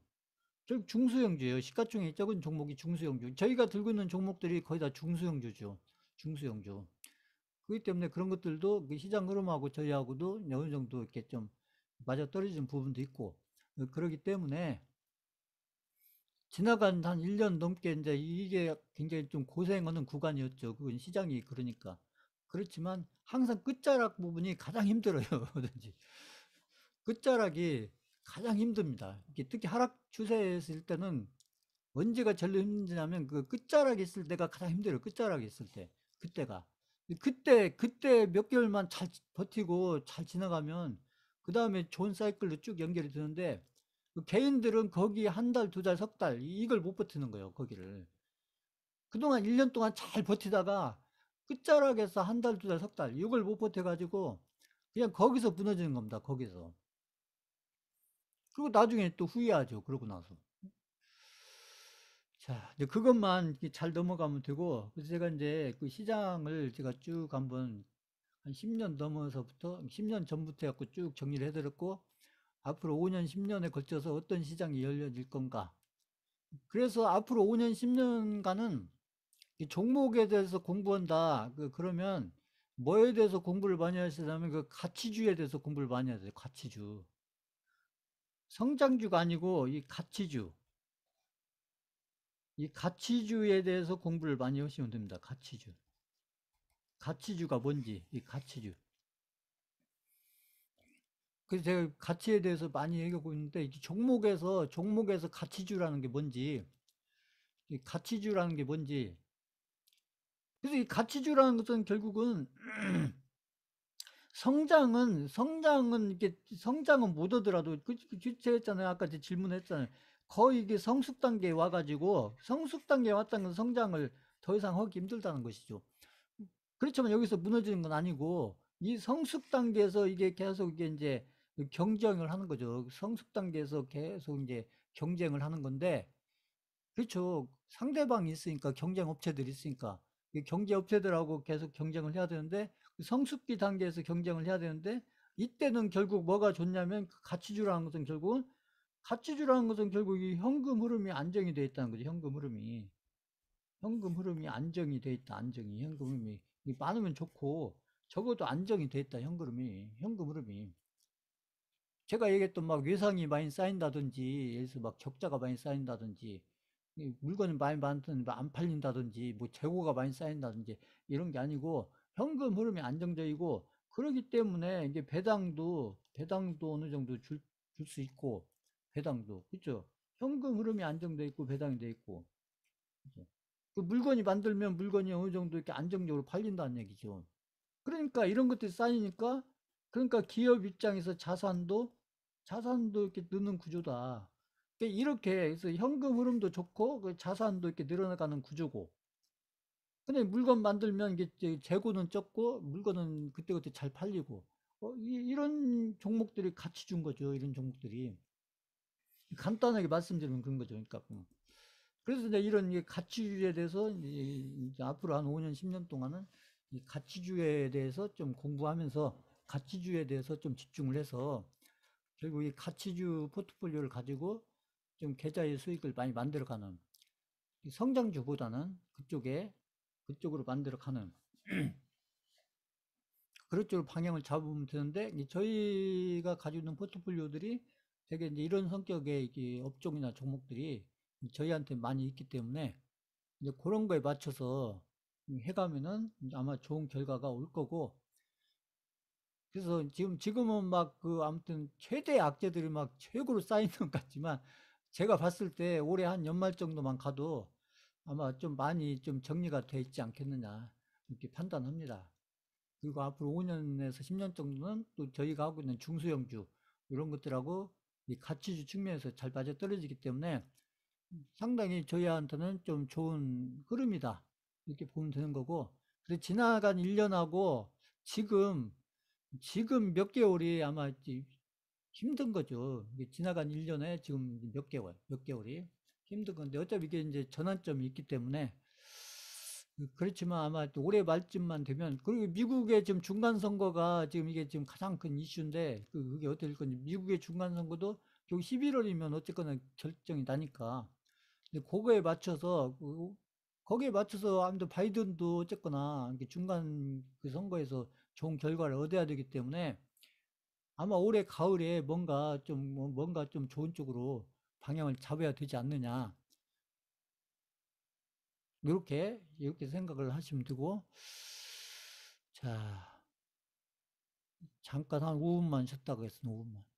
결국 중소형주예요. 시가총액이 적은 종목이 중소형주. 저희가 들고 있는 종목들이 거의 다 중소형주죠. 중소형주. 그렇기 때문에 그런 것들도 그 시장 흐름하고 저희하고도 어느 정도 이렇게 좀 맞아떨어지는 부분도 있고 그러기 때문에 지나간 한 1년 넘게 이제 이게 굉장히 좀 고생하는 구간이었죠. 그건 시장이 그러니까. 그렇지만 항상 끝자락 부분이 가장 힘들어요. 뭐든지. 끝자락이 가장 힘듭니다. 이게 특히 하락 추세에 있을 때는 언제가 제일 힘드냐면 그 끝자락에 있을 때가 가장 힘들어요. 끝자락에 있을 때. 그때가. 그때 몇 개월만 잘 버티고 잘 지나가면 그 다음에 좋은 사이클로 쭉 연결이 되는데 그 개인들은 거기 한 달, 두 달, 석 달 이걸 못 버티는 거예요. 거기를. 그동안 1년 동안 잘 버티다가 끝자락에서 한 달, 두 달, 석 달 이걸 못 버텨가지고 그냥 거기서 무너지는 겁니다. 거기서. 그리고 나중에 또 후회하죠. 그러고 나서. 자, 이제 그것만 이렇게 잘 넘어가면 되고, 그래서 제가 이제 그 시장을 제가 쭉 한번 한 10년 넘어서부터, 10년 전부터 해갖고 쭉 정리를 해드렸고, 앞으로 5년, 10년에 걸쳐서 어떤 시장이 열려질 건가. 그래서 앞으로 5년, 10년간은 이 종목에 대해서 공부한다. 그러면 뭐에 대해서 공부를 많이 하시냐면 그 가치주에 대해서 공부를 많이 해야 돼요. 가치주. 성장주가 아니고 이 가치주. 이 가치주에 대해서 공부를 많이 하시면 됩니다. 가치주. 가치주가 뭔지, 이 가치주. 그래서 제가 가치에 대해서 많이 얘기하고 있는데, 이 종목에서 가치주라는 게 뭔지, 이 가치주라는 게 뭔지. 그래서 이 가치주라는 것은 결국은 성장은 못 오더라도, 제가 했잖아요. 아까 제 질문했잖아요. 거의 이게 성숙 단계에 와가지고, 성숙 단계에 왔다는 건 성장을 더 이상 하기 힘들다는 것이죠. 그렇지만 여기서 무너지는 건 아니고 이 성숙 단계에서 이게 계속 이게 이제 경쟁을 하는 거죠. 성숙 단계에서 계속 이제 경쟁을 하는 건데 그렇죠. 상대방이 있으니까 경쟁 업체들이 있으니까 이 경제 업체들하고 계속 경쟁을 해야 되는데 그 성숙기 단계에서 경쟁을 해야 되는데 이때는 결국 뭐가 좋냐면 그 가치주라는 것은 결국 이 현금 흐름이 안정이 돼 있다는 거죠. 현금 흐름이 안정이 돼 있다. 안정이 현금 흐름이 많으면 좋고 적어도 안정이 돼 있다. 현금 흐름이 제가 얘기했던 막 외상이 많이 쌓인다든지 예를 들어서 막 적자가 많이 쌓인다든지 물건이 많이 많든 안 팔린다든지 뭐 재고가 많이 쌓인다든지 이런 게 아니고 현금 흐름이 안정적이고 그러기 때문에 이게 배당도 어느 정도 줄 수 있고 배당도 그렇죠. 현금 흐름이 안정돼 있고 배당이 돼 있고 그죠? 그 물건이 만들면 물건이 어느 정도 이렇게 안정적으로 팔린다는 얘기죠. 그러니까 이런 것들이 쌓이니까 그러니까 기업 입장에서 자산도 이렇게 느는 구조다. 그러니까 이렇게 해서 현금 흐름도 좋고 그 자산도 이렇게 늘어나가는 구조고. 근데 물건 만들면 이게 재고는 적고 물건은 그때그때 잘 팔리고. 이런 종목들이 같이 준 거죠. 이런 종목들이. 간단하게 말씀드리면 그런 거죠. 그러니까 그래서 이제 이런 가치주에 대해서 이제 앞으로 한 5년, 10년 동안은 이 가치주에 대해서 좀 공부하면서 가치주에 대해서 좀 집중을 해서 결국 이 가치주 포트폴리오를 가지고 좀 계좌의 수익을 많이 만들어가는 성장주보다는 그쪽으로 만들어가는 그런 쪽으로 방향을 잡으면 되는데 저희가 가지고 있는 포트폴리오들이 되게 이제 이런 성격의 이게 업종이나 종목들이 저희한테 많이 있기 때문에 이제 그런 거에 맞춰서 해가면은 아마 좋은 결과가 올 거고 그래서 지금은 막 아무튼 최대 악재들이 막 최고로 쌓이는 것 같지만 제가 봤을 때 올해 한 연말 정도만 가도 아마 좀 많이 좀 정리가 돼 있지 않겠느냐 이렇게 판단합니다. 그리고 앞으로 5년에서 10년 정도는 또 저희가 하고 있는 중소형주 이런 것들하고 이 가치주 측면에서 잘 맞아떨어지기 때문에 상당히 저희한테는 좀 좋은 흐름이다. 이렇게 보면 되는 거고. 그래서 지나간 1년하고 지금, 지금 몇 개월이 아마 힘든 거죠. 지나간 1년에 지금 몇 개월이 힘든 건데 어차피 이게 이제 전환점이 있기 때문에 그렇지만 아마 또 올해 말쯤만 되면 그리고 미국의 지금 중간 선거가 지금 이게 지금 가장 큰 이슈인데 그게 어떻게 될 건지 미국의 중간 선거도 결국 11월이면 어쨌거나 결정이 나니까 근데 거기에 맞춰서 아무튼 바이든도 어쨌거나 이렇게 중간 그 선거에서 좋은 결과를 얻어야 되기 때문에 아마 올해 가을에 뭔가 좀, 뭔가 좀 좋은 쪽으로 방향을 잡아야 되지 않느냐. 이렇게 생각을 하시면 되고, 자, 잠깐 한 5분만 쉬었다가 하겠습니다. 5분만.